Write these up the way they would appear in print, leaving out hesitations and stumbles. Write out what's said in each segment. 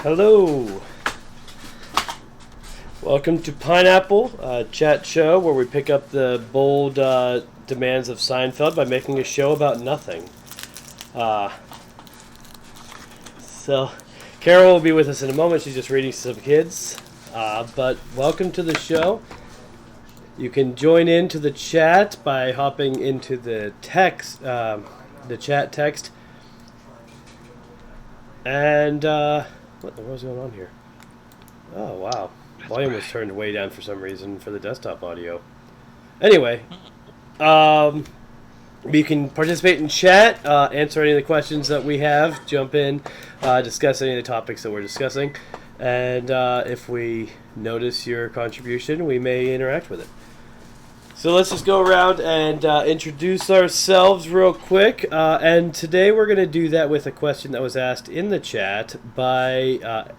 Hello. Welcome to Pineapple, a chat show where we pick up the bold demands of Seinfeld by making a show about nothing. So, Carol will be with us in a moment. She's just reading to some kids. But welcome to the show. You can join into the chat by hopping into the text, the chat text. And, what the world's going on here? Oh, wow. Volume was turned way down for some reason for the desktop audio. Anyway, you can participate in chat, answer any of the questions that we have, jump in, discuss any of the topics that we're discussing, and if we notice your contribution, we may interact with it. So let's just go around and introduce ourselves real quick. And today we're going to do that with a question that was asked in the chat by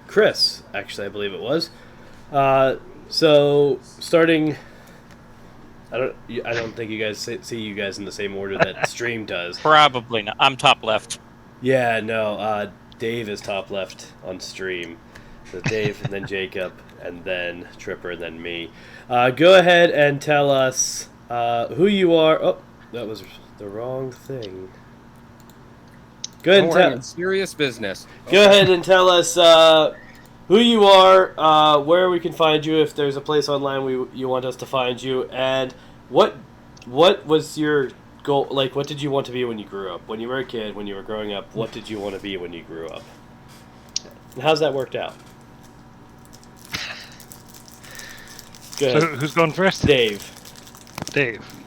Chris, actually, I believe it was. So starting, I don't think you guys see you guys in the same order that stream does. Probably not. I'm top left. Yeah, no. Dave is top left on stream. So Dave, and then Jacob, and then Tripper, and then me. Go ahead and tell us who you are. Oh, that was the wrong thing. Go ahead and tell. Serious business. Go ahead and tell us who you are, where we can find you, if there's a place online you want us to find you, and what was your goal? Like, what did you want to be when you grew up? When you were a kid, when you were growing up, what did you want to be when you grew up? And how's that worked out? Good. So who's going first? Dave.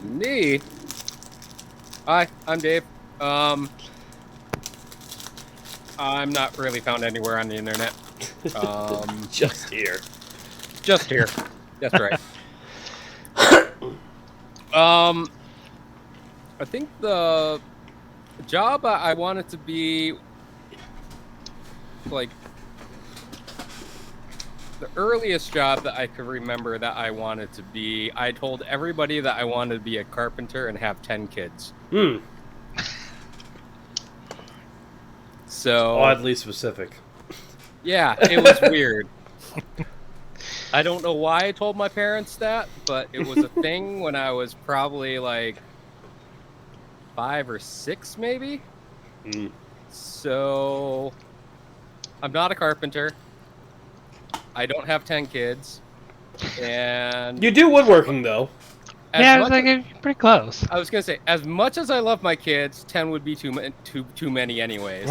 Me? Hi, I'm Dave. I'm not really found anywhere on the internet. Just here. Just here. That's right. I think the job I wanted to be, like, the earliest job that I could remember that I wanted to be, I told everybody that I wanted to be a carpenter and have 10 kids. So Oddly specific. Yeah, it was weird. I don't know why I told my parents that, but it was a thing when I was probably like 5 or 6, maybe. So I'm not a carpenter. I don't have 10 kids, and You do woodworking though. Yeah, I was like, pretty close. I was gonna say, as much as I love my kids, 10 would be too many anyways.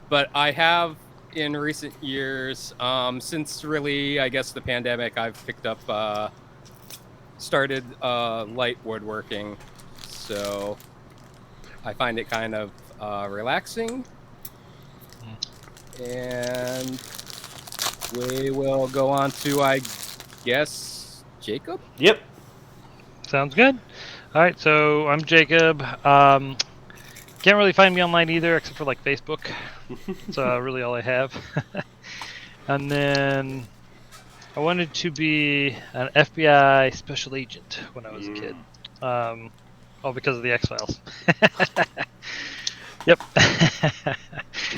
But I have, in recent years, since really, I guess, the pandemic, I've picked up, started light woodworking, so I find it kind of relaxing. And we will go on to, I guess, Jacob? Yep. Sounds good. All right, so I'm Jacob. Can't really find me online either, except for like Facebook. That's really all I have. And then I wanted to be an FBI special agent when I was a kid. All because of the X-Files. Yep.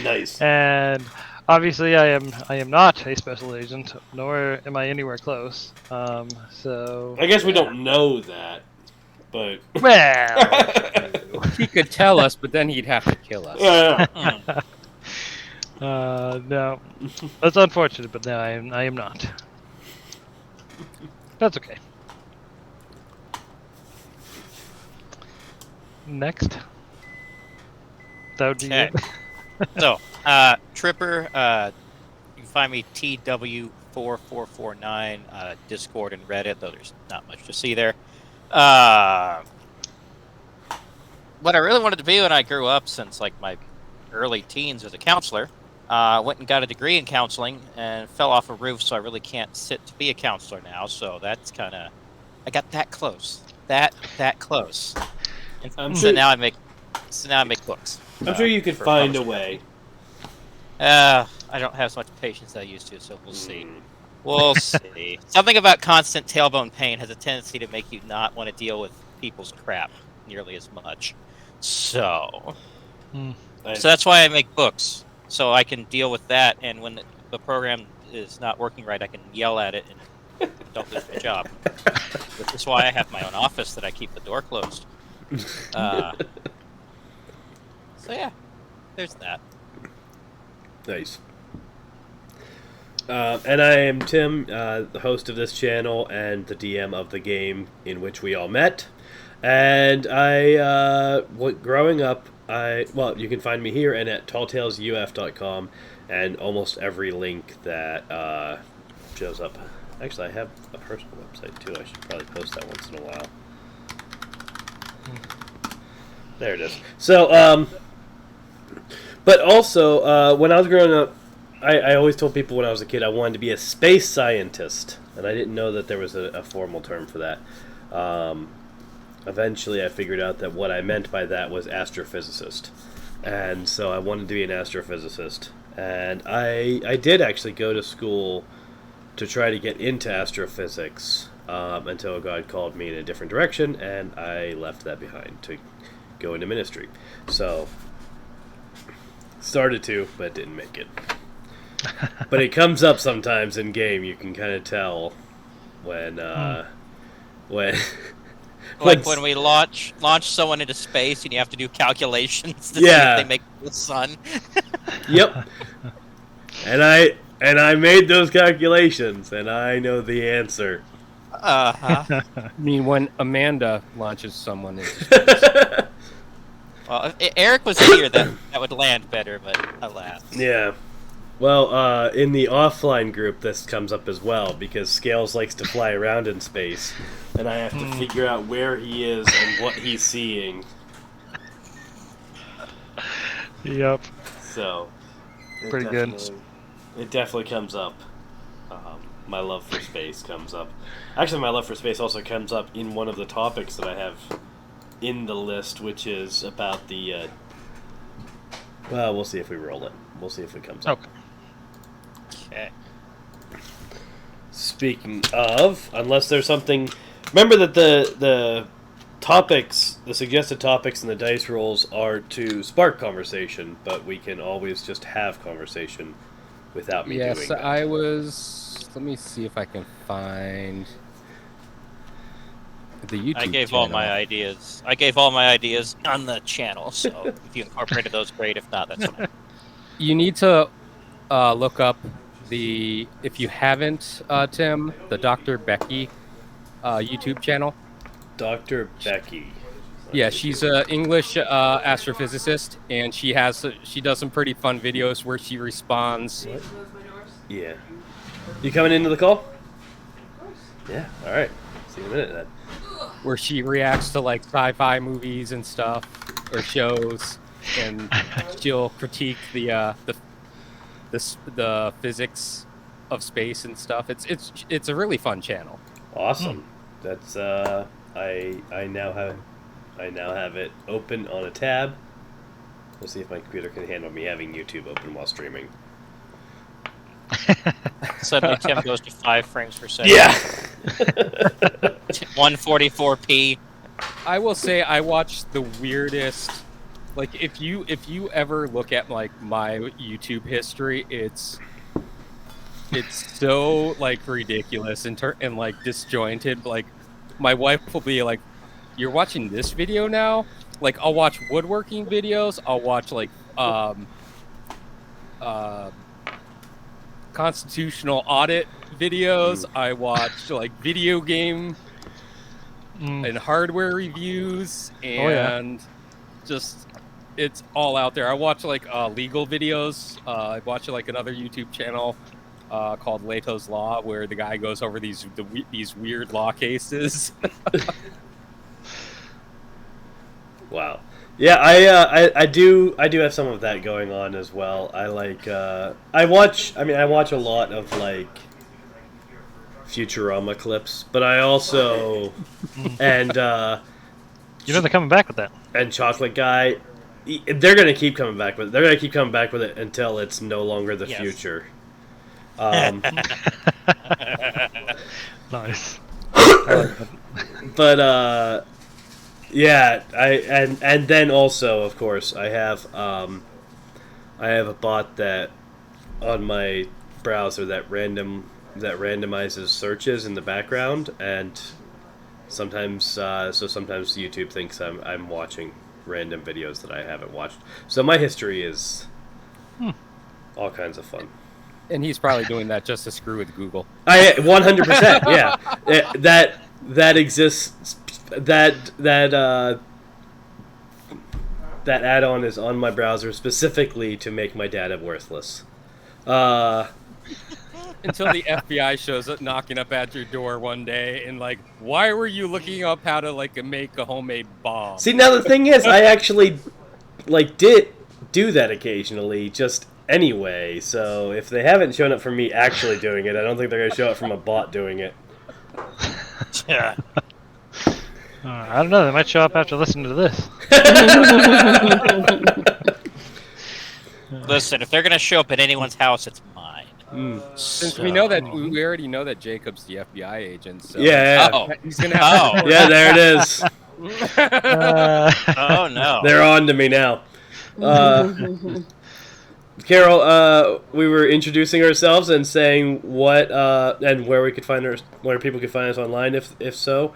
Nice. And obviously, I am not a special agent, nor am I anywhere close. So I guess we don't know that, but well, He could tell us, but then he'd have to kill us. yeah. no, that's unfortunate, but no, I am not. That's okay. Next. That would be Okay. it. So, Tripper, you can find me TW4449, Discord and Reddit, though there's not much to see there. What I really wanted to be when I grew up, since like my early teens, was a counselor. Went and got a degree in counseling and fell off a roof, so I really can't sit to be a counselor now. So that's kind of, I got that close, that close. And so now I make books. I'm sure you could find a way. I don't have as much patience as I used to, so we'll see. We'll see. Something about constant tailbone pain has a tendency to make you not want to deal with people's crap nearly as much. So, Hmm. so that's why I make books, so I can deal with that. And when the program is not working right, I can yell at it and don't lose my job. Which is why I have my own office that I keep the door closed. So yeah, there's that. Nice. And I am Tim, the host of this channel and the DM of the game in which we all met. And growing up, you can find me here and at talltalesuf.com, and almost every link that shows up. Actually, I have a personal website too. I should probably post that once in a while. There it is. So, but also, when I was growing up, I always told people when I was a kid I wanted to be a space scientist, and I didn't know that there was a formal term for that. Eventually, I figured out that what I meant by that was astrophysicist, and so I wanted to be an astrophysicist. And I did actually go to school to try to get into astrophysics until God called me in a different direction, and I left that behind to go into ministry. So, started to, but didn't make it. But it comes up sometimes in game. You can kind of tell when Like when we launch someone into space and you have to do calculations to see Yeah. if they make the sun. Yep. And I made those calculations, and I know the answer. Uh-huh. I mean, when Amanda launches someone into space. Well, if Eric was here, that would land better, but alas. Yeah. Well, in the offline group, this comes up as well, because Scales likes to fly around in space, and I have to figure out where he is and what he's seeing. Yep. So, Pretty good. It definitely comes up. My love for space comes up. Actually, my love for space also comes up in one of the topics that I have in the list, which is about the... well, we'll see if we roll it. We'll see if it comes up. Okay. Okay. Speaking of, unless there's something... Remember that the topics, the suggested topics and the dice rolls are to spark conversation, but we can always just have conversation without me doing Yes, that. I was. Let me see if I can find the YouTube. I gave channel. all my ideas. I gave all my ideas on the channel, so if you incorporated those, great. If not, that's fine. You need to look up if you haven't, Tim, the Dr. Becky YouTube channel. Dr. Becky. Yeah, she's an English astrophysicist, and she does some pretty fun videos where she responds. Yeah. You coming into the call? Yeah, alright. See you in a minute then. Where she reacts to like sci-fi movies and stuff or shows, and she'll critique the physics of space and stuff. It's a really fun channel. Awesome. That's I now have it open on a tab. We'll see if my computer can handle me having YouTube open while streaming. Suddenly, Tim goes to 5 frames per second. Yeah. 144p. I will say I watched the weirdest. Like if you ever look at like my YouTube history, it's so like ridiculous and like disjointed. Like my wife will be like, "You're watching this video now?" Like I'll watch woodworking videos. I'll watch like constitutional audit videos. I watch like video game and hardware reviews, and just it's all out there. I watch like legal videos. I watch like another YouTube channel called Leto's Law, where the guy goes over these weird law cases. Wow. Yeah, I do have some of that going on as well. I like I watch a lot of like Futurama clips, but I also and You know they're coming back with that. and Chocolate Guy, they're gonna keep coming back with it. They're gonna keep coming back with it until it's no longer the Yes. future. Nice. But Yeah, and then also, of course, I have a bot that on my browser that randomizes searches in the background, and sometimes YouTube thinks I'm watching random videos that I haven't watched. So my history is all kinds of fun. And he's probably doing that just to screw with Google. 100%. Yeah, that exists. That add-on is on my browser specifically to make my data worthless. Until the FBI shows up knocking up at your door one day and like, why were you looking up how to like make a homemade bomb? See, now the thing is, I actually did do that occasionally, just anyway. So if they haven't shown up for me actually doing it, I don't think they're going to show up from a bot doing it. Yeah. I don't know. They might show up after listening to this. Listen, if they're gonna show up at anyone's house, it's mine. Since we know that we already know that Jacob's the FBI agent, so Yeah. Oh. he's gonna have to Yeah, there it is. Oh no. They're on to me now. Carol, we were introducing ourselves and saying what and where we could find where people could find us online, if so,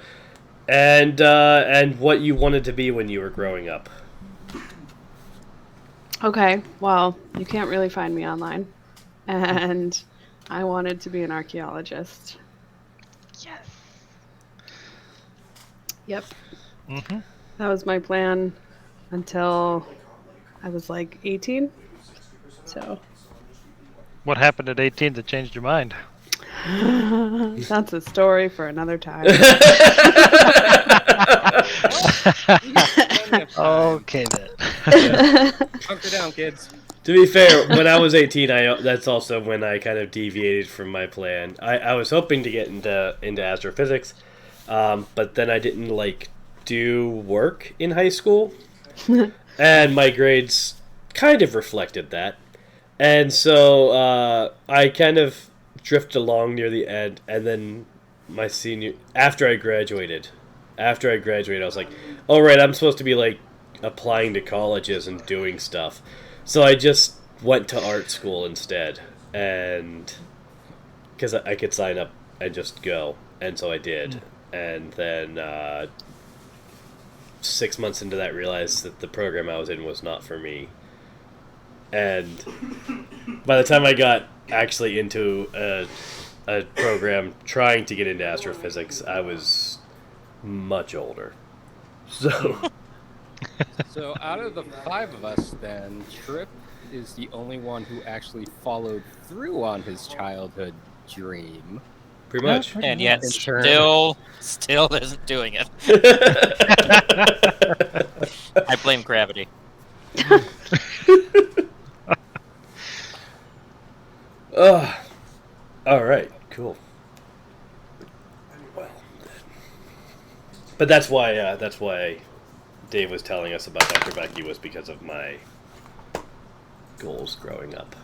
and what you wanted to be when you were growing up. Okay, well, you can't really find me online. And I wanted to be an archaeologist. Yes. Yep. Mm-hmm. That was my plan until I was like 18. So What happened at 18 that changed your mind? that's a story for another time. Okay then. hunker down, kids. To be fair, when I was 18, that's also when I kind of deviated from my plan. I was hoping to get into astrophysics, but then I didn't do work in high school, and my grades kind of reflected that. And so I kind of drifted along near the end, and then after I graduated, I was like, "All right, I'm supposed to be applying to colleges and doing stuff." So I just went to art school instead, and because I could sign up and just go, and so I did. And then 6 months into that, realized that the program I was in was not for me. And by the time I got actually into a program trying to get into astrophysics, I was much older. So out of the 5 of us, then Trip is the only one who actually followed through on his childhood dream. Pretty much. And yet In turn. still isn't doing it. I blame gravity. All right, cool. Well, but that's why Dave was telling us about Dr. Becky was because of my goals growing up.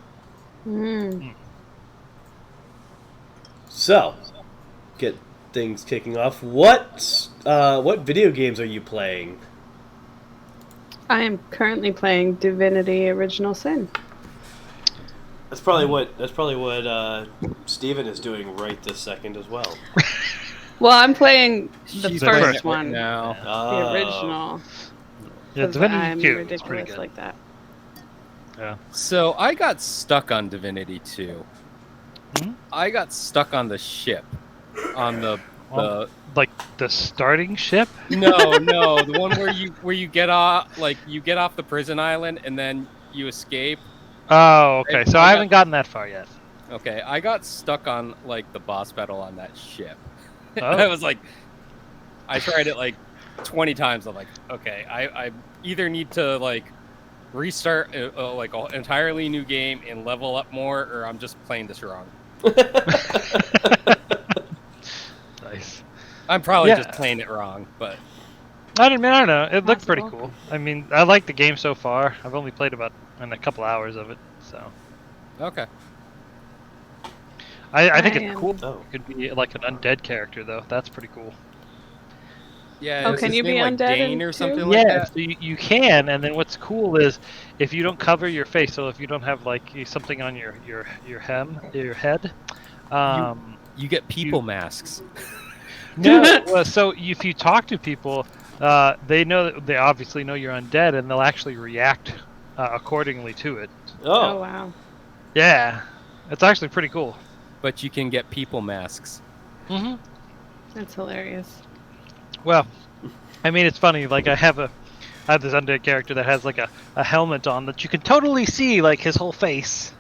So, get things kicking off. What video games are you playing? I am currently playing Divinity: Original Sin. That's probably what Steven is doing right this second as well. Well, I'm playing the She's first playing it one, now. the original. Yeah, 'Cause Divinity I'm 2 is pretty ridiculous good. like that. Yeah. So I got stuck on Divinity 2. Hmm? I got stuck on the ship, on the Like the starting ship? no, the one where you get off the prison island and then you escape. Oh, okay. So I haven't gotten that far yet. Okay, I got stuck on the boss battle on that ship. Oh. I was I tried it 20 times. I'm like, okay, I either need to restart an entirely new game and level up more, or I'm just playing this wrong. Nice. I'm probably Yeah. just playing it wrong, but I don't know. It looked pretty Possible. cool. I mean, I like the game so far. I've only played about a couple hours of it, so okay. I think I it's am- cool. Oh. It could be like an undead character though. That's pretty cool. Yeah. Oh, is can his you be name, like undead Dane in or something two? like Yeah, that? so you can, and then what's cool is if you don't cover your face, so if you don't have like something on your head, um, You get people masks. no. So if you talk to people, they obviously know you're undead, and they'll actually react accordingly to it. Oh Oh, wow, Yeah, it's actually pretty cool. But you can get people masks. Hmm. that's hilarious. Well, I mean, it's funny. Like I have this undead character that has like a helmet on that you can totally see like his whole face,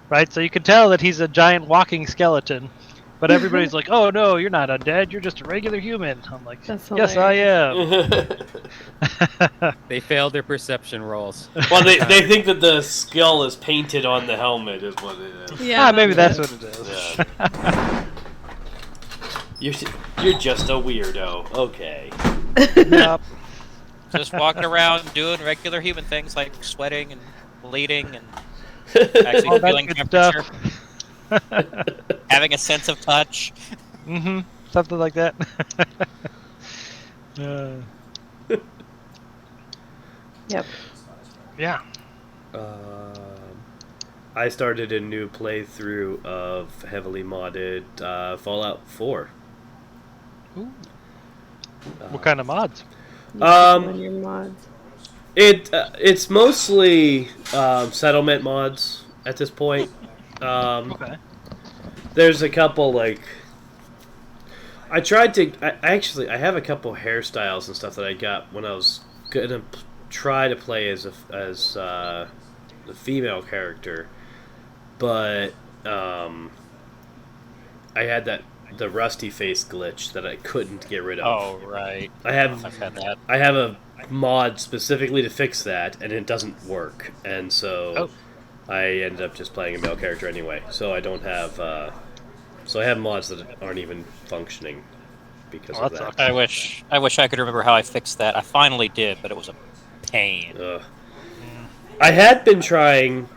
right? So you can tell that he's a giant walking skeleton. But everybody's like, "Oh no, you're not undead. You're just a regular human." I'm like, That's "Yes, I hilarious. am." They failed their perception rolls. well, they think that the skull is painted on the helmet, is what it is. Yeah, Maybe that's it. what it is. Yeah. You're just a weirdo. Okay. Yep. Just walking around doing regular human things like sweating and bleeding and All actually that feeling good temperature, stuff. having a sense of touch. Mm-hmm. Something like that. uh, Yep. yeah. I started a new playthrough of heavily modded Fallout 4. Ooh. What kind of mods? You should do in your mods. It's mostly settlement mods at this point. Okay. There's a couple like I tried to. I have a couple hairstyles and stuff that I got when I was gonna try to play as the female character, but I had the rusty face glitch that I couldn't get rid of. Oh, right. I have I've had that. I have a mod specifically to fix that, and it doesn't work, and so I ended up just playing a male character anyway. So I don't have. So I have mods that aren't even functioning because of that that. sucks. I wish I could remember how I fixed that. I finally did, but it was a pain. I had been playing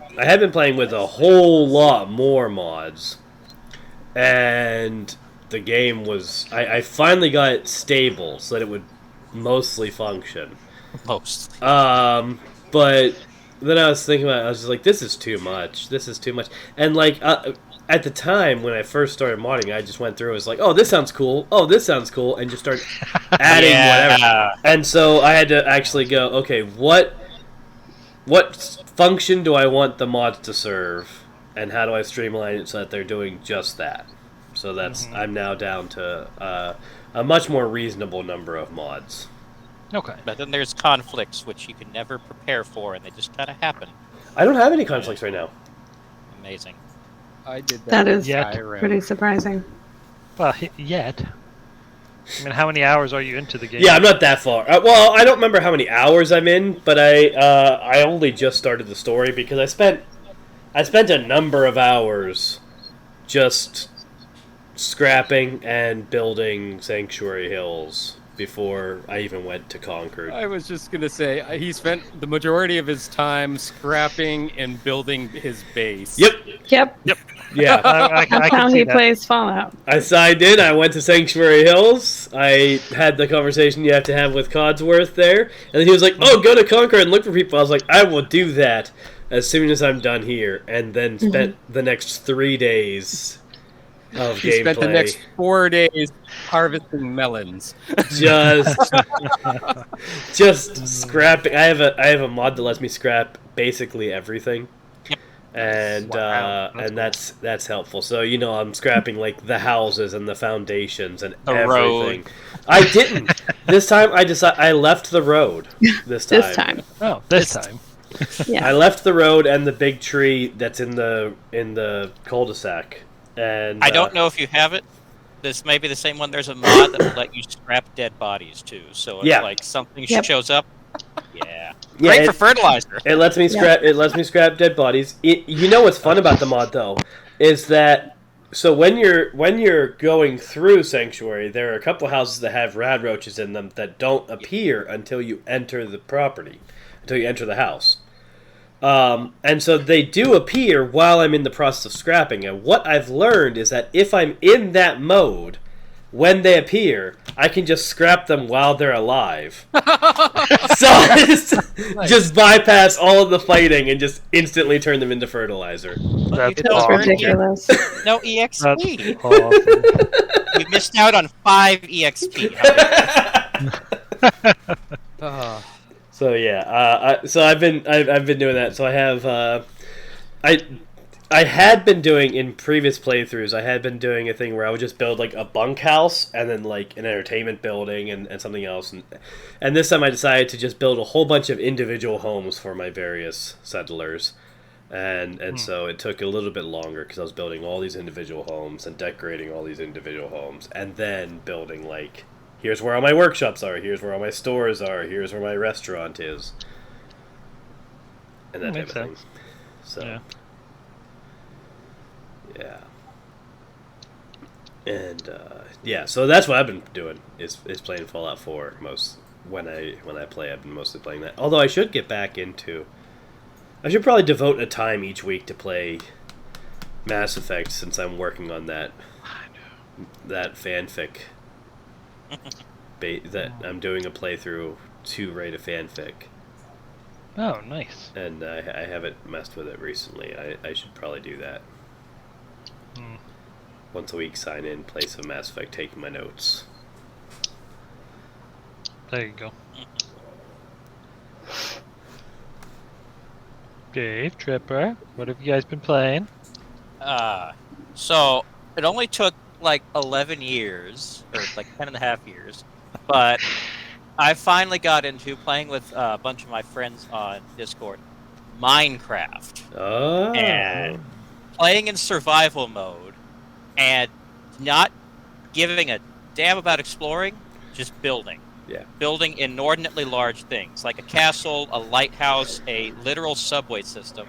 with a whole lot more mods, and the game was. I finally got it stable so that it would mostly function. Mostly. But then I was thinking about it, I was just like, this is too much. This is too much. And like at the time when I first started modding, I just went through. I was like, oh, this sounds cool. Oh, this sounds cool, and just start adding whatever. And so I had to actually go, okay, what function do I want the mods to serve, and how do I streamline it so that they're doing just that? So that's I'm now down to a much more reasonable number of mods. Okay. But then there's conflicts which you can never prepare for, and they just kind of happen. I don't have any conflicts right now. Amazing. I did That that. is Yet. pretty surprising. Well, yet. I mean, how many hours are you into the game? Yeah, I'm not that far. Well, I don't remember how many hours I'm in, but I only just started the story because I spent a number of hours just scrapping and building Sanctuary Hills before I even went to Concord. I was just gonna say he spent the majority of his time scrapping and building his base. Yep. Yep. Yeah. I That's can how see he that. plays Fallout. I signed in. I went to Sanctuary Hills. I had the conversation you have to have with Codsworth there, and then he was like, "Oh, go to Concord and look for people." I was like, "I will do that as soon as I'm done here," and then spent the next 3 days of He gameplay spent the next 4 days harvesting melons. just scrapping. I have a mod that lets me scrap basically everything. And Wow, that's and that's helpful. So I'm scrapping like the houses and the foundations and The everything. road. I didn't this time. I left the road this time. This time. Oh, this time. Yeah. I left the road and the big tree that's in the cul-de-sac. And I don't know if you have it. This may be the same one. There's a mod that will let you scrap dead bodies too. So if Yeah. like something Yep. shows up, yeah, Yeah, great for fertilizer. It lets me scrap. It lets me scrap dead bodies. You know what's fun about the mod though, is that so when you're going through Sanctuary, there are a couple houses that have rad roaches in them that don't appear until you enter the property, until you enter the house. And so they do appear while I'm in the process of scrapping. And what I've learned is that if I'm in that mode, when they appear, I can just scrap them while they're alive. So I just bypass all of the fighting and just instantly turn them into fertilizer. That's you It's don't earn ridiculous. No EXP. That's awesome. You missed out on 5 EXP. So yeah, so I've been doing that. So I have I had been doing in previous playthroughs. I had been doing a thing where I would just build like a bunkhouse and then like an entertainment building and something else. And this time I decided to just build a whole bunch of individual homes for my various settlers. And so it took a little bit longer because I was building all these individual homes and decorating all these individual homes, and then building like, here's where all my workshops are, here's where all my stores are, here's where my restaurant is, and that type of thing. So yeah. And yeah, so that's what I've been doing is playing Fallout 4 most when I play. I've been mostly playing that. Although I should get back into. I should probably devote a time each week to play Mass Effect since I'm working on that fanfic. That I'm doing a playthrough to write a fanfic. Oh, nice. And I haven't messed with it recently. I should probably do that. Once a week, sign in, play some Mass Effect, take my notes. There you go. Dave, Tripper, what have you guys been playing? So it only took like 11 years, or like 10 and a half years, but I finally got into playing with a bunch of my friends on Discord, Minecraft. Oh. And playing in survival mode, and not giving a damn about exploring, just building. Yeah. Building inordinately large things, like a castle, a lighthouse, a literal subway system,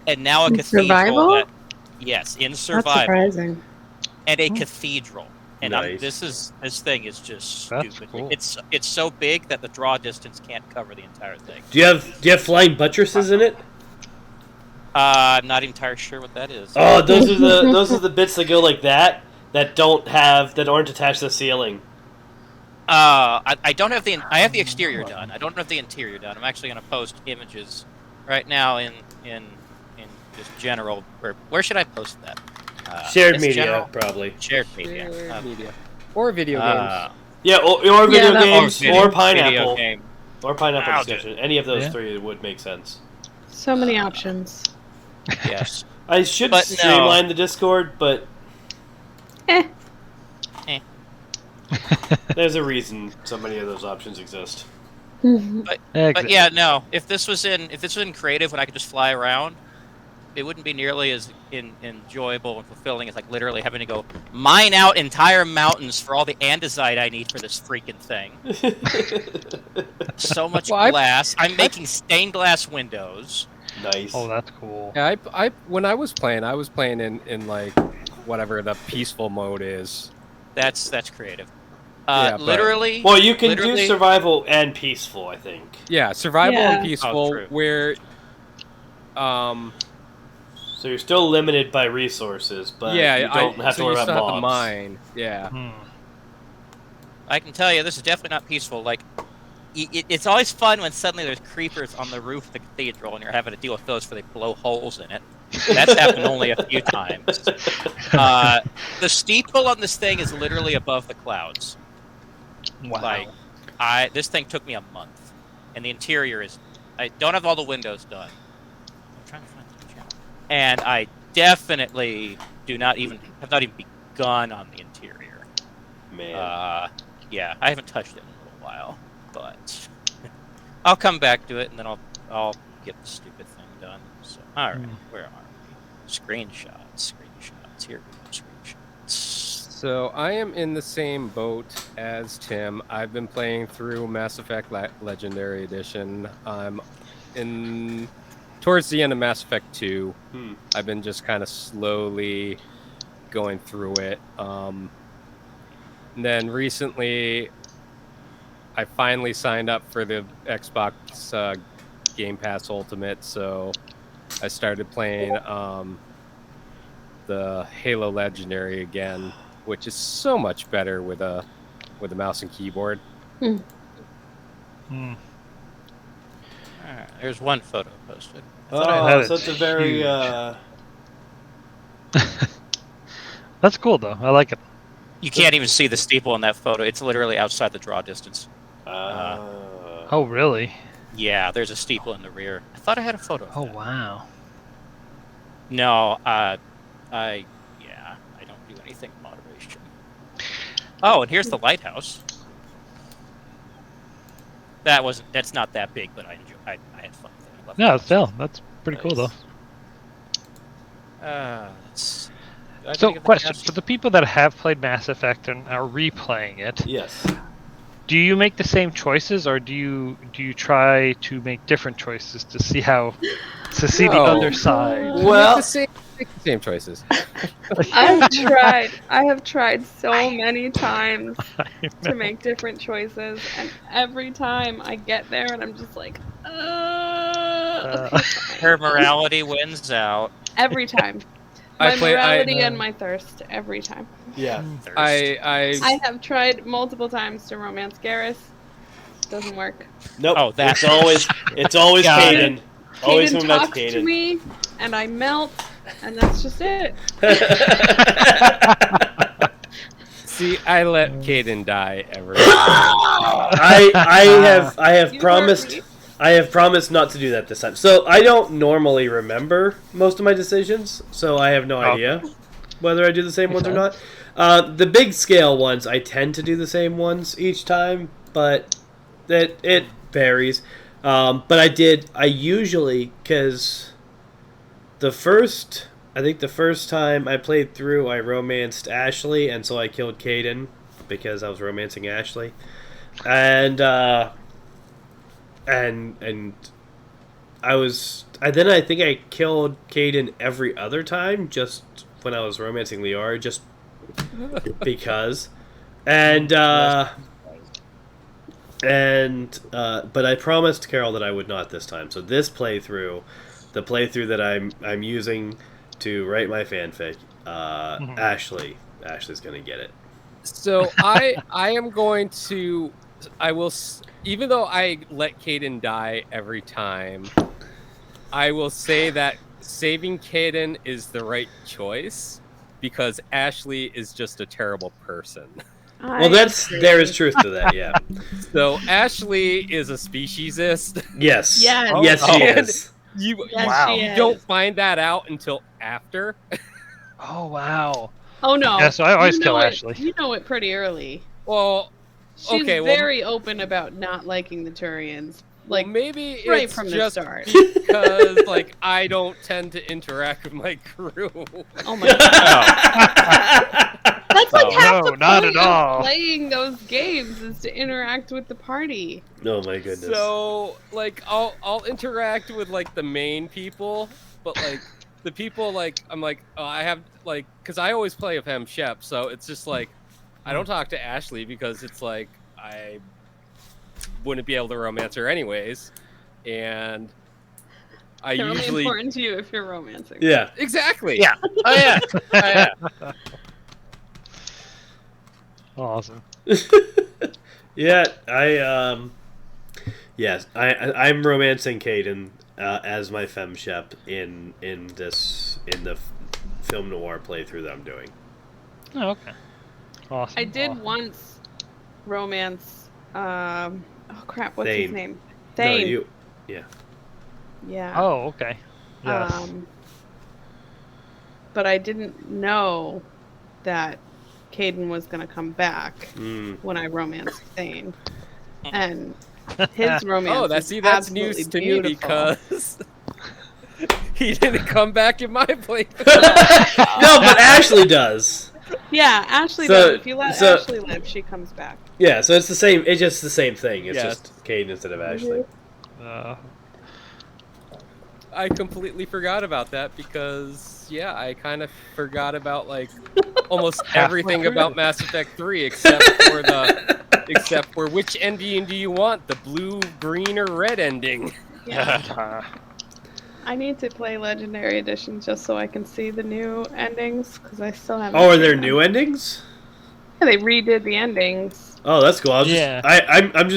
and now a cathedral. Survival? Yes, in That's survival. surprising. And a cathedral. And Nice. this thing is just That's stupid. cool. It's so big that the draw distance can't cover the entire thing. Do you have flying buttresses in it? I'm not entirely sure what that is. Oh, those are the bits that go like that that aren't attached to the ceiling. I don't have I have the exterior done. I don't have the interior done. I'm actually going to post images right now in just general. Where should I post that? Shared it's media, general? probably. Shared media. Media. Or video games. Yeah, or video that games, Video or Pineapple. game. Or Pineapple I'll do discussion. Any of those Yeah. three would make sense. So many options. Yes. I should But no. streamline the Discord, but Eh. there's a reason so many of those options exist. But yeah, no. If this was in creative, when I could just fly around, it wouldn't be nearly as enjoyable and fulfilling as like literally having to go mine out entire mountains for all the andesite I need for this freaking thing. So much Well, glass. I'm making stained glass windows. Nice. Oh, that's cool. Yeah, I when I was playing in like whatever the peaceful mode is. That's creative. Yeah, but- Literally. Well, you can do literally- survival and peaceful, I think. Yeah, survival Yeah. and peaceful true. where So you're still limited by resources, but yeah, you don't have to so worry you about still have to mobs. mine. Yeah. I can tell you, this is definitely not peaceful. Like, it's always fun when suddenly there's creepers on the roof of the cathedral, and you're having to deal with those where they blow holes in it. That's happened only a few times. The steeple on this thing is literally above the clouds. Wow. Like, this thing took me a month, and the interior is. I don't have all the windows done. I'm trying to find the channel. And I definitely have not even begun on the interior. Man. Yeah, I haven't touched it in a little while, but I'll come back to it, and then I'll get the stupid thing done. So, all right, where are we? Screenshots. Here we go. Screenshots. So I am in the same boat as Tim. I've been playing through Mass Effect Legendary Edition. I'm towards the end of Mass Effect 2. I've been just kind of slowly going through it. And then recently, I finally signed up for the Xbox Game Pass Ultimate, so I started playing the Halo Legendary again, which is so much better with a with a mouse and keyboard. Hmm. Alright, there's one photo posted. That so is it's a very huge. That's cool though. I like it. You can't even see the steeple in that photo. It's literally outside the draw distance. Oh, really? Yeah, there's a steeple in the rear. I thought I had a photo of Oh, that. wow. No, I don't do anything moderation. Oh, and here's the lighthouse. That's not that big, but I had fun with it. I love Yeah, it. still, that's pretty cool though. Let's see. Do I So, think of the question cast? for the people that have played Mass Effect and are replaying it: yes. do you make the same choices, or do you try to make different choices to see the No. other side? Well, Make the same choices. I have tried so many times to make different choices, and every time I get there and I'm just like, okay, fine. Her morality wins out. Every time. My morality and my thirst every time. yeah. Thirst. I have tried multiple times to romance Garrus. Doesn't work. Nope. Oh, that's it's always Got it. Caden. Always Caden romance talks to Caden. me, and I melt, and that's just it. See, I let Caden die every time. I have You promised. hurt me. I have promised not to do that this time. So I don't normally remember most of my decisions, so I have no idea whether I do the same ones or not. The big scale ones, I tend to do the same ones each time, but it varies. But I usually, because the first time I played through, I romanced Ashley, and so I killed Caden because I was romancing Ashley. And I think I killed Caden every other time, just when I was romancing Liara, just because. But I promised Carol that I would not this time. So this playthrough, the playthrough that I'm using to write my fanfic, Ashley's gonna get it. So I am going to. Even though I let Caden die every time, I will say that saving Caden is the right choice because Ashley is just a terrible person. Well, there is truth to that, yeah. So Ashley is a speciesist. Yes. Yes. Yes, she is. You Yes, she don't is. find that out until after. Oh, wow. Oh no. Yeah, so I always You kill know it- Ashley. You know it pretty early. Well, She's okay, well- very open about not liking the Turians. Well, Like, maybe right it's from the just start. because like I don't tend to interact with my crew. oh my god. That's like Oh. half No, the not point at all. of playing those games is to interact with the party. Oh my goodness. So like I'll interact with like the main people, but like the people like I'm like I have like because I always play with Hem Shep, so it's just like I don't talk to Ashley because it's like I wouldn't be able to romance her anyways, and I They're only usually important to you if you're romancing. Yeah. exactly Yeah. Oh yeah. Oh, yeah. Awesome. Yeah, I'm romancing Caden as my femme shep in the film noir playthrough that I'm doing. Oh, okay. Awesome. I did awesome. once romance. Oh crap! What's Thane. his name? No, Thane. yeah. Yeah. Oh, okay. Yes. But I didn't know that Caden was going to come back when I romanced Thane. And his romance oh is that's news absolutely to beautiful. me because he didn't come back in my playthrough. No, but Ashley does. Yeah, Ashley So- does. If you let so- Ashley live, she comes back. Yeah, so it's the same. It's just the same thing. It's Yes. just Caden instead of Ashley. I completely forgot about that because I kind of forgot about like almost everything about Mass Effect 3 except for which ending do you want, the blue, green, or red ending? Yeah. I need to play Legendary Edition just so I can see the new endings because I still haven't. Oh, are seen there them. new endings? Yeah, they redid the endings. Oh, that's cool. Yeah. I was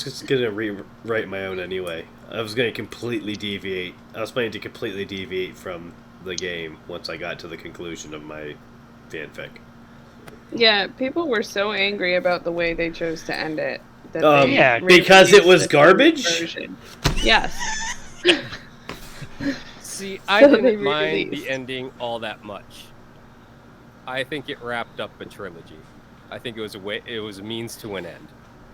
just gonna rewrite my own anyway. I was gonna completely deviate. I was planning to completely deviate from the game once I got to the conclusion of my fanfic. Yeah, people were so angry about the way they chose to end it. That Yeah, because it was released a third garbage? version. Yes. See, I So they didn't mind re-released. the ending all that much. I think it wrapped up a trilogy. I think it was a means to an end.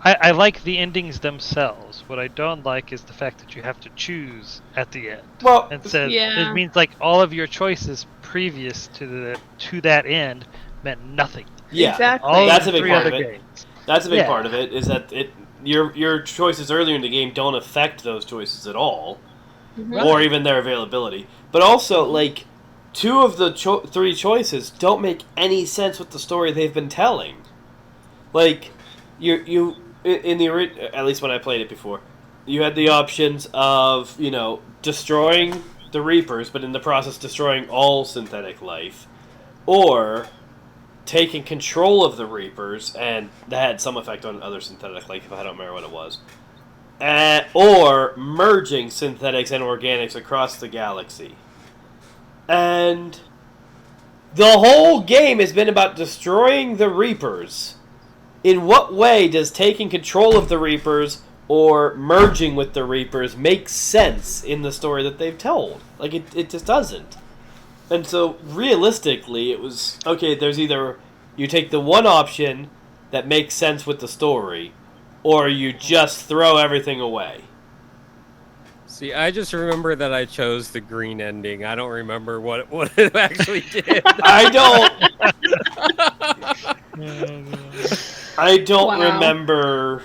I like the endings themselves. What I don't like is the fact that you have to choose at the end. Well, Instead, Yeah. it means like all of your choices previous to that end meant nothing. yeah, Exactly. All That's of a the big 3 part other of it. games. That's a big Yeah. part of it. Is that your choices earlier in the game don't affect those choices at all, Mhm. or even their availability. But also, like, 2 of the 3 choices don't make any sense with the story they've been telling. Like, you in the at least when I played it before, you had the options of destroying the Reapers, but in the process destroying all synthetic life, or taking control of the Reapers, and that had some effect on other synthetic life. I don't remember what it was. Or merging synthetics and organics across the galaxy. And the whole game has been about destroying the Reapers. In what way does taking control of the Reapers or merging with the Reapers make sense in the story that they've told? Like, it just doesn't. And so, realistically, it was, okay, there's either you take the one option that makes sense with the story, or you just throw everything away. See, I just remember that I chose the green ending. I don't remember what it actually did. I don't Wow. remember.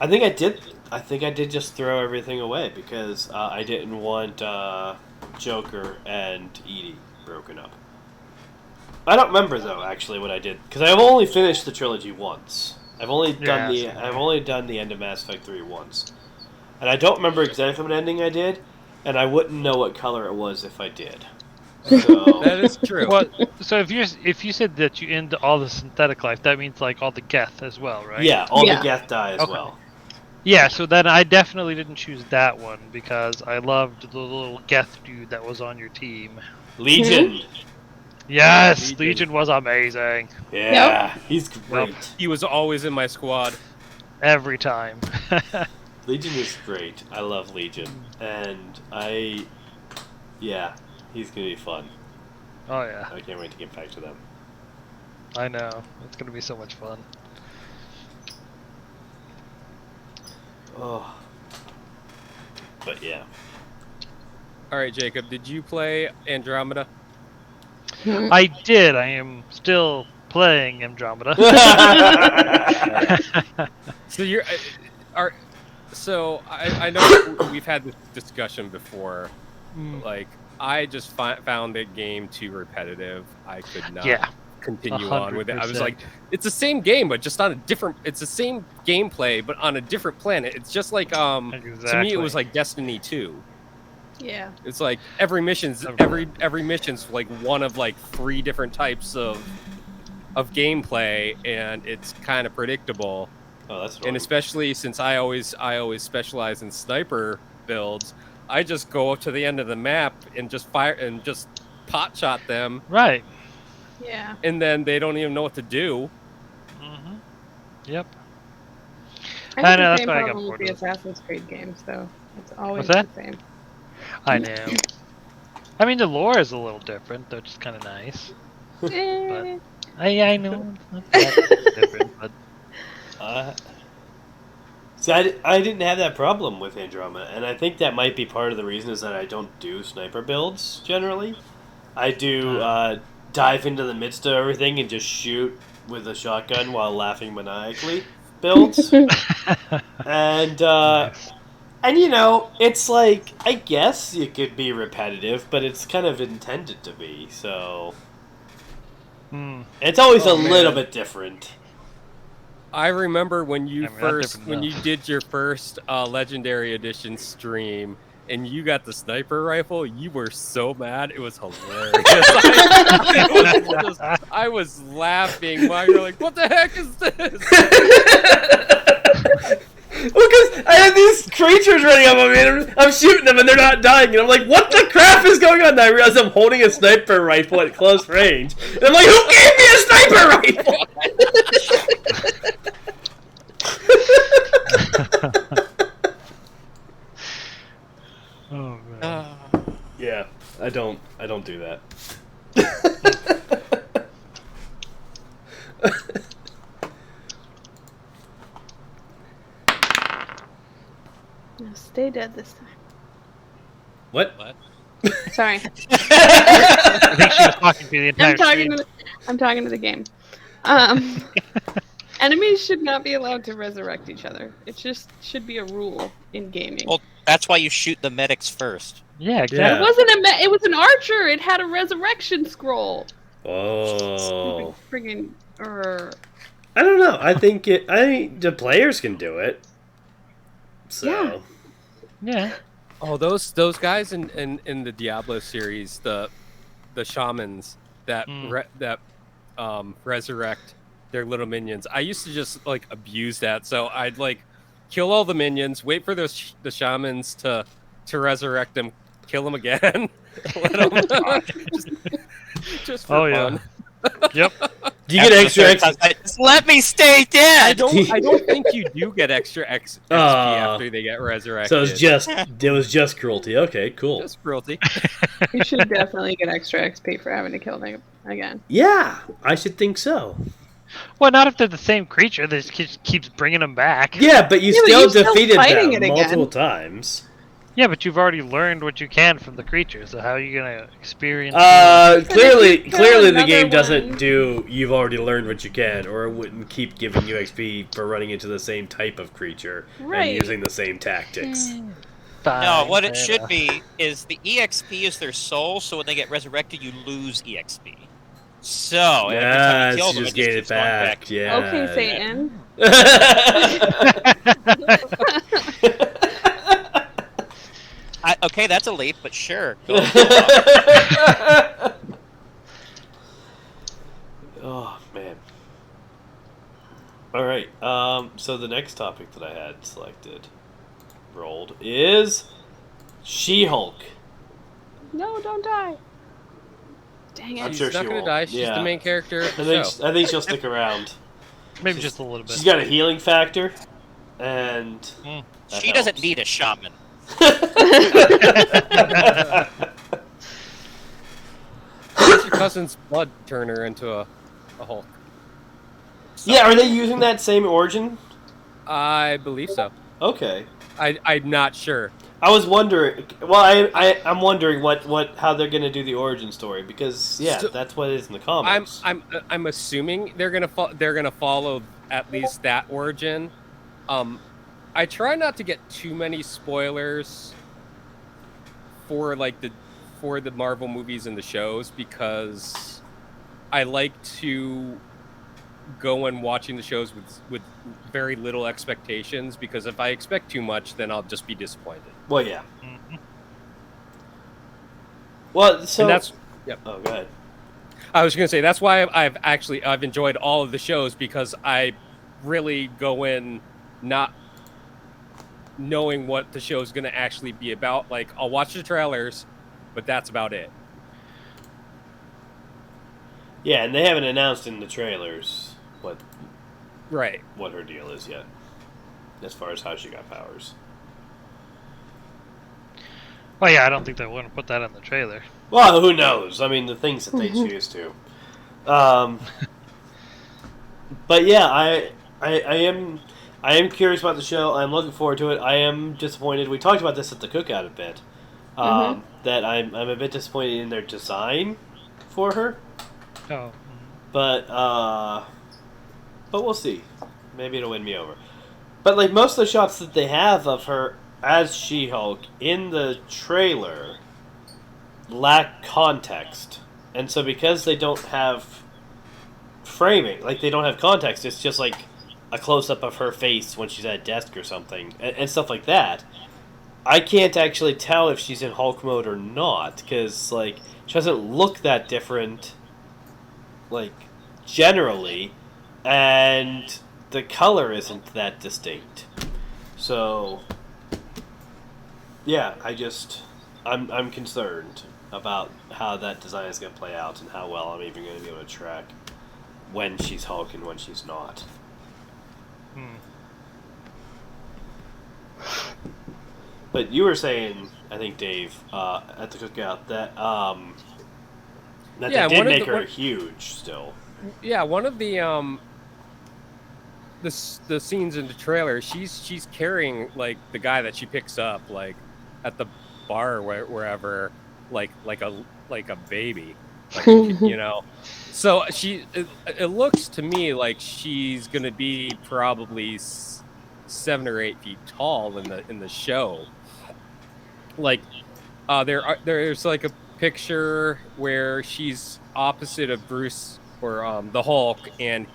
I think I did just throw everything away because I didn't want Joker and Edie broken up. I don't remember though actually what I did because I've only finished the trilogy once. I've only done the end of Mass Effect 3 once, and I don't remember exactly what ending I did, and I wouldn't know what color it was if I did. So That is true. Well, so if you said that you end all the synthetic life, that means like all the Geth as well, right? yeah, all Yeah. the Geth die as Okay. well. Yeah, so then I definitely didn't choose that one because I loved the little Geth dude that was on your team. Legion. Yes, Legion. Legion was amazing Yeah, he's great. He was always in my squad. every time. Legion is great. I love Legion, and he's gonna be fun. Oh yeah, I can't wait to get back to them. I know. It's gonna be so much fun. Oh, but yeah. All right, Jacob, did you play Andromeda? I did. I am still playing Andromeda. So I know we've had this discussion before. Like, I just found the game too repetitive. I could not Yeah. continue on with it. I was 100%. like, it's the same game, but just on a different. It's the same gameplay, but on a different planet. It's just like to me, it Exactly. was like Destiny 2. Yeah. It's like every mission's like one of like 3 different types of gameplay, and it's kind of predictable. Oh, that's And annoying. especially since I always specialize in sniper builds, I just go up to the end of the map and just fire and just pot shot them, Right. Yeah. and then they don't even know what to do. Mm-hmm. Yep. I I have know, the that's same why I got problem with bored the of it. Assassin's Creed games, though. It's always What's that? the same. I know. I mean, the lore is a little different, though, which is kind of nice. Eh. I know it's not that different, but See, I didn't have that problem with Andromeda, and I think that might be part of the reason is that I don't do sniper builds generally. I do dive into the midst of everything and just shoot with a shotgun while laughing maniacally builds. And it's like, I guess you could be repetitive, but it's kind of intended to be, so it's always a little bit different. I remember when you I mean, not first different when you enough. did your first Legendary Edition stream, and you got the sniper rifle, you were so mad. It was hilarious. I was laughing while you're like, what the heck is this? Well, because I have these creatures running up on me, and I'm shooting them, and they're not dying, and I'm like, what the crap is going on? And I realize I'm holding a sniper rifle at close range, and I'm like, who gave me a sniper rifle? Oh man. Yeah, I don't do that. No, stay dead this time. What? Sorry. I think she was talking to the entire I'm talking to the game. Enemies should not be allowed to resurrect each other. It just should be a rule in gaming. Well, that's why you shoot the medics first. Yeah, It exactly. wasn't it was an archer. It had a resurrection scroll. Oh. Friggin' I don't know. I think the players can do it. So. Yeah. Yeah. Oh, those guys in the Diablo series, the shamans that resurrect their little minions. I used to just like abuse that. So I'd like kill all the minions, wait for the shamans to resurrect them, kill them again. Let them, just for fun. Yep. Do you get extra XP? Just let me stay dead. I don't think you do get extra XP after they get resurrected. So it was just cruelty. Okay, cool. Just cruelty. You should definitely get extra XP for having to kill them again. Yeah, I should think so. Well, not if they're the same creature that just keeps bringing them back. Yeah, but you Yeah, but still you're still defeated fighting them it again. multiple times. Yeah, but you've already learned what you can from the creature, so how are you gonna experience? Clearly kill the another game one- doesn't do. You've already learned what you can, or it wouldn't keep giving you XP for running into the same type of creature Right. and using the same tactics. No, what it should be is the EXP is their soul, so when they get resurrected, you lose EXP. So, every time you kill them, just it just gain it keeps going back. Yeah. Okay, Satan. Okay, that's a leap, but sure. Go. Oh man. All right. So the next topic that I had rolled is She-Hulk. No, don't die. Dang I'm it. sure She's not she gonna won't. die. She's Yeah. the main character of I the think show. I think she'll stick around. Maybe just a little bit. She's got a healing factor, and that She doesn't helps. need a shaman. What's your cousin's blood turn her into a Hulk? Yeah, are they using that same origin? I believe so. Okay. I'm not sure. I was wondering. Well, I'm wondering how they're gonna do the origin story because So- that's what it is in the comics. I'm assuming they're gonna follow at least that origin. I try not to get too many spoilers for the Marvel movies and the shows because I like to go and watching the shows with very little expectations because if I expect too much, then I'll just be disappointed. Well, yeah. Mhm. Well, so And that's yep. Oh, go ahead. I was going to say that's why I've enjoyed all of the shows because I really go in not knowing what the show's going to actually be about. Like I'll watch the trailers, but that's about it. Yeah, and they haven't announced in the trailers Right. what her deal is yet, as far as how she got powers. Well, yeah, I don't think they want to put that in the trailer. Well, who knows? I mean, the things that they choose to. But yeah, I am curious about the show. I'm looking forward to it. I am disappointed. We talked about this at the cookout a bit. That I'm a bit disappointed in their design for her. Oh. But we'll see. Maybe it'll win me over. But like most of the shots that they have of her as She-Hulk in the trailer lack context. And so because they don't have framing, like they don't have context, it's just like a close-up of her face when she's at a desk or something, and stuff like that. I can't actually tell if she's in Hulk mode or not, because, like, she doesn't look that different, like, generally, and the color isn't that distinct. So, yeah, I'm concerned about how that design is going to play out and how well I'm even going to be able to track when she's Hulk and when she's not. But you were saying, I think, Dave, at the cookout that they did make her huge still. Yeah, one of the scenes in the trailer, she's carrying like the guy that she picks up like at the bar or wherever, like a baby, like, you know. So it looks to me like she's gonna be probably 7 or 8 feet tall in the show. Like, there's like a picture where she's opposite of Bruce or the Hulk, and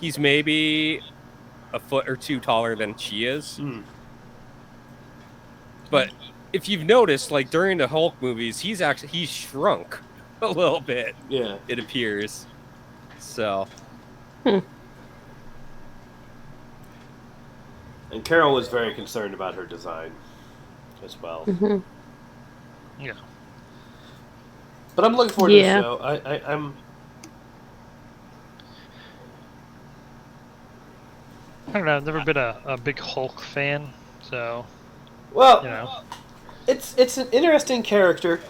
he's maybe a foot or two taller than she is. But if you've noticed, like during the Hulk movies, he's shrunk a little bit. Yeah, it appears. So. And Carol was very concerned about her design as well. Yeah. But I'm looking forward to the show. I'm. I don't know. I've never been a big Hulk fan, so. Well, you know. It's an interesting character,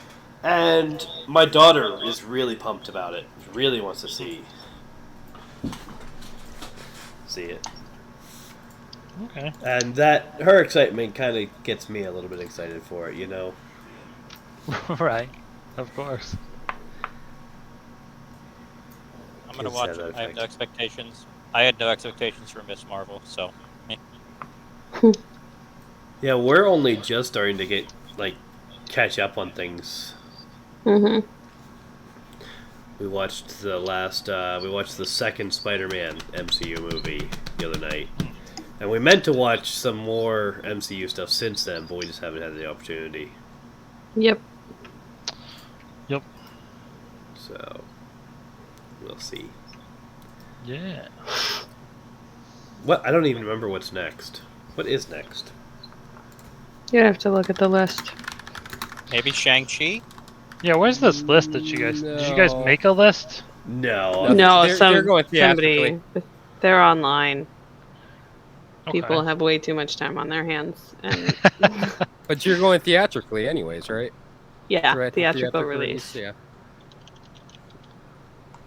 and my daughter is really pumped about it. She really wants to see it. Okay. And her excitement kind of gets me a little bit excited for it, you know. Right. Of course. I'm gonna watch it. I have no expectations. I had no expectations for Miss Marvel, so. Yeah, we're only just starting to catch up on things. Mm-hmm. We watched the second Spider-Man MCU movie the other night. And we meant to watch some more MCU stuff since then, but we just haven't had the opportunity. Yep. So, we'll see. Yeah. What? I don't even remember what's next. What is next? You have to look at the list. Maybe Shang-Chi? Yeah, where's this list that you guys... Did you guys make a list? No. No, they're going somebody... They're online. Okay. People have way too much time on their hands. And But you're going theatrically anyways, right? yeah, Right, theatrical release. Yeah.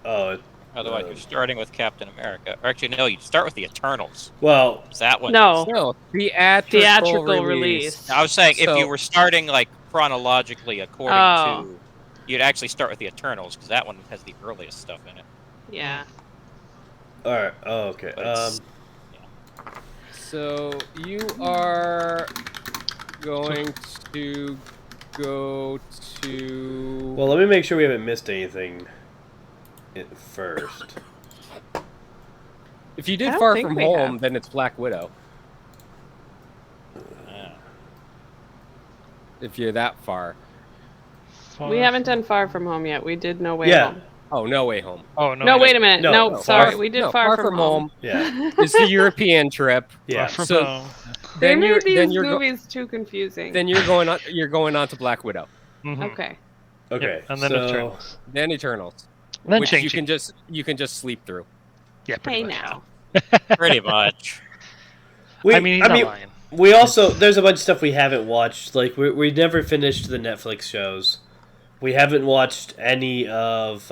Oh. Otherwise, you're starting with Captain America. Or actually, no, you'd start with the Eternals. Well, Is that one? No, Theatrical release. I was saying, So- if you were starting like chronologically according to, you'd actually start with the Eternals because that one has the earliest stuff in it. Yeah. all right. Oh, okay. But it's- So you are going to go to... Well, let me make sure we haven't missed anything first. If you I did don't Far think From we Home, have. then it's Black Widow. Yeah. If you're that far. We haven't done Far From Home yet. We did No Way Home. Oh, No Way Home. Oh, no. No, wait a minute. No, No, no, sorry. We did Far From Home. Yeah. It's the European trip. Yeah. Far From So- Home. They Then you're made these then you're movies too confusing. then you're going on to Black Widow. Mhm. Okay. Okay. Yep, and then so, Eternals. Then Eternals. And then which Shang-Chi. you can just sleep through. Yeah, pretty Hey much. now. Pretty much. We, I mean, he's not lying. we also there's a bunch of stuff we haven't watched. Like we never finished the Netflix shows. We haven't watched any of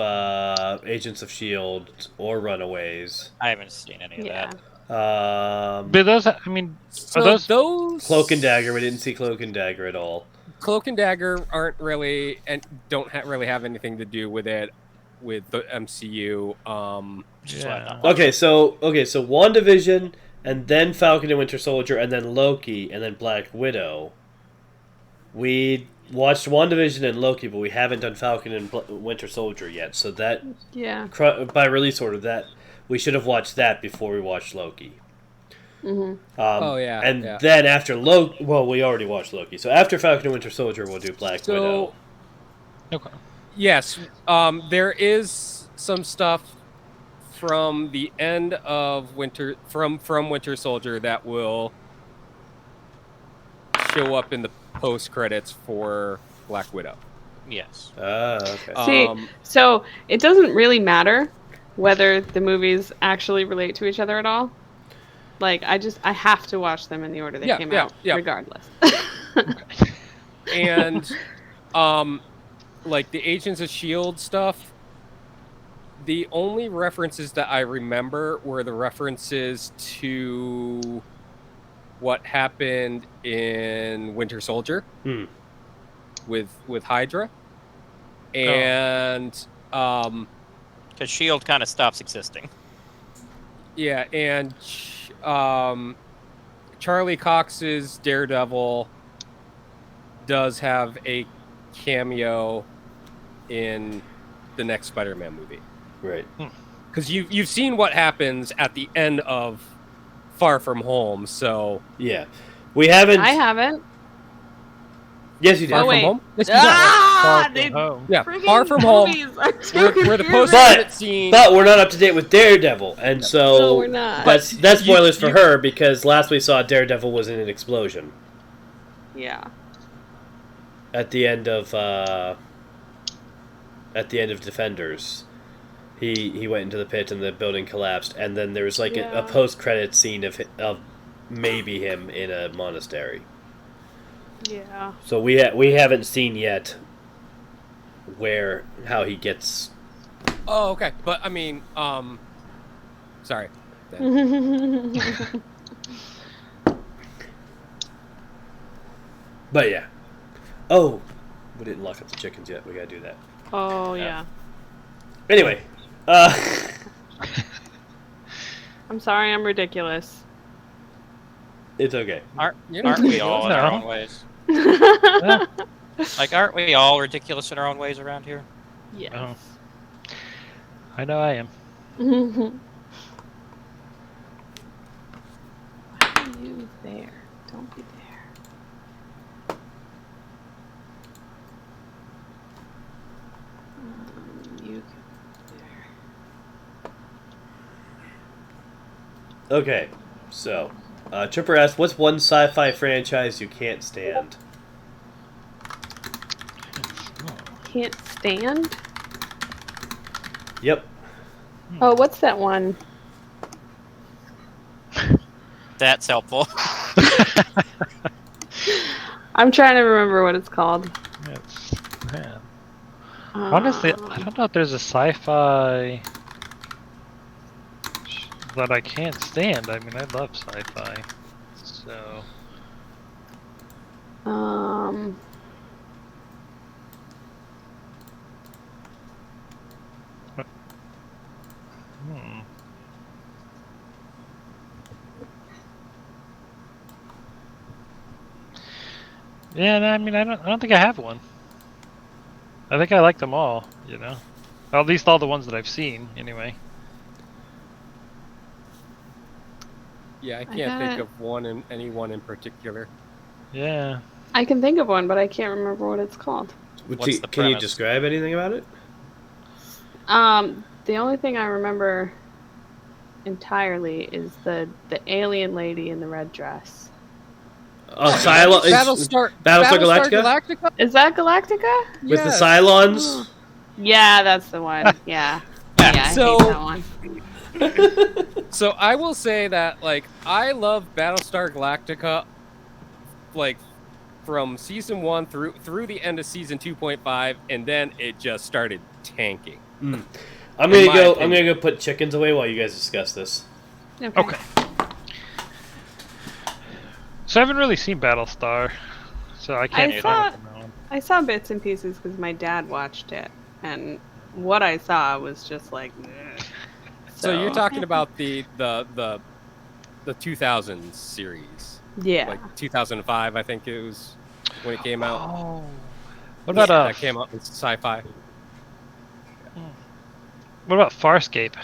Agents of S.H.I.E.L.D. or Runaways. I haven't seen any of Yeah. that. But those, I mean, So are those... Cloak and Dagger. We didn't see Cloak and Dagger at all. Cloak and Dagger aren't really and don't really have anything to do with it with the MCU. Just let Yeah. them watch. Okay, so WandaVision, and then Falcon and Winter Soldier, and then Loki, and then Black Widow. We watched WandaVision and Loki, but we haven't done Falcon and Winter Soldier yet. So that, Yeah. by release order, that we should have watched that before we watched Loki. Mm-hmm. Oh, yeah, And yeah. then after Loki, well, we already watched Loki. So after Falcon and Winter Soldier, we'll do Black Widow. Okay. Yes, there is some stuff from the end of from Winter Soldier that will show up in the post credits for Black Widow. Yes. Okay. See, so it doesn't really matter whether the movies actually relate to each other at all. Like, I have to watch them in the order they came out, regardless. And, like the Agents of S.H.I.E.L.D. stuff, the only references that I remember were the references to what happened in Winter Soldier with Hydra. And because Shield kind of stops existing. Yeah, and Charlie Cox's Daredevil does have a cameo in the next Spider-Man movie. Right. Because you've seen what happens at the end of Far From Home, so Yeah, we haven't. I haven't. Yes, you did. Far From wait. Home. Yes, Far They From Home. yeah, friggin' Far From Home. movies are too Where the confusing. post-credit scene. But we're not up to date with Daredevil, and so No, we're not. that's spoilers for her because last we saw Daredevil was in an explosion Yeah. at the end of Defenders. He went into the pit and the building collapsed, and then there was like a post-credit scene of maybe him in a monastery. Yeah. So we haven't seen yet how he gets. Oh, okay. But I mean, sorry. But yeah. Oh, we didn't lock up the chickens yet. We gotta do that. Oh, yeah. Anyway, I'm sorry, I'm ridiculous. it's okay. Aren't we all in our own ways? Like, aren't we all ridiculous in our own ways around here? Yes. Oh. I know I am. Why are you there? Don't be there. You can be there. Okay, so Tripper asks, "What's one sci-fi franchise you can't stand?" Can't stand? Yep. Oh, what's that one? That's helpful. I'm trying to remember what it's called. Honestly, I don't know if there's a sci-fi that I can't stand. I mean, I love sci-fi, so. Yeah, no, I mean, I don't think I have one. I think I like them all, you know. At least all the ones that I've seen, anyway. Yeah, I can't think of anyone in particular. Yeah. I can think of one, but I can't remember what it's called. What's the Can you premise? describe anything about it? The only thing I remember entirely is the alien lady in the red dress. Battlestar Galactica? Is that Galactica? With the Cylons? Yeah, that's the one. Yeah. Yeah, I So- hate that one. So I will say that, like, I love Battlestar Galactica, like, from season 1 through the end of season 2.5, and then it just started tanking. I'm gonna go put chickens away while you guys discuss this. Okay. So I haven't really seen Battlestar, so I can't comment on that one. I saw bits and pieces because my dad watched it, and what I saw was just like. Ugh. So you're talking about the 2000s series, Yeah. like 2005, I think it was when it came out. Oh. What about that came out in sci-fi? What about Farscape?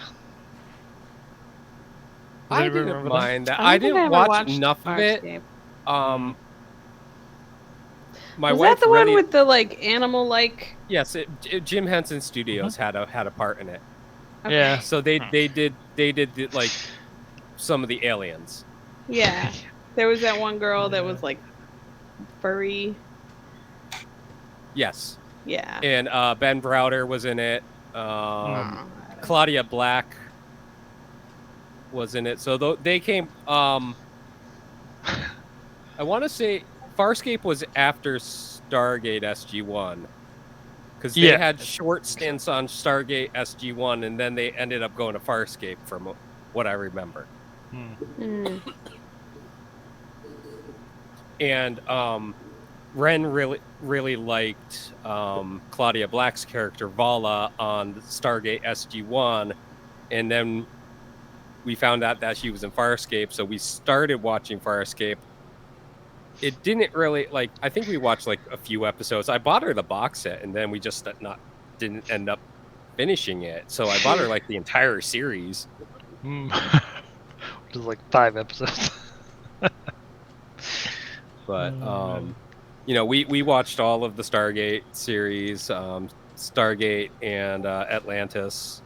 I anybody didn't remember mind that. I don't I think didn't ever watch watched enough of it. Farscape. My Was wife that the really, one with the like animal-like? yes, Jim Henson Studios had a part in it. Okay. Yeah. So they did like some of the aliens. Yeah. There was that one girl that was like furry. Yes, Yeah. and Ben Browder was in it. Oh, Claudia Black was in it. So they came. I want to say Farscape was after Stargate SG-1 because they Yeah. had short stints on Stargate SG-1, and then they ended up going to Farscape, from what I remember. Mm. And Ren really liked Claudia Black's character Vala on Stargate SG-1, and then we found out that she was in Farscape, so we started watching Farscape. It didn't really like. I think we watched like a few episodes. I bought her the box set, and then we just didn't end up finishing it. So I bought her like the entire series. Which is like 5 episodes. But Oh, man. we watched all of the Stargate series, Stargate and Atlantis.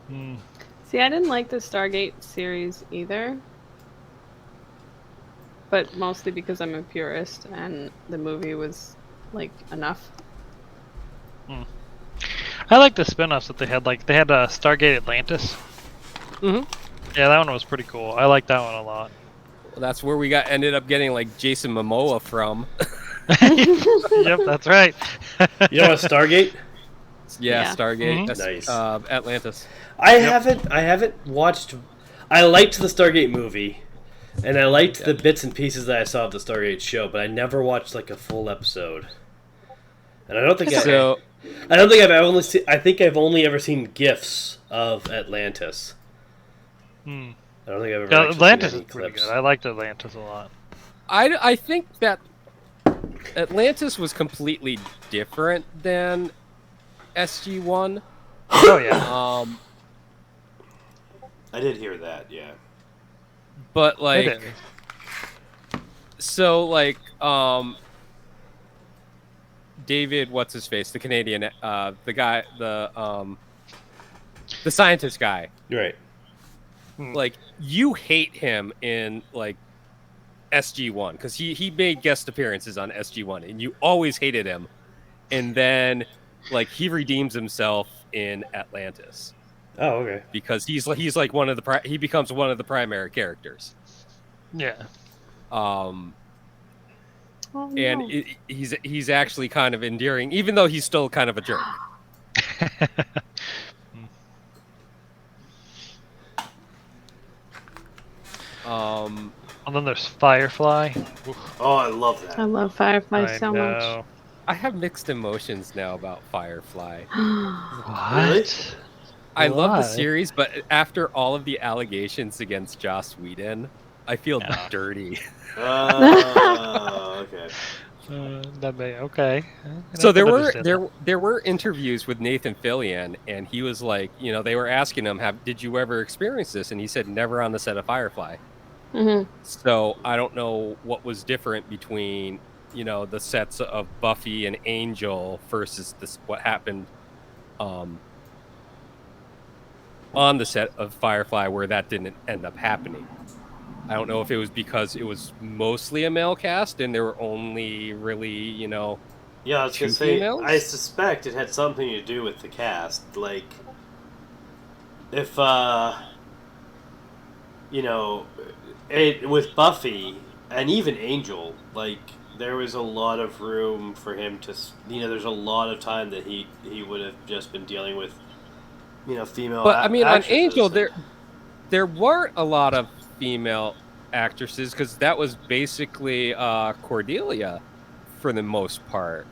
See, I didn't like the Stargate series either. But mostly because I'm a purist and the movie was like enough. I like the spin-offs that they had. Like they had Stargate Atlantis. Mm-hmm. Yeah, that one was pretty cool. I like that one a lot. Well, that's where we ended up getting like Jason Momoa from. Yep, that's right. You know what, Stargate? Yeah. Stargate. Mhm. That's, Nice. Atlantis. I haven't watched. I liked the Stargate movie, and I liked the bits and pieces that I saw of the Stargate show, but I never watched like a full episode. And I don't think I've only seen. I think I've only ever seen GIFs of Atlantis. Hmm. I don't think I've ever. Yeah, actually Atlantis seen is any pretty clips. good. I liked Atlantis a lot. I think that Atlantis was completely different than SG-1. Oh yeah. I did hear that. Yeah. But It like, is. so like, David, what's his face, the Canadian, the guy, the scientist guy. You're right. Like, you hate him in like SG-1 because he made guest appearances on SG-1, and you always hated him. And then like he redeems himself in Atlantis Oh, okay. because he's like one of the he becomes one of the primary characters. Yeah. Oh, And no. he's actually kind of endearing, even though he's still kind of a jerk. And then there's Firefly. Oh, I love I that. love Firefly I so know. I have mixed emotions now about Firefly. much. What? I love the Why? series, but after all of the allegations against Joss Whedon, I feel Yeah. dirty. Oh, okay. That may okay. So I there can were understand that. there were interviews with Nathan Fillion, and he was like, they were asking him, did you ever experience this? And he said, never on the set of Firefly. Mm-hmm. So I don't know what was different between, the sets of Buffy and Angel versus what happened on the set of Firefly where that didn't end up happening. I don't know if it was because it was mostly a male cast and there were only really, Yeah, I was two gonna say. females? I suspect it had something to do with the cast. Like, if with Buffy and even Angel, like there was a lot of room for him to. There's a lot of time that he would have just been dealing with, female. But I mean, on actresses. Angel, there weren't a lot of female actresses because that was basically Cordelia for the most part.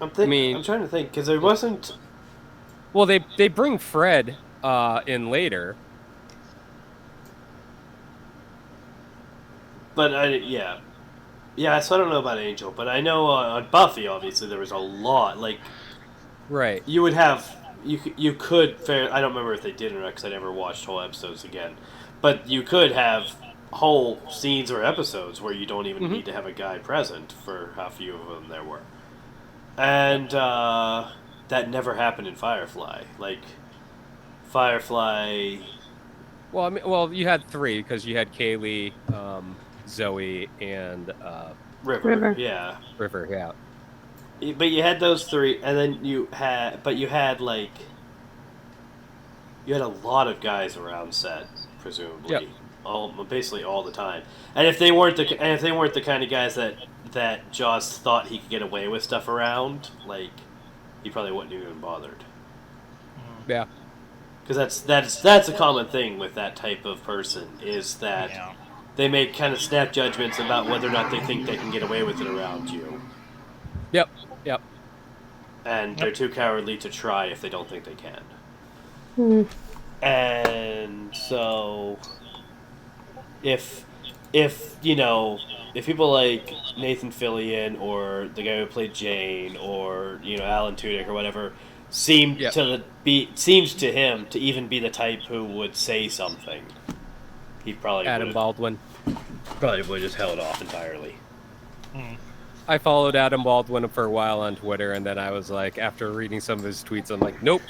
I'm mean- trying to think because there wasn't. Well, they bring Fred in later. But yeah. So I don't know about Angel, but I know on Buffy, obviously there was a lot. Like Right. you would have you could I don't remember if they did or not because I never watched whole episodes again, but you could have whole scenes or episodes where you don't even need to have a guy present for how few of them there were, and that never happened in Firefly. Like Firefly. Well, you had 3 because you had Kaylee, Zoe, and River. Yeah. River. Yeah. But you had those 3, and then you had a lot of guys around set, presumably, basically all the time. And if they weren't the kind of guys that Jaws thought he could get away with stuff around, like, he probably wouldn't have even bothered. Yeah. Because that's a common thing with that type of person is that they make kind of snap judgments about whether or not they think they can get away with it around you. Yep. And they're too cowardly to try if they don't think they can. And so, if people like Nathan Fillion or the guy who played Jane or Alan Tudyk or whatever seems to him to even be the type who would say something, he probably Adam Baldwin probably would have just held off entirely. I followed Adam Baldwin for a while on Twitter, and then I was like, after reading some of his tweets, I'm like, nope,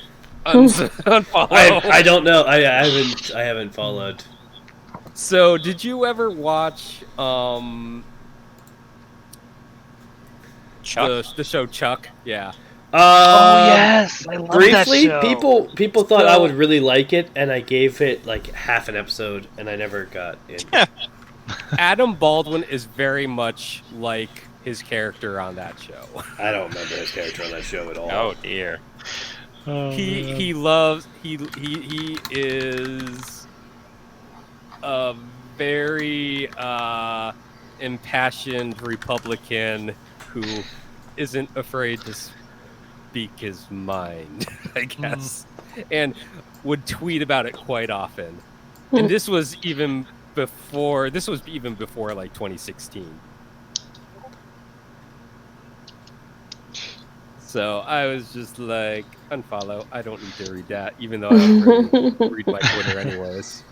unfollow. I don't know. I haven't followed. So, did you ever watch Chuck? the show Chuck? Yeah. Oh yes, I love briefly, that show. people thought I would really like it, and I gave it like half an episode, and I never got in. Adam Baldwin is very much like his character on that show. I don't remember his character on that show at all. Oh dear. He is a very impassioned Republican who isn't afraid to speak his mind, I guess, and would tweet about it quite often. And this was even before like 2016. So I was just like, unfollow. I don't need to read that, even though I don't really read my Twitter anyways.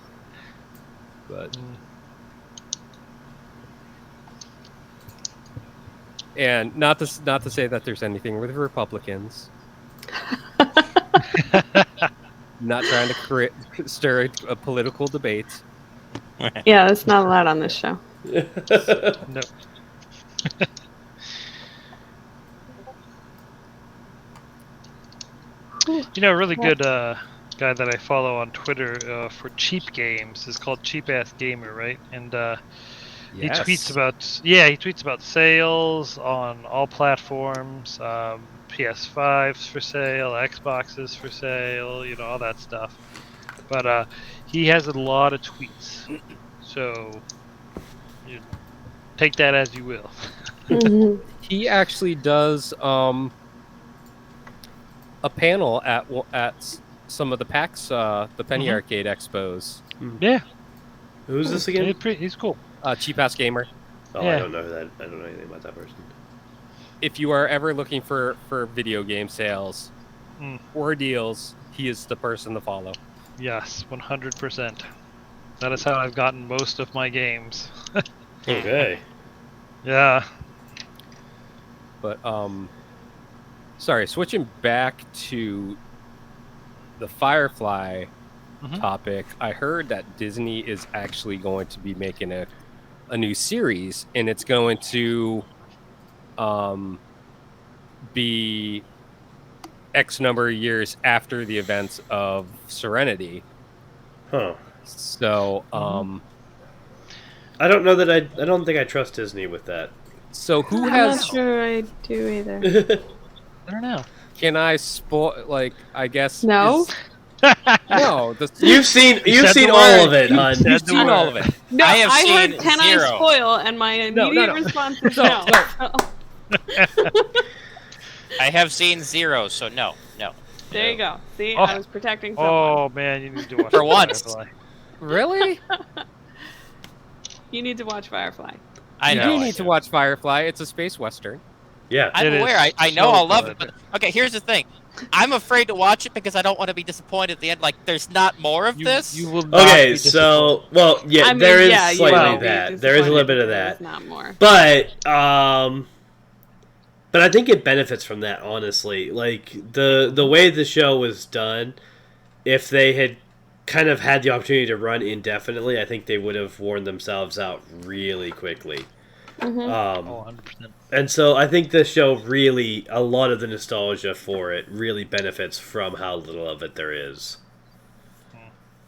But and not to say that there's anything with Republicans. Not trying to stir a political debate. Yeah, that's not allowed on this show. No. A really good guy that I follow on Twitter for cheap games is called Cheap Ass Gamer, right? And he tweets about sales on all platforms, PS5s for sale, Xboxes for sale, all that stuff. But he has a lot of tweets, so you take that as you will. He actually does a panel at some of the PAX, the Penny Arcade Expos. Yeah. Who's this again? He's cool. Cheap Ass Gamer. Oh, Yeah. I don't know that. I don't know anything about that person. If you are ever looking for video game sales or deals, he is the person to follow. Yes, 100%. That is how I've gotten most of my games. Okay. Yeah. But sorry, switching back to the Firefly topic, I heard that Disney is actually going to be making a new series, and it's going to be X number of years after the events of Serenity. Huh. So, I don't know that I don't think I trust Disney with that. So who I'm has? not sure I do either. I don't know. Can I spoil? Like, I guess No. No. You've seen the all word. of it, hon. You've seen all of it. No, I have seen heard, can zero. I spoil? And my immediate response is no. I have seen 0, so no. There you go. See, Oh. I was protecting someone. Oh man, you need to watch For once. Firefly. Really? You need to watch Firefly. I You know. do need to watch Firefly. It's a space western. Yeah. I'm It is aware. I know so I'll love it. good. But okay, here's the thing. I'm afraid to watch it because I don't want to be disappointed at the end. Like, there's not more of this. You will not Okay, be so well, yeah, I mean, there is yeah, you slightly will be that. There is a little bit of disappointed if that, there's not more. but I think it benefits from that. Honestly, like the way the show was done, if they had kind of had the opportunity to run indefinitely, I think they would have worn themselves out really quickly. Mm-hmm. Oh, 100%. And so I think the show really, a lot of the nostalgia for it really benefits from how little of it there is.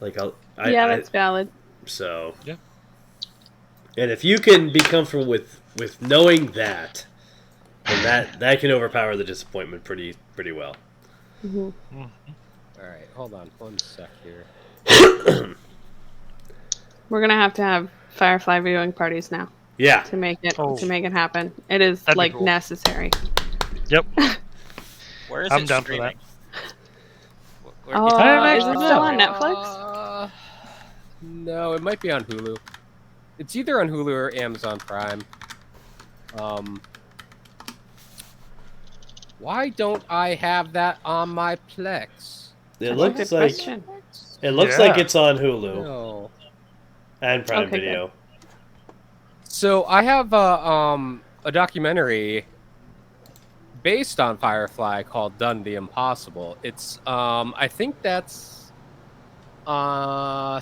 Like, Yeah, that's valid. so. Yeah. And if you can be comfortable with knowing that, then that can overpower the disappointment pretty well. Mm-hmm. All right, hold on 1 sec here. We're gonna have to have Firefly viewing parties now Yeah. to make it Oh. happen. It is That'd be like cool. necessary. Yep. Where is I'm it down for streaming? Where- Oh, is it still on Netflix? No, it might be on Hulu. It's either on Hulu or Amazon Prime. Why don't I have that on my Plex? It That's a looks good like question. like it's on Hulu No. and Prime Okay, Video. So I have a documentary based on Firefly called "Done the Impossible." It's I think that's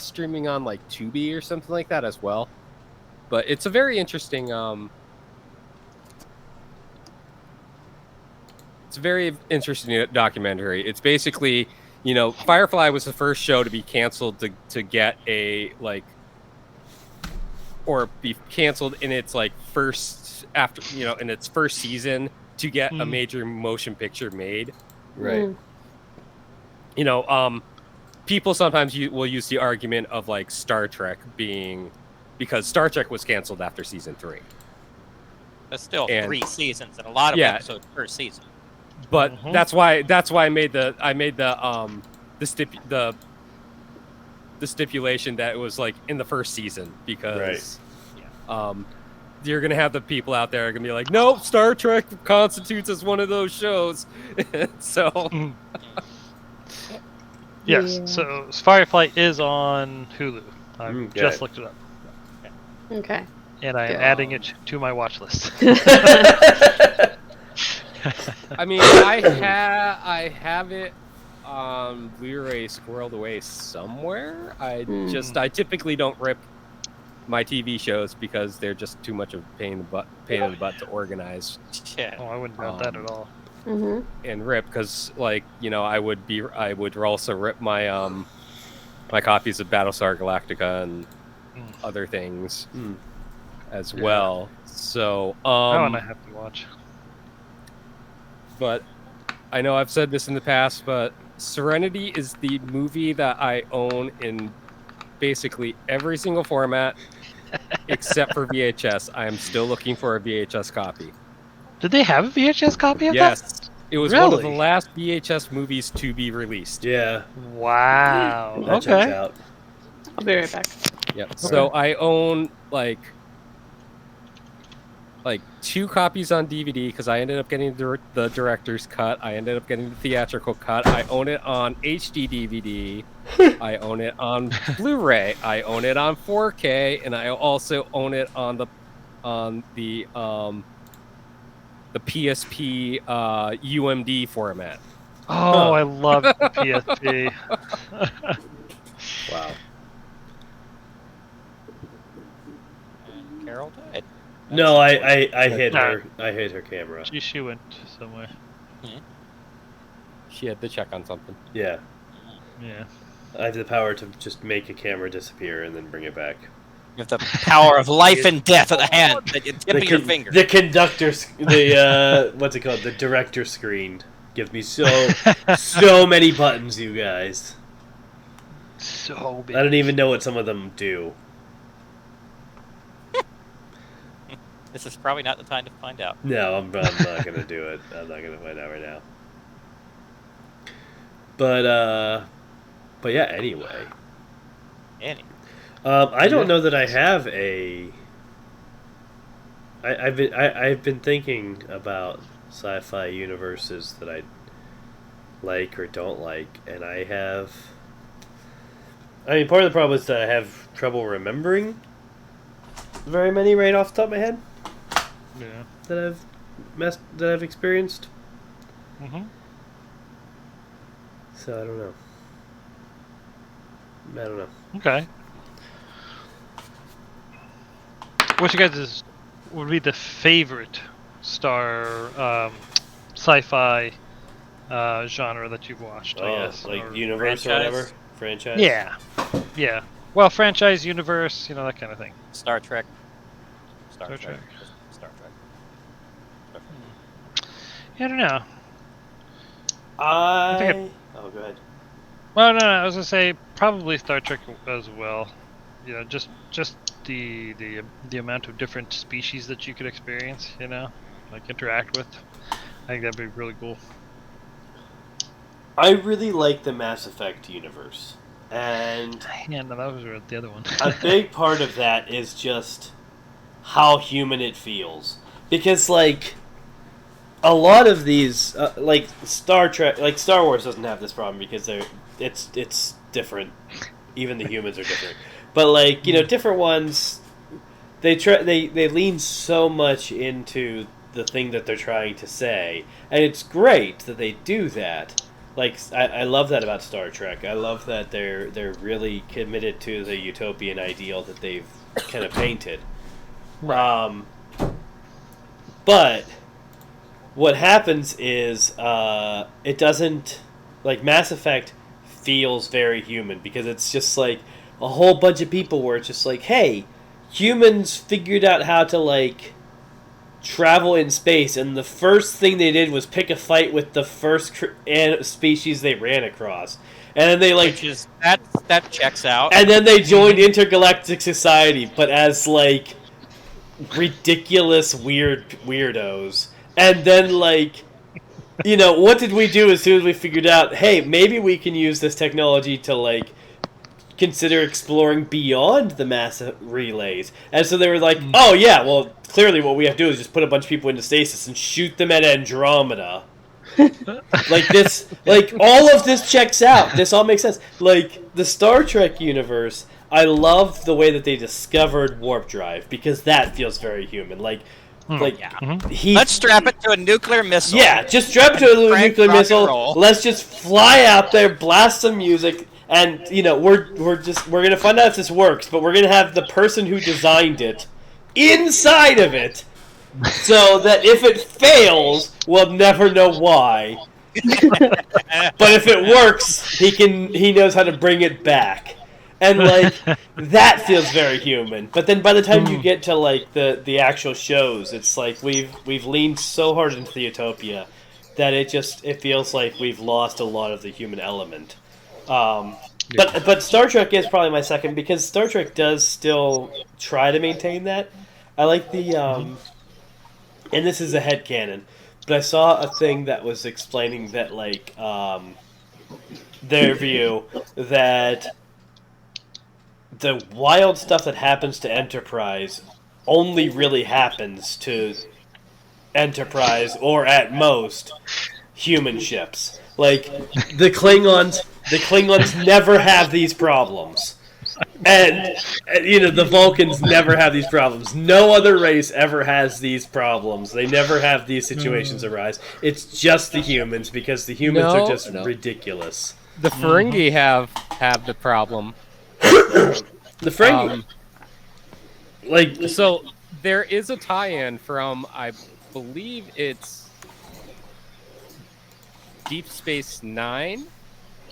streaming on like Tubi or something like that as well. But it's a very interesting documentary. It's basically, Firefly was the first show to be canceled to get a like, or be canceled in its like first in its first season to get a major motion picture made. Right. People sometimes will use the argument of like Star Trek being, because Star Trek was canceled after season 3. That's still And- 3 seasons and a lot of Yeah. episodes per season. But Mhm. that's why I made the stipulation that it was like in the first season, because you're gonna have the people out there are gonna be like, nope, Star Trek constitutes as one of those shows. So Yes. Yeah. So Firefly is on Hulu. I Okay. just looked it up, Okay. and I am Good. adding it to my watch list. I mean, I have it on Blu-ray squirreled away somewhere. I typically don't rip my TV shows because they're just too much of a pain in the butt to organize Yeah. Oh, I wouldn't doubt that at all. Mm-hmm. and rip, because I would also rip my my copies of Battlestar Galactica and other things as well. So That one I have to watch. but I know I've said this in the past, but Serenity is the movie that I own in basically every single format except for VHS. I am still looking for a VHS copy. Did they have a VHS copy of that? Yes. It was one of the Really? last VHS movies to be released. Yeah. Wow. That checks Okay. out. I'll be right back. Yep. So I own like 2 copies on DVD because I ended up getting the director's cut. I ended up getting the theatrical cut. I own it on HD DVD. I own it on Blu-ray. I own it on 4K, and I also own it on the PSP UMD format. Oh, I love the PSP. Wow. And Carol died. No, I hit her. I hit her camera. She went somewhere. She had to check on something. Yeah. Yeah. I have the power to just make a camera disappear and then bring it back. You have the power of life and death at the hand that you tip of your finger. The conductor's what's it called? The director screen. Give me so many buttons, you guys. So big. I don't even know what some of them do. This is probably not the time to find out. No, I'm not gonna do it. I'm not gonna find out right now. But yeah. Anyway, I don't know that I have a. I've been thinking about sci-fi universes that I like or don't like, and I have. I mean, part of the problem is that I have trouble remembering very many right off the top of my head Yeah. that I've experienced. Mm-hmm. So I don't know. I don't know. Okay. What you guys would be the favorite Star sci-fi genre that you've watched? I guess. Like or, universe or franchise? whatever franchise. Yeah. Yeah. Well, franchise, universe, that kind of thing. Star Trek. Star Trek. Star Trek. Yeah, I don't know. Oh, go ahead. Well, no, I was gonna say probably Star Trek as well. Just the amount of different species that you could experience. Like interact with. I think that'd be really cool. I really like the Mass Effect universe, and Yeah, no, that was the other one. a big part of that is just how human it feels, because like a lot of these, like Star Trek, like Star Wars doesn't have this problem because it's different. Even the humans are different, but like different ones, they lean so much into the thing that they're trying to say, and it's great that they do that. Like I love that about Star Trek. I love that they're really committed to the utopian ideal that they've kind of painted. Right. But what happens is it doesn't, like Mass Effect feels very human because it's just like a whole bunch of people where it's just like, hey, humans figured out how to like travel in space, and the first thing they did was pick a fight with the first species they ran across, and then they like Which is that checks out. and then they joined intergalactic society, but as like ridiculous weirdos. And then like what did we do as soon as we figured out, hey, maybe we can use this technology to like consider exploring beyond the mass relays. And so they were like, oh yeah, well clearly what we have to do is just put a bunch of people into stasis and shoot them at Andromeda. Like this, like all of this checks out. This all makes sense. Like the Star Trek universe, I love the way that they discovered warp drive because that feels very human. Like Let's strap it to a nuclear missile. Yeah, just strap it to a Frank, nuclear rock and missile. roll. Let's just fly out there, blast some music, and we're gonna find out if this works. But we're gonna have the person who designed it inside of it, so that if it fails, we'll never know why. But if it works, he knows how to bring it back. And like that feels very human. But then by the time you get to like the actual shows, it's like we've leaned so hard into the utopia that it feels like we've lost a lot of the human element. But Star Trek is probably my second because Star Trek does still try to maintain that. I like the and this is a headcanon, but I saw a thing that was explaining that like their view that the wild stuff that happens to Enterprise only really happens to Enterprise, or at most, human ships. Like, the Klingons never have these problems. And, the Vulcans never have these problems. No other race ever has these problems. They never have these situations arise. It's just the humans, because the humans are just ridiculous. The Ferengi have the problem. The Ferengi, So there is a tie-in from, I believe it's Deep Space Nine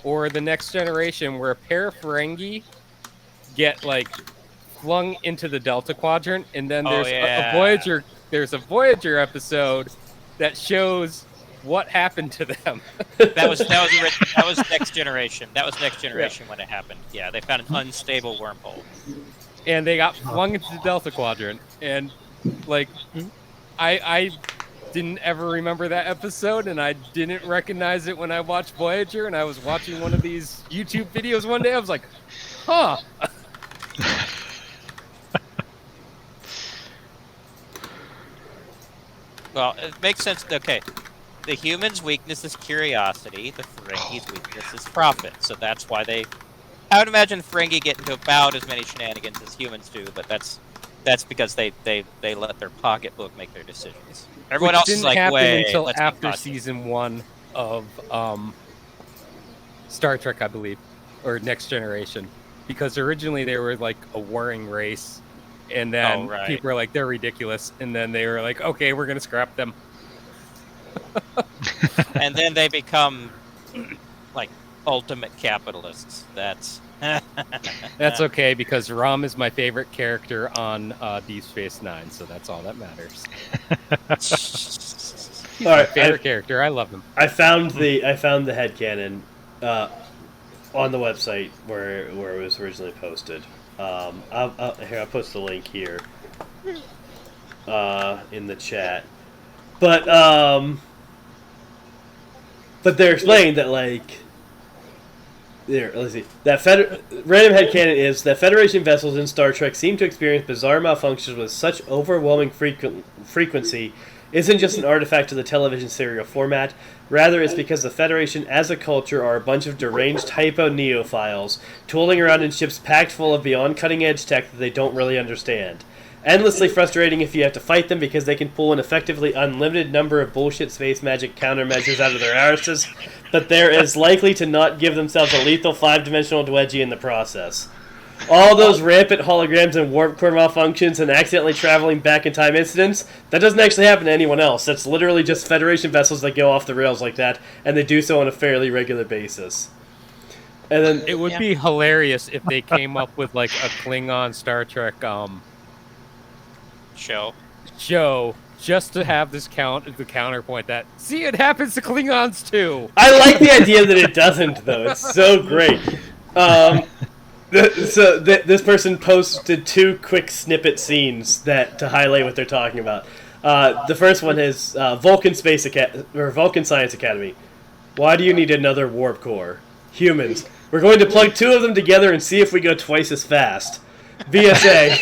or The Next Generation, where a pair of Ferengi get like flung into the Delta Quadrant, and then there's a Voyager. There's a Voyager episode that shows what happened to them. That was Next Generation. That was Next Generation when it happened. Yeah, they found an unstable wormhole, and they got flung into the Delta Quadrant. And like, I didn't ever remember that episode, and I didn't recognize it when I watched Voyager. And I was watching one of these YouTube videos one day. I was like, huh. Well, it makes sense. Okay, the human's weakness is curiosity. The Ferengi's weakness is profit. So that's why I would imagine Ferengi get into about as many shenanigans as humans do, but that's because they let their pocketbook make their decisions. Everyone Which else didn't is like, happen wait, until let's be after cautious." season 1 of Star Trek, I believe, or Next Generation, because originally they were like a warring race, and then right. people were like, they're ridiculous, and then they were like, okay, we're gonna scrap them. And then they become like ultimate capitalists. That's That's okay, because Rom is my favorite character on Deep Space Nine, so that's all that matters. He's All my right, favorite character. I love him. I found the headcanon on the website where it was originally posted. I'll post the link here in the chat. But they're explaining that, like, there. Let's see. That random headcanon is that Federation vessels in Star Trek seem to experience bizarre malfunctions with such overwhelming frequency. Isn't just an artifact of the television serial format. Rather, it's because the Federation as a culture are a bunch of deranged hypo-neophiles, tooling around in ships packed full of beyond cutting-edge tech that they don't really understand. Endlessly frustrating if you have to fight them because they can pull an effectively unlimited number of bullshit space magic countermeasures out of their arses, but they're as likely to not give themselves a lethal 5-dimensional wedgie in the process. All those rampant holograms and warp core malfunctions and accidentally traveling back in time incidents, that doesn't actually happen to anyone else. That's literally just Federation vessels that go off the rails like that, and they do so on a fairly regular basis. And then It would be hilarious if they came up with like a Klingon Star Trek show just to have this the counterpoint that, see, it happens to Klingons too. I like the idea that it doesn't, though. It's so great. This person posted 2 quick snippet scenes to highlight what they're talking about. The first one is Vulcan Science Academy. Why do you need another warp core? Humans. We're going to plug 2 of them together and see if we go twice as fast. VSA.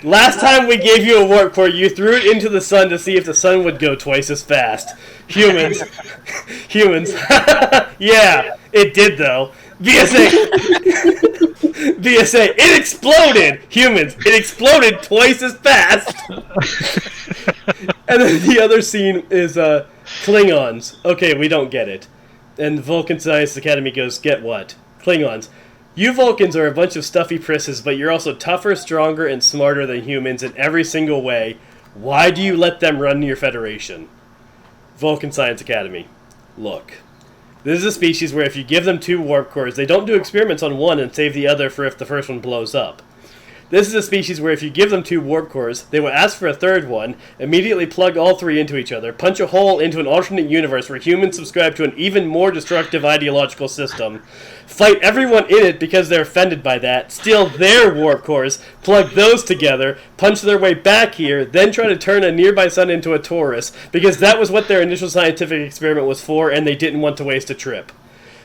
Last time we gave you a warp core, you threw it into the sun to see if the sun would go twice as fast. Humans. Yeah, it did though. VSA, it exploded! Humans, it exploded twice as fast! And then the other scene is Klingons. Okay, we don't get it. And Vulcan Science Academy goes, get what? Klingons. You Vulcans are a bunch of stuffy prisses, but you're also tougher, stronger, and smarter than humans in every single way. Why do you let them run your Federation? Vulcan Science Academy. Look. This is a species where if you give them 2 warp cores, they don't do experiments on one and save the other for if the first one blows up. This is a species where if you give them 2 warp cores, they will ask for a third one, immediately plug all 3 into each other, punch a hole into an alternate universe where humans subscribe to an even more destructive ideological system, fight everyone in it because they're offended by that, steal their warp cores, plug those together, punch their way back here, then try to turn a nearby sun into a torus, because that was what their initial scientific experiment was for, and they didn't want to waste a trip.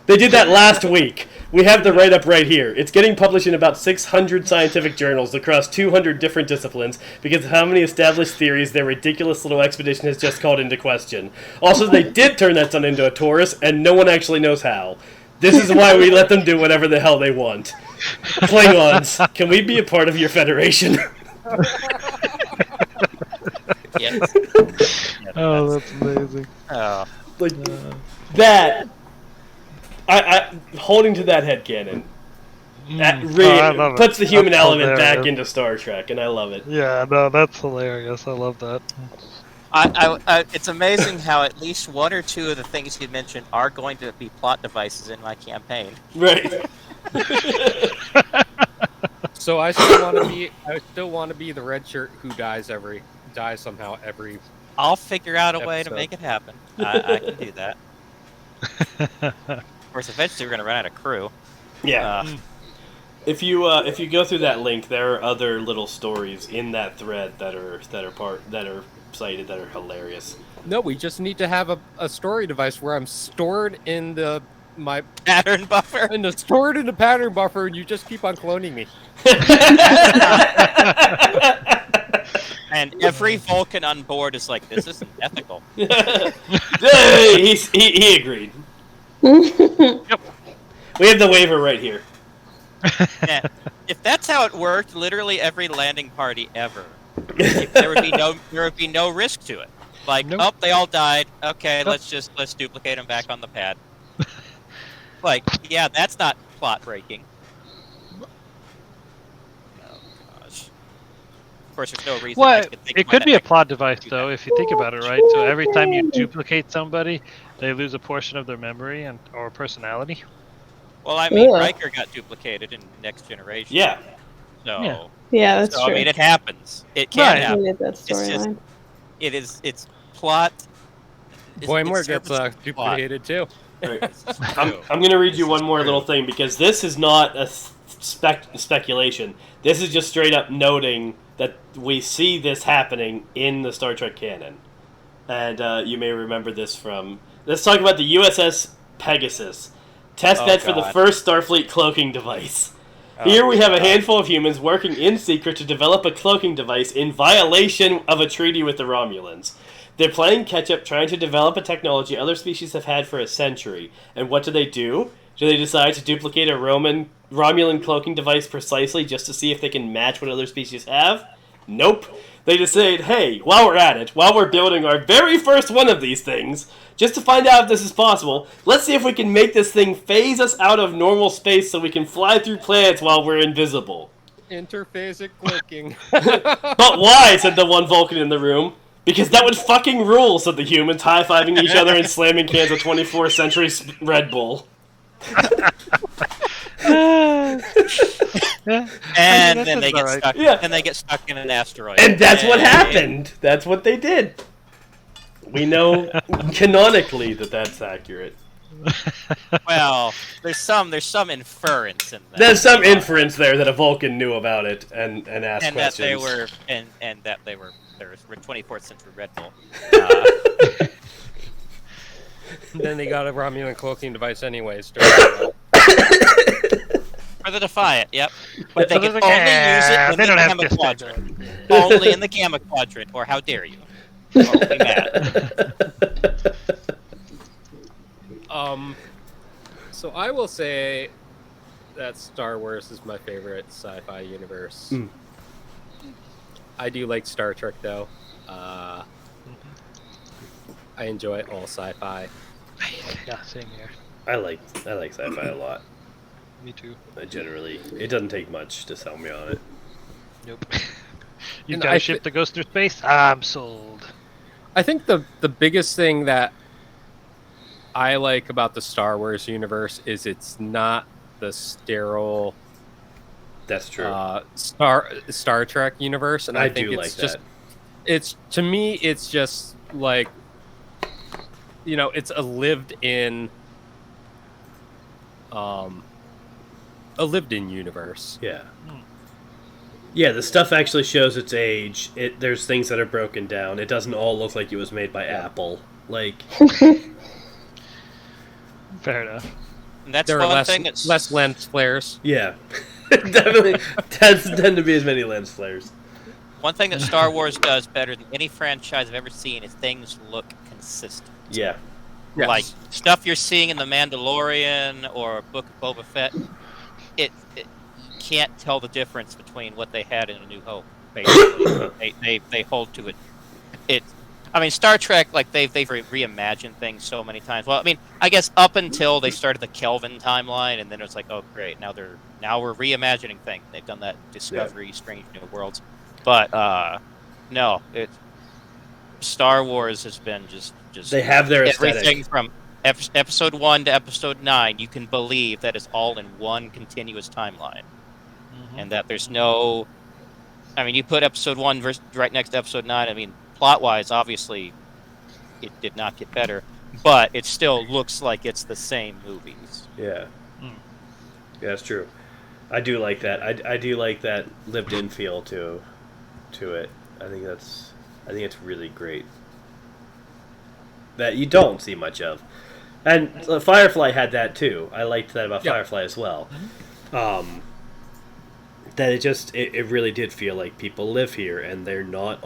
They did that last week. We have the write-up right here. It's getting published in about 600 scientific journals across 200 different disciplines because of how many established theories their ridiculous little expedition has just called into question. Also, they did turn that sun into a torus, and no one actually knows how. This is why we let them do whatever the hell they want. Klingons, can we be a part of your Federation? Yes. Oh, that's amazing. Like, that... I holding to that headcanon. That really puts the human element back into Star Trek, and I love it. Yeah, no, that's hilarious. I love that. It's amazing how at least 1 or 2 of the things you mentioned are going to be plot devices in my campaign. Right. So I still want to be the red shirt who dies somehow every. I'll figure out a way to episode. make it happen. I can do that. Of course, eventually we're going to run out of crew. Yeah. If you go through that link, there are other little stories in that thread that are cited that are hilarious. No, we just need to have a story device where I'm stored in my Pattern buffer. and stored in the pattern buffer, and you just keep on cloning me. And every Vulcan on board is like, this isn't ethical. Hey, he agreed. Yep. We have the waiver right here. Yeah. If that's how it worked, literally every landing party ever, there would be no risk to it. Like, Nope. oh, they all died. Okay, Nope. let's duplicate them back on the pad. Like, yeah, that's not plot breaking. Oh gosh. Of course, there's no reason. Well, I could think it why could that be a makes plot sense device, to do though, that. if you think about it, right? So every time you duplicate somebody, they lose a portion of their memory or personality. Well, I mean, Ugh. Riker got duplicated in Next Generation. Yeah. So, Yeah. Yeah, that's so true. I mean, it happens. It can Right. I happen. hated that It's just- storyline. It's plot. Boimler it's gets plot. duplicated too. Right. I'm going to read you one more little thing because this is not a speculation. This is just straight up noting that we see this happening in the Star Trek canon. And you may remember this from... Let's talk about the USS Pegasus. Testbed for the God. first Starfleet cloaking device. Oh, Here we have a God. handful of humans working in secret to develop a cloaking device in violation of a treaty with the Romulans. They're playing catch-up, trying to develop a technology other species have had for a century. And what do? Do they decide to duplicate a Romulan cloaking device precisely just to see if they can match what other species have? Nope. They decide, hey, while we're at it, while we're building our very first one of these things, just to find out if this is possible, let's see if we can make this thing phase us out of normal space so we can fly through planets while we're invisible. Interphasic clicking. But why, said the one Vulcan in the room. Because that would fucking rule, said the humans, high-fiving each other and slamming cans of 24th century Red Bull. And that then they sounds get alright. stuck. Yeah. And they get stuck in an asteroid. And that's what And- happened. That's what they did. We know canonically that that's accurate. Well, there's some inference in that. There's some inference there that a Vulcan knew about it and asked and that questions. they were and that they were there was 24th century Red Bull. Then they got a Romulan cloaking device anyways. For the Defiant, yep. But they So can they're only like, use it in they the don't have Gamma this Quadrant. Only in the Gamma Quadrant, or how dare you? Or we'll be mad. So I will say that Star Wars is my favorite sci-fi universe. Mm. I do like Star Trek though. I enjoy all sci-fi. Yeah, same here. I like sci-fi a lot. Me too. Generally, it doesn't take much to sell me on it. Nope. You've And got I a ship that goes through space? I'm sold. I think the biggest thing that I like about the Star Wars universe is it's not the sterile That's true. Star Trek universe, and I think do it's like just that. it's to me it's just like it's a lived in universe. Yeah. Yeah, the stuff actually shows its age. There's things that are broken down. It doesn't all look like it was made by Apple. Like, Fair enough. And that's There are one thing that's less lens flares. yeah. Definitely doesn't tend to be as many lens flares. one thing that Star Wars does better than any franchise I've ever seen is things look consistent. Yeah. Yes. Like stuff you're seeing in The Mandalorian or Book of Boba Fett, you can't tell the difference between what they had in A New Hope. Basically, they hold to it. I mean, Star Trek, like they've reimagined things so many times. Well, I mean, I guess up until they started the Kelvin timeline, and then it's like, oh great, now we're reimagining things. They've done that Discovery, Strange New Worlds, but no, Star Wars has been just They have their aesthetic. everything from episode 1 to episode 9. You can believe that it's all in one continuous timeline, and that there's no. I mean, you put episode 1 right next to episode 9. I mean, plot-wise, obviously, it did not get better, but it still looks like it's the same movies. Yeah. Yeah, that's true. I do like that. I do like that lived-in feel to it. I think it's really great. That you don't see much of. And Firefly had that too. I liked that about Firefly as well. that it really did feel like people live here, and they're not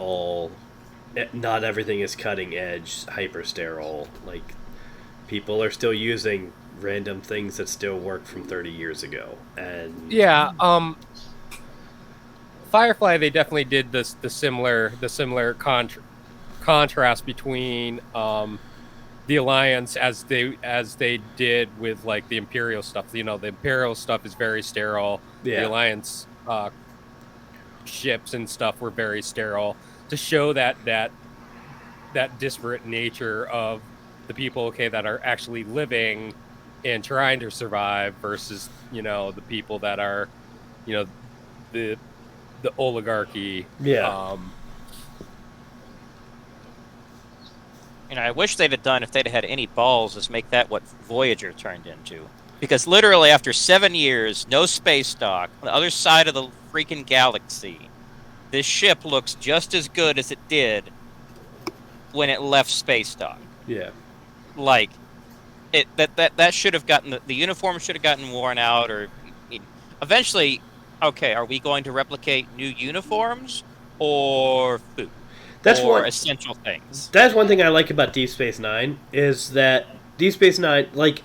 everything is cutting edge, hyper sterile. Like, people are still using random things that still work from 30 years ago. And Yeah, Firefly, they definitely did the similar contrast between the Alliance as they did with like the Imperial stuff. You know, the Imperial stuff is very sterile. Yeah. The Alliance ships and stuff were very sterile to show that disparate nature of the people, that are actually living and trying to survive versus, the people that are, the oligarchy. Yeah. I wish they'd have done, if they'd had any balls, is make that what Voyager turned into. Because literally after 7 years, no space dock, on the other side of the freaking galaxy, this ship looks just as good as it did when it left space dock. Yeah. Like, that should have gotten, the uniform should have gotten worn out, or eventually, okay, are we going to replicate new uniforms or food? Or essential things. That's one thing I like about Deep Space Nine, is that Deep Space Nine, like,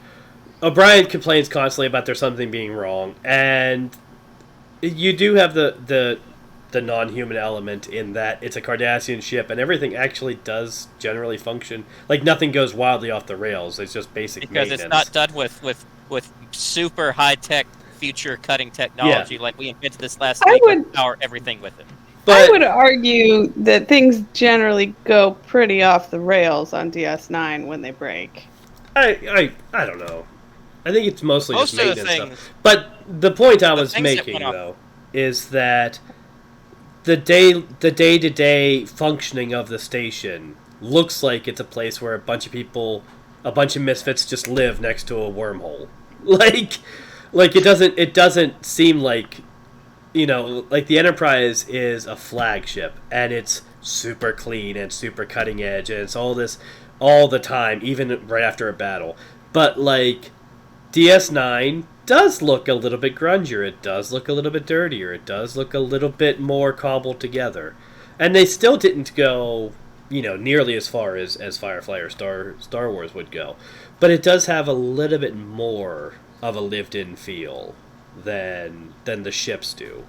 O'Brien complains constantly about there's something being wrong, and you do have the non-human element in that it's a Cardassian ship, and everything actually does generally function. Like, nothing goes wildly off the rails. It's just basic maintenance. Because it's not done with super high-tech, future-cutting technology like we invented this last week and power everything with it. But I would argue that things generally go pretty off the rails on DS9 when they break. I don't know. I think it's mostly just maintenance stuff. But the point I was making, though, is that the day-to-day functioning of the station looks like it's a place where a bunch of misfits just live next to a wormhole. Like it doesn't seem like, like the Enterprise is a flagship, and it's super clean and super cutting edge, and it's all this all the time, even right after a battle. But, like, DS9 does look a little bit grungier. It does look a little bit dirtier. It does look a little bit more cobbled together. And they still didn't go, nearly as far as Firefly or Star Wars would go. But it does have a little bit more of a lived-in feel than the ships do.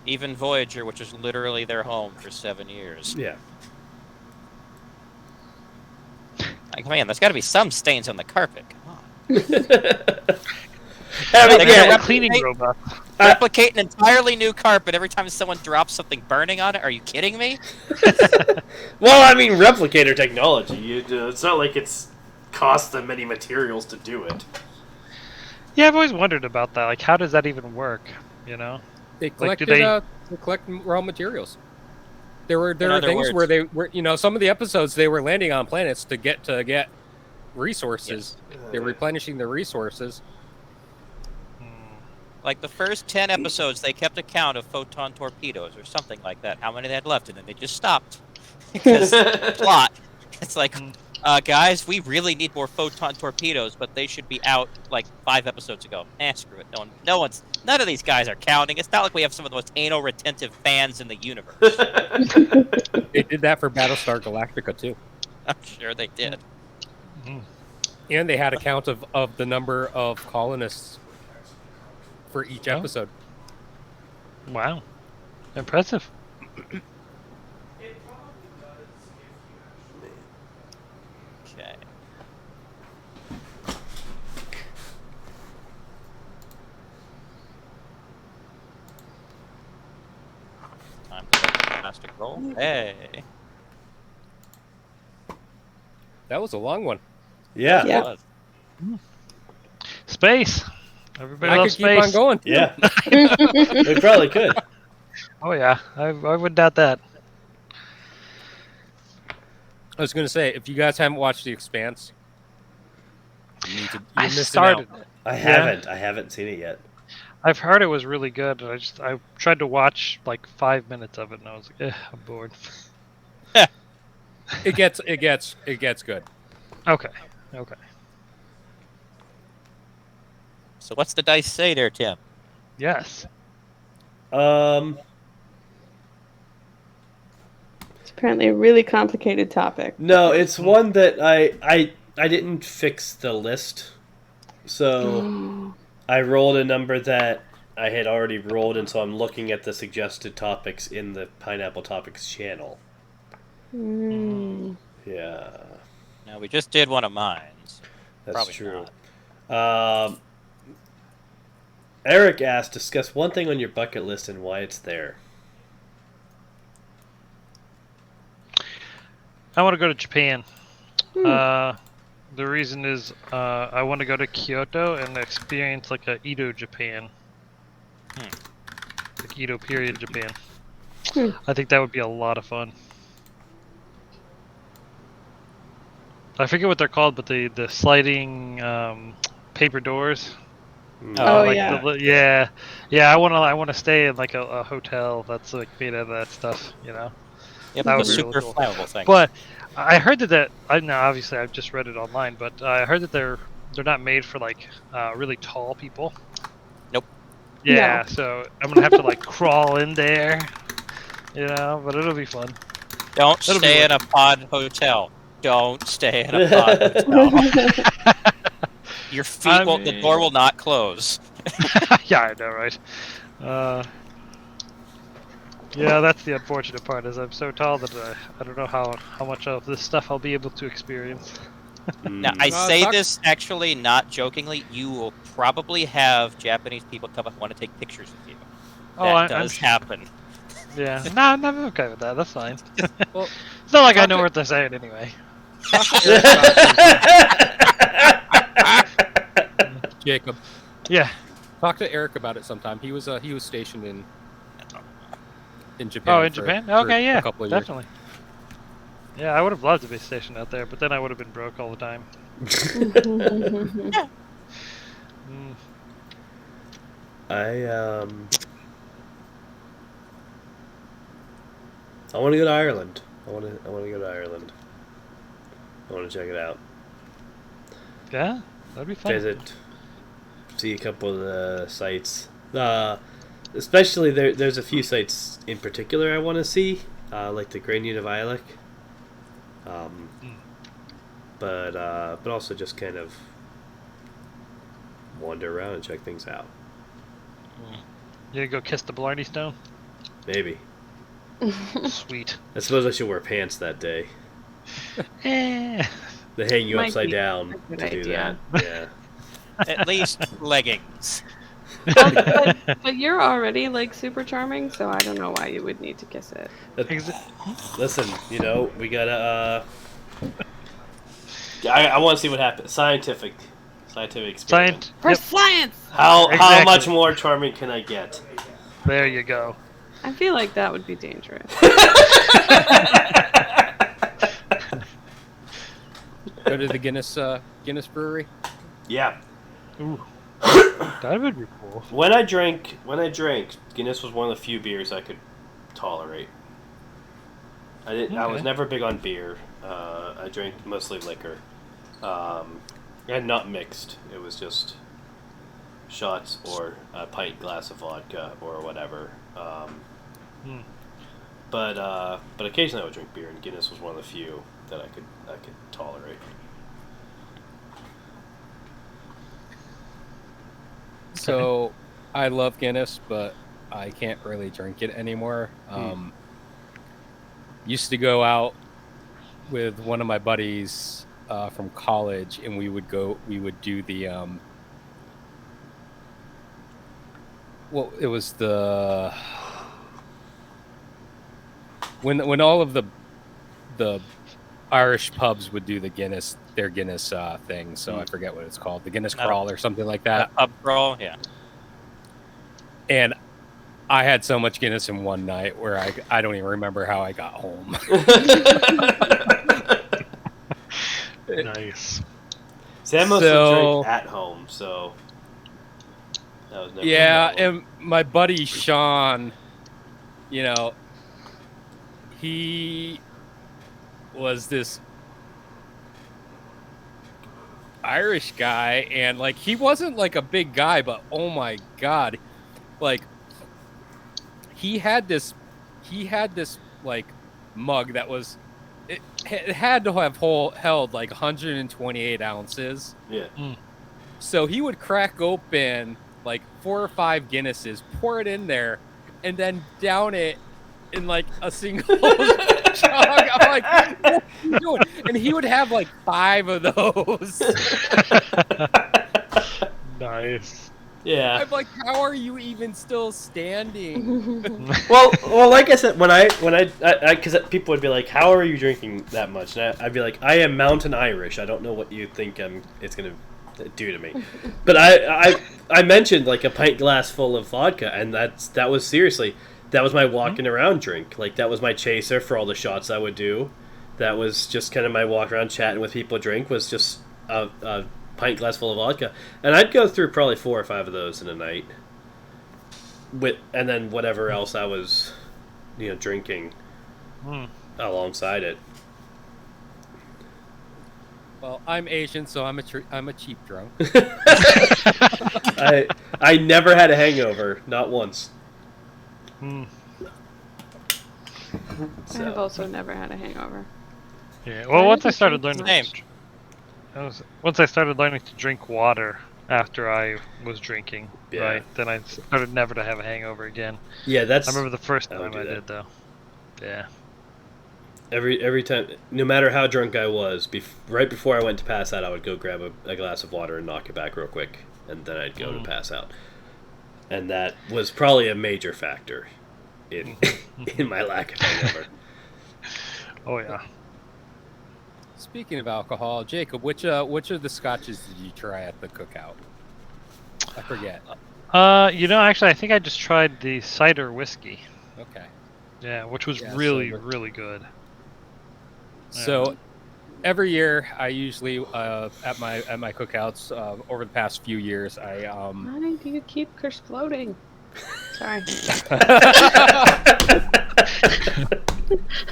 Even Voyager, which is literally their home for 7 years. Yeah. Like, man, there's got to be some stains on the carpet. Come on. Cleaning robot. Replicate an entirely new carpet every time someone drops something burning on it? Are you kidding me? Well, I mean, replicator technology. It's not like it's cost them many materials to do it. Yeah, I've always wondered about that. Like, how does that even work? They collected they collect raw materials. There were things where they were, some of the episodes they were landing on planets to get resources. Yes. They're replenishing their resources. Like the first 10 episodes, they kept account of photon torpedoes or something like that. How many they had left, and then they just stopped because plot. It's like, guys, we really need more photon torpedoes, but they should be out like 5 episodes ago. Screw it. None of these guys are counting. It's not like we have some of the most anal retentive fans in the universe. They did that for Battlestar Galactica too. I'm sure they did. Mm-hmm. And they had a count of the number of colonists for each episode. Wow. Impressive. Okay. Time to make a fantastic roll. Hey. That was a long one. Yeah. Yeah. Space. Everybody I loves could keep space. on going. Yeah. They probably could. Oh yeah, I wouldn't doubt that. I was going to say, if you guys haven't watched The Expanse, I started. I haven't seen it yet. I've heard it was really good. I tried to watch like 5 minutes of it, and I was like, I'm bored. It gets good. Okay. So what's the dice say there, Tim? Yes. Um, It's apparently a really complicated topic. no, it's one that I didn't fix the list, so I rolled a number that I had already rolled, and so I'm looking at the suggested topics in the Pineapple Topics channel. Mm. Yeah, No, we just did one of mine. So that's probably true. not. Eric asked, discuss one thing on your bucket list and why it's there. I want to go to Japan. Hmm. The reason is I want to go to Kyoto and experience like a Edo Japan. Like Edo period Japan. Hmm. I think that would be a lot of fun. I forget what they're called, but the sliding paper doors. Oh, Like yeah. yeah. I want to stay in like a hotel that's like made out of that stuff. You know, Yep, that the would be super really cool. flammable things. But I heard that I now obviously I've just read it online, but I heard that they're not made for like really tall people. Nope. Yeah, No. so I'm gonna have to like crawl in there, you know. But it'll be fun. Don't That'll be stay in worth a pod hotel. Don't stay in a pod hotel. Your feet will. The door will not close. Yeah, I know, right? Yeah, that's the unfortunate part. Is I'm so tall that I don't know how much of this stuff I'll be able to experience. Now, I Well, say talk- this actually not jokingly. You will probably have Japanese people come up and want to take pictures with you. That I'm does sure. happen. Yeah, no, I'm okay with that. That's fine. Well, It's not like I talk know to- what they're saying anyway. talk to Eric about it. Jacob, Yeah. talk to Eric about it sometime. He was stationed in Japan. Oh, in for- Japan? for Okay, yeah, a couple of years. definitely. Yeah, I would have loved to be stationed out there, but then I would have been broke all the time. Mm. I want to go to Ireland. I want to go to Ireland. I want to check it out. Yeah, that'd be fun. Visit, see a couple of the sites. Especially there's a few sites in particular I want to see, like the Grand Union of Ireland. But also just kind of wander around and check things out. You gonna go kiss the Blarney Stone? Maybe. Sweet. I suppose I should wear pants that day. Eh. They hang you Might upside be down a good to do idea. that. Yeah. At least leggings. But you're already like super charming, so I don't know why you would need to kiss it. Listen, we gotta. I want to see what happens. Scientific experiment. For Yep, science! How Exactly. much more charming can I get? there you go. I feel like that would be dangerous. Go to the Guinness brewery. Yeah. Ooh. That would be cool. When I drank, Guinness was one of the few beers I could tolerate. I was Okay. never big on beer. I drank mostly liquor, and not mixed. It was just shots or a pint glass of vodka or whatever. But occasionally I would drink beer, and Guinness was one of the few that I could tolerate. So, I love Guinness, but I can't really drink it anymore. Used to go out with one of my buddies from college, and we would do the well, it was the when all of the Irish pubs would do their Guinness thing. So I forget what it's called, the Guinness crawl or something like that. Pub crawl, yeah. And I had so much Guinness in one night where I don't even remember how I got home. Nice. See, I mostly drink at home, so that was never a problem. And my buddy Sean, he was this. Irish guy, and like he wasn't like a big guy, but oh my god, like he had this like mug that was it had to have held like 128 ounces. Yeah. So he would crack open like 4 or 5 Guinnesses, pour it in there, and then down it in like a single jug. I'm like, what are you doing? And he would have like 5 of those. Nice. Yeah. I'm like, how are you even still standing? Well, like I said, when I because people would be like, "How are you drinking that much?" And I'd be like, "I am Mountain Irish. I don't know what you think it's gonna do to me." But I mentioned like a pint glass full of vodka, and that was seriously that was my walking around drink. Like that was my chaser for all the shots I would do. That was just kind of my walk around chatting with people. Drink was just a pint glass full of vodka, and I'd go through probably 4 or 5 of those in a night. And then whatever else I was, drinking alongside it. Well, I'm Asian, so I'm a cheap drunk. I never had a hangover, not once. I have also never had a hangover. Yeah. Well, once I started learning, Same. once I started learning to drink water after I was drinking, Yeah. right, then I started never to have a hangover again. Yeah, I remember the first I would time do I that. did though. Yeah. Every time, no matter how drunk I was, right before I went to pass out, I would go grab a glass of water and knock it back real quick, and then I'd go to pass out. And that was probably a major factor in in my lack of hangover. Oh yeah. Speaking of alcohol, Jacob, which of the scotches did you try at the cookout? I forget. Actually, I think I just tried the cider whiskey. Okay. Yeah, which was Yeah, really, so really good. So every year, I usually at my cookouts over the past few years, Why do you keep exploding? Sorry.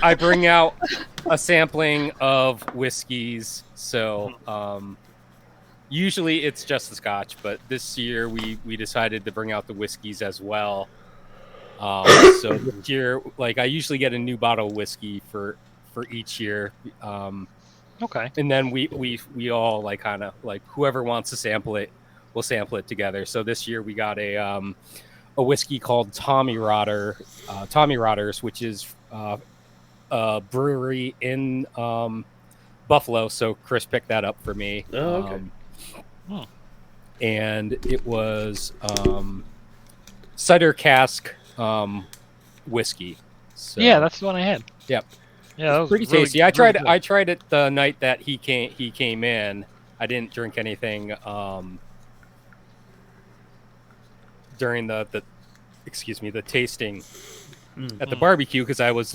I bring out a sampling of whiskeys. So usually it's just the Scotch, but this year we decided to bring out the whiskeys as well. So this year, like I usually get a new bottle of whiskey for each year. Okay. And then we all like kind of like whoever wants to sample it, we'll sample it together. So this year we got a whiskey called Tommy Rotters, which is a brewery in Buffalo. So Chris picked that up for me. Oh, okay. And it was cider cask whiskey. So, Yeah, that's the one I had. Yep. Yeah, that was pretty really, tasty. I really tried it the night that he came in. I didn't drink anything during the tasting at the barbecue because I was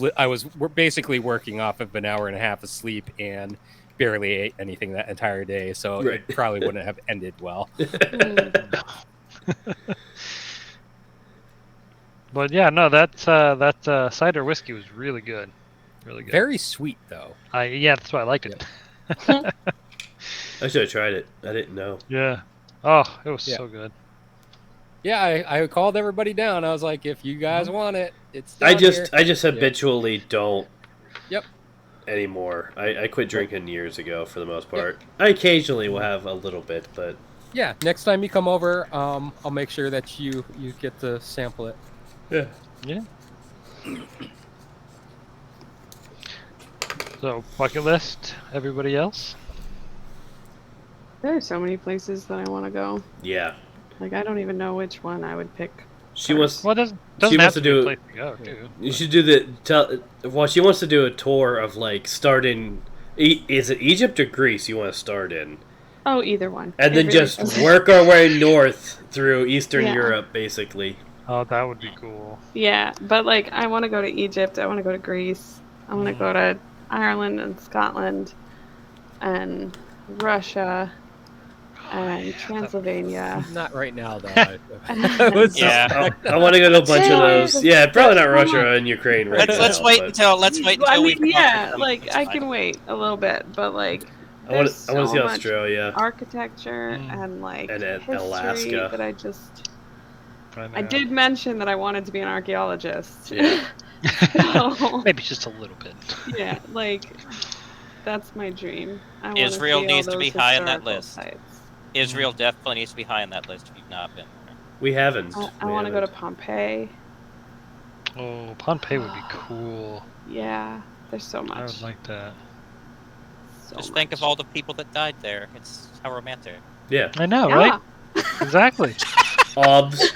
basically working off of an hour and a half of sleep and barely ate anything that entire day, so Right. it probably wouldn't have ended well. But yeah, no, that cider whiskey was really good. Really good. Very sweet though. Yeah, that's why I liked it. I should have tried it. I didn't know. Yeah. Oh, it was Yeah. so good. Yeah, I called everybody down. I was like, if you guys want it, it's I down just here. habitually don't. Yep. Anymore. I quit drinking years ago for the most part. I occasionally will have a little bit, but Yeah, next time you come over, I'll make sure that you get to sample it. yeah. Yeah. So, bucket list, everybody else? There are so many places that I want to go. Yeah. Like, I don't even know which one I would pick. She wants. Well, it doesn't She have wants to to be do- a place to go, too. You should do she wants to do a tour of like start in. Is it Egypt or Greece you want to start in, Oh, either one. and It then really just doesn't- work our way north through Eastern Yeah. Europe, basically. Oh, that would be cool. Yeah, but like, I want to go to Egypt. I want to go to Greece. I want to go to Ireland and Scotland, and Russia, and Transylvania. Not right now, though. I was Yeah. I want to go to a bunch of Yeah. those. Yeah, probably not That's Russia and Ukraine right Let's now. wait but- until I we mean, come up yeah, with like it's I fine. can wait a little bit, but like, I want There's to see so much Australia architecture and like and history Alaska. that I just. I know. I did mention that I wanted to be an archaeologist. Yeah. So, Maybe just a little bit. yeah, like that's my dream. I want Israel see needs all to be those high on that historical list. sites. Israel definitely needs to be high on that list if you've not been there. We haven't. I want to go to Pompeii. Oh, Pompeii would be cool. Yeah, there's so much. I would like that. So Just much. think of all the people that died there. It's how romantic. Yeah. I know, Yeah. right? Exactly. Obs.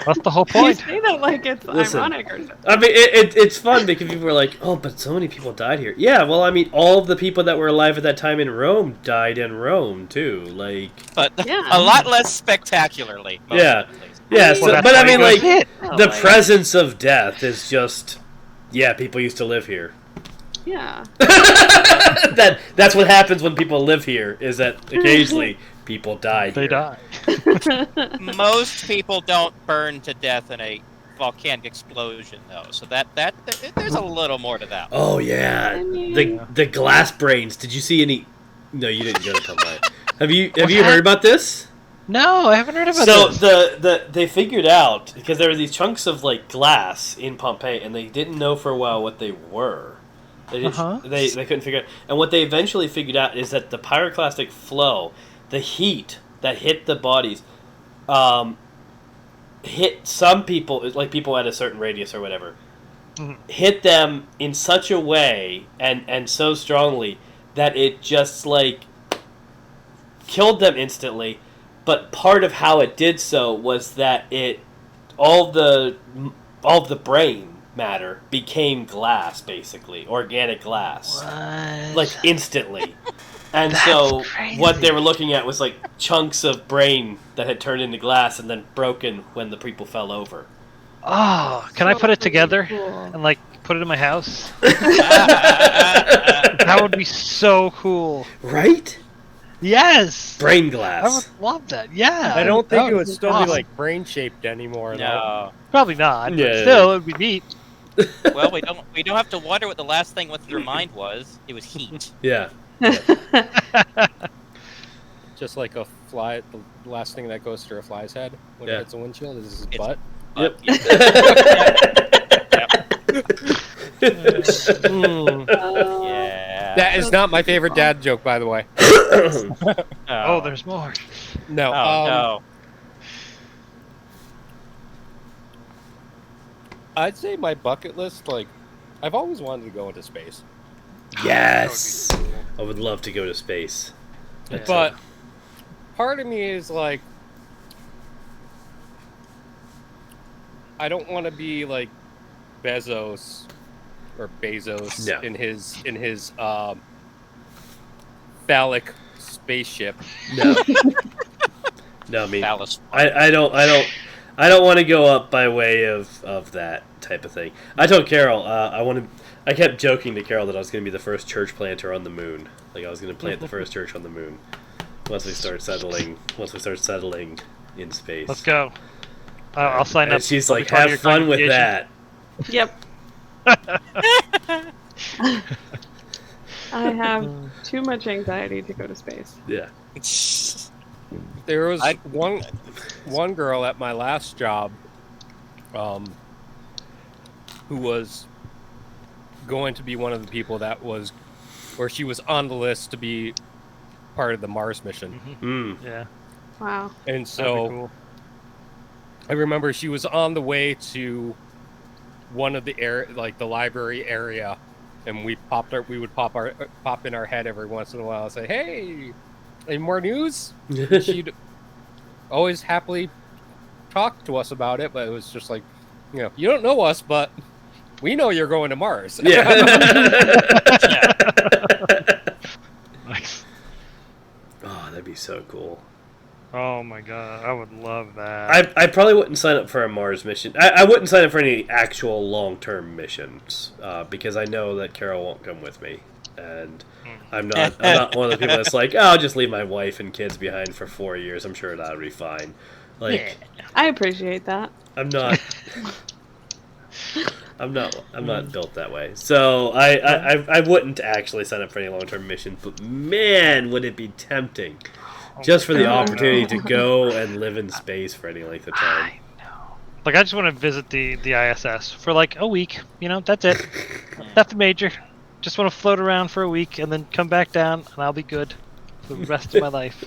That's the whole You point. say that like it's Listen. ironic or something. I mean, it's fun because people are like, oh, but so many people died here. Yeah, well, I mean, all of the people that were alive at that time in Rome died in Rome, too. Like, But Yeah. a lot less spectacularly. Most Yeah. of them, at least. yeah, mean- so, Well, that's but I why you mean, go like, see it. Yeah, the like- presence of death is just, yeah, people used to live here. Yeah. That's what happens when people live here, is that occasionally people die They here. die. Most people don't burn to death in a volcanic explosion, though. So that there's a little more to that. Oh, yeah. I mean- The glass brains. Did you see any... No, you didn't go to Pompeii. Have you What's heard that? about this? No, I haven't heard about So this. they figured out, because there were these chunks of like glass in Pompeii, and they didn't know for a while what they were. They didn't, Uh-huh. they couldn't figure out. And what they eventually figured out is that the pyroclastic flow, the heat that hit the bodies, hit some people, like people at a certain radius or whatever, Mhm. hit them in such a way and so strongly that it just like killed them instantly. But part of how it did so was that all the brain matter became glass, basically organic glass, What? like instantly. And That's so crazy. what they were looking at was like chunks of brain that had turned into glass and then broken when the people fell over. Oh, can I So put it freaking together cool. and like put it in my house? That would be so cool. Right? Yes. Brain I glass. would love that. Yeah. I don't that think it would be still awesome. be like brain shaped anymore. Though. No. Probably not. But Yeah. still, it would be neat. Well, we don't have to wonder what the last thing with your mind was. It was heat. Yeah. Just like a fly, the last thing that goes through a fly's head when Yeah. it hits a windshield is his It's- butt. Yep. Yeah. That is not my favorite dad joke, by the way. Oh, there's more. No. Oh no. I'd say my bucket list, like, I've always wanted to go into space. Yes. I would love to go to space. That's But part of me is like, I don't want to be like Bezos or Bezos No. in his phallic spaceship. no. No, I mean, Phallus. I don't want to go up by way of that type of thing. I told Carol I kept joking to Carol that I was going to be the first church planter on the moon. Like I was going to plant the first church on the moon once we start settling in space. Let's go. I'll sign And up. she's I'll be like, part of have your fun with congregation." that. Yep. I have too much anxiety to go to space. Yeah. There was I- one girl at my last job, who was going to be one of the people that was, or she was on the list to be part of the Mars mission. Mm. Yeah. Wow. And That'd so be cool. I remember she was on the way to one of the the library area, and we would pop in our head every once in a while and say, "Hey, any more news?" She'd always happily talk to us about it, but it was just like, you don't know us, but we know you're going to Mars. Yeah. Nice. Oh, that'd be so cool. Oh my god, I would love that. I probably wouldn't sign up for a Mars mission. I wouldn't sign up for any actual long-term missions because I know that Carol won't come with me, and I'm not one of the people that's like, oh, I'll just leave my wife and kids behind for 4 years. I'm sure that'll be fine. Like, I appreciate that. I'm not not built that way. So I wouldn't actually sign up for any long-term missions. But man, would it be tempting, just for the opportunity to go and live in space for any length of time. Like, I just want to visit the ISS for like a week. You know, that's it. Nothing major. Just want to float around for a week and then come back down, and I'll be good for the rest of my life.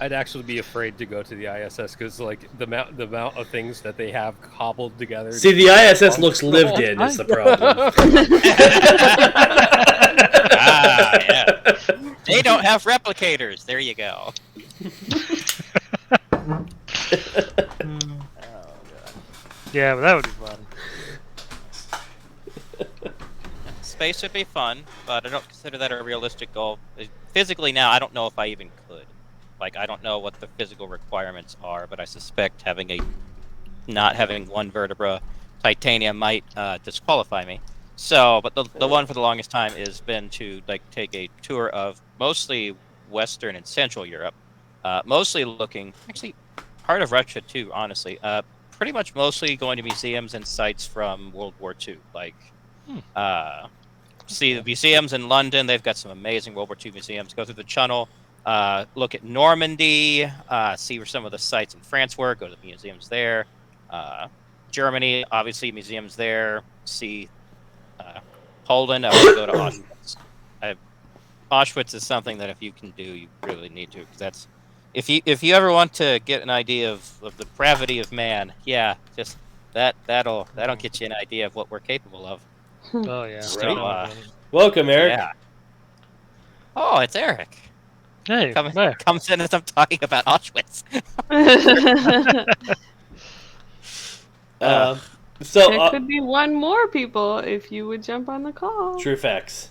I'd actually be afraid to go to the ISS because, like, the amount of things that they have cobbled together. See, the ISS looks lived in is the problem. Yeah. They don't have replicators. There you go. Yeah, but that would be fun. Space would be fun, but I don't consider that a realistic goal. Physically now, I don't know if I even could. Like, I don't know what the physical requirements are, but I suspect not having one vertebra, titanium might disqualify me. So, but the one for the longest time has been to like take a tour of mostly Western and Central Europe, mostly looking, actually part of Russia too, honestly. Pretty much mostly going to museums and sites from World War II. Like, see the museums in London. They've got some amazing World War II museums. Go through the Channel. Look at Normandy, see where some of the sites in France were, go to the museums there. Germany, obviously, museums there. See Poland, I want to go to Auschwitz. Auschwitz is something that if you can do, you really need to, because that's if you ever want to get an idea of the depravity of man, yeah, just that'll get you an idea of what we're capable of. Oh yeah. So, Welcome, Eric. yeah. Oh, it's Eric. Hey, Comes in as I'm talking about Auschwitz. So there could be one more people if you would jump on the call. True facts.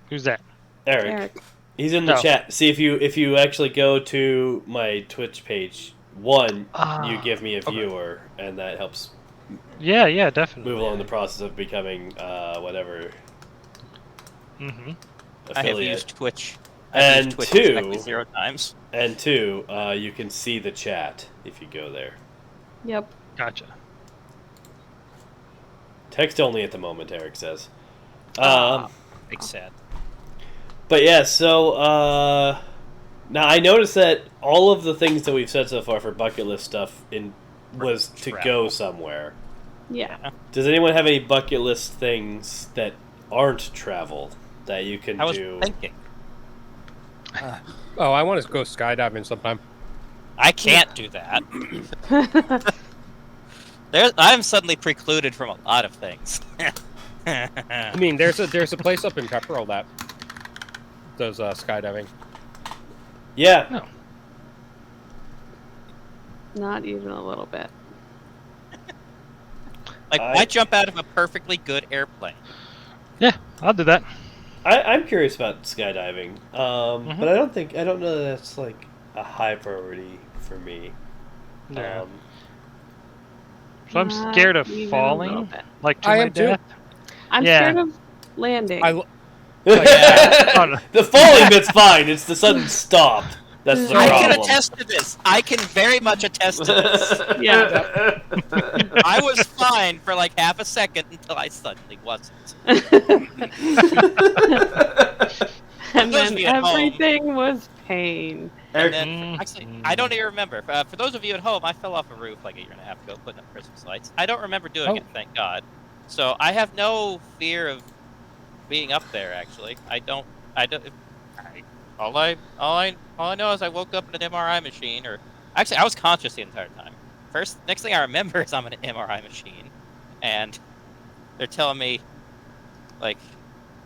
Who's that? Eric. He's in the chat. See, if you actually go to my Twitch page, you give me a viewer, and that helps. Yeah, definitely. Move along the process of becoming whatever. Mm-hmm. Affiliate. I have used Twitch. And used Twitch two, exactly 0 times. And two, you can see the chat if you go there. Yep. Gotcha. Text only at the moment, Eric says. Big sad. But yeah, so now I noticed that all of the things that we've said so far for bucket list stuff was to go somewhere. Yeah. Does anyone have any bucket list things that aren't travel that you can do? I was thinking. I want to go skydiving sometime. I can't do that. I'm suddenly precluded from a lot of things. I mean, there's a place up in Pepperell that does skydiving. Yeah. No. Not even a little bit. Like, why jump out of a perfectly good airplane? Yeah, I'll do that. I'm curious about skydiving, but I don't know that that's like a high priority for me. Yeah. So I'm scared of falling, like to my death. I'm scared of landing. The falling bit's fine. It's the sudden stop. That's the problem. I can attest to this. I can very much attest to this. Yeah. I was fine for like half a second until I suddenly wasn't. And then everything was pain. And then, actually, I don't even remember. For those of you at home, I fell off a roof like a year and a half ago putting up Christmas lights. I don't remember doing it, thank God. So I have no fear of being up there, actually. All I know is I woke up in an MRI machine, or actually I was conscious the entire time. Next thing I remember is I'm in an MRI machine, and they're telling me, like,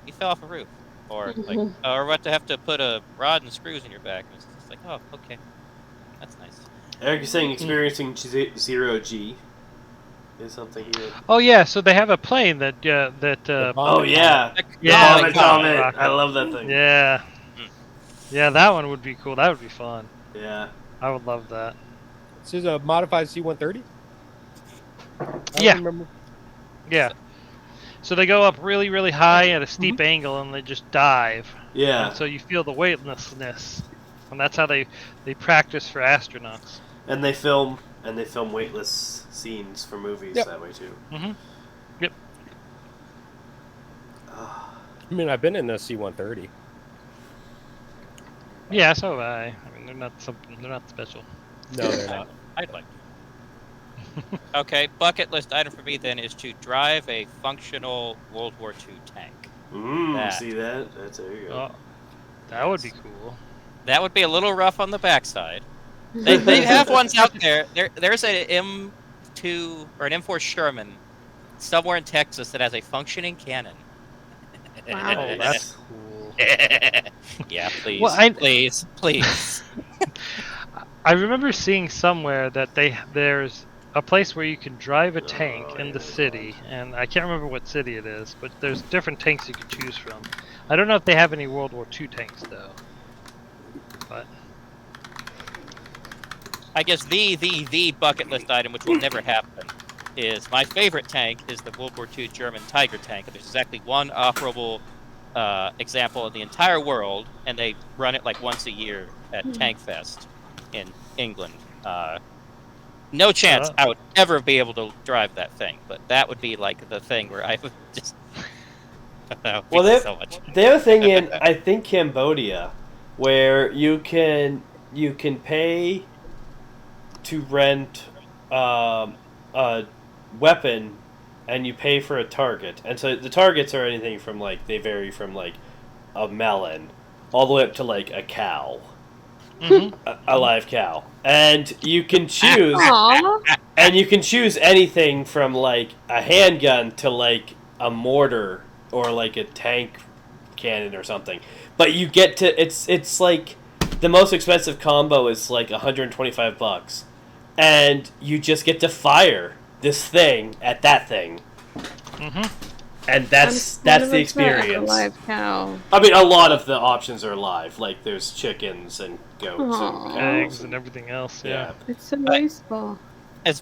you fell off a roof, or like, or what to have to put a rod and screws in your back. And it's just like, oh, okay, that's nice. Eric is saying experiencing 0G is something you would... Oh yeah, so they have a plane that oh yeah, yeah, I love that thing. Yeah. Yeah, that one would be cool. That would be fun. Yeah. I would love that. This is a modified C-130? Yeah. Yeah. So they go up really, really high at a steep angle and they just dive. Yeah. And so you feel the weightlessness. And that's how they practice for astronauts. And they film weightless scenes for movies that way too. Mm-hmm. I mean, I've been in the C-130. Yeah, so have I. I mean, they're not something. They're not special. No, they're not. I'd like to. Okay, bucket list item for me then is to drive a functional World War II tank. That. See that? There you go. Oh, that would be cool. That would be a little rough on the backside. They have ones out there. There's an M2 or an M4 Sherman somewhere in Texas that has a functioning cannon. Wow. Oh, that's cool. Yeah, please, Well, please. I remember seeing somewhere that there's a place where you can drive a tank in the city, and I can't remember what city it is, but there's different tanks you can choose from. I don't know if they have any World War II tanks though. But I guess the bucket list item, which will never happen, is my favorite tank is the World War II German Tiger tank. And there's exactly one operable example in the entire world, and they run it like once a year at Tank Fest in England. No chance I would ever be able to drive that thing, but that would be like the thing where I would just. Well, they so much. they have a thing in I think Cambodia where you can pay to rent a weapon, and you pay for a target, and so the targets are anything from they vary from a melon all the way up to a cow. A live cow, and you can choose anything from a handgun to a mortar or a tank cannon or something. But you get to it's the most expensive combo is $125, and you just get to fire this thing at that thing. And that's the experience. Live cow. I mean, a lot of the options are live. There's chickens and goats and cows eggs and everything else. Yeah. It's so wasteful. It's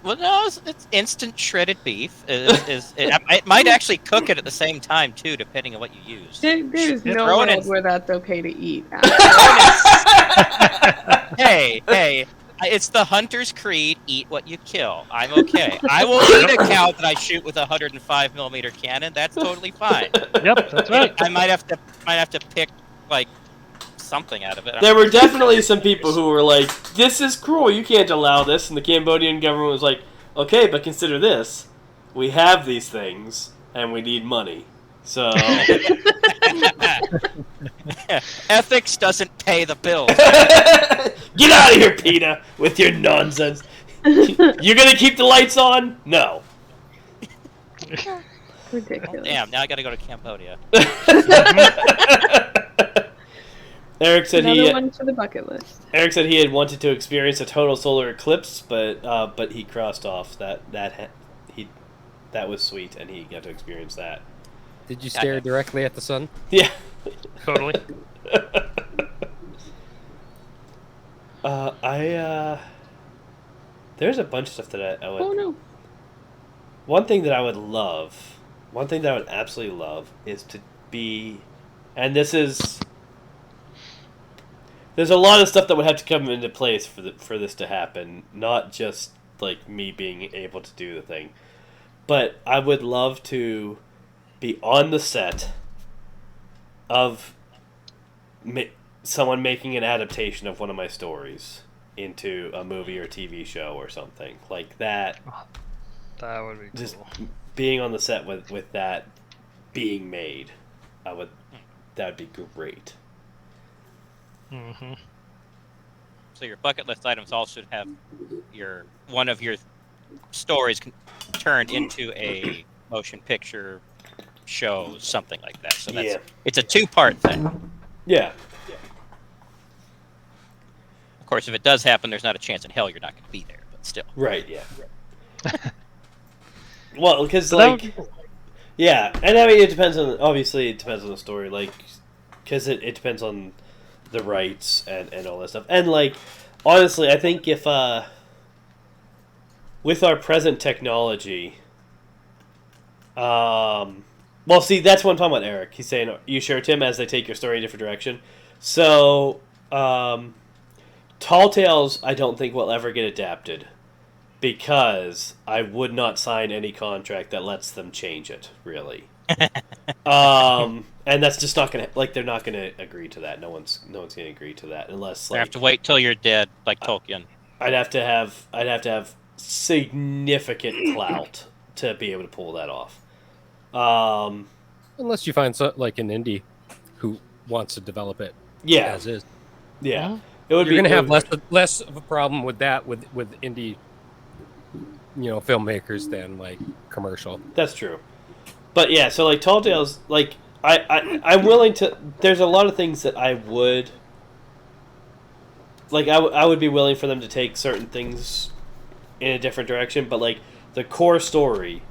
instant shredded beef. It might actually cook it at the same time too, depending on what you use. There's no throw it in- world where that's okay to eat. Hey, it's the hunter's creed: eat what you kill. I'm okay. I will eat a cow that I shoot with a 105mm cannon. That's totally fine. Yep, that's right. I might have to pick something out of it. There were definitely some people who were like, "This is cruel. You can't allow this." And the Cambodian government was like, "Okay, but consider this: we have these things, and we need money. So ethics doesn't pay the bills." Get out of here, PETA, with your nonsense. You're gonna keep the lights on? No. Ridiculous. Damn! Now I got to go to Cambodia. Eric said Another one for the bucket list. Eric said he had wanted to experience a total solar eclipse, but he crossed off that was sweet, and he got to experience that. Did you stare directly at the sun? Yeah. Totally. There's a bunch of stuff that I would. Oh no. One thing that I would absolutely love, is to be, and this is. There's a lot of stuff that would have to come into place for this to happen, not just me being able to do the thing, but I would love to be on the set of someone making an adaptation of one of my stories into a movie or TV show or something like that. That would be Just cool. being on the set with that being made, that would be great. So your bucket list items all should have one of your stories turned into a motion picture show, something like that. So it's a 2-part thing. Yeah. Of course, if it does happen, there's not a chance in hell you're not going to be there, but still. Right, yeah. Well, because, yeah, and I mean, it depends on the story, because it depends on the rights and all that stuff. And, honestly, I think if, with our present technology, well, see, that's what I'm talking about, Eric. He's saying, you sure, Tim, as they take your story in a different direction? So, Tall Tales, I don't think will ever get adapted, because I would not sign any contract that lets them change it, really. And that's just not gonna they're not gonna agree to that. No one's gonna agree to that unless I have to wait till you're dead, like Tolkien. I'd have to have significant clout to be able to pull that off. Unless you find like an indie who wants to develop it Yeah, as is. yeah. It would You're going to have it would- less of a problem with that with indie, filmmakers than like commercial. That's true. But yeah, so like Tall Tales, like I'm willing to. There's a lot of things that I would like. I would be willing for them to take certain things in a different direction, but like the core story,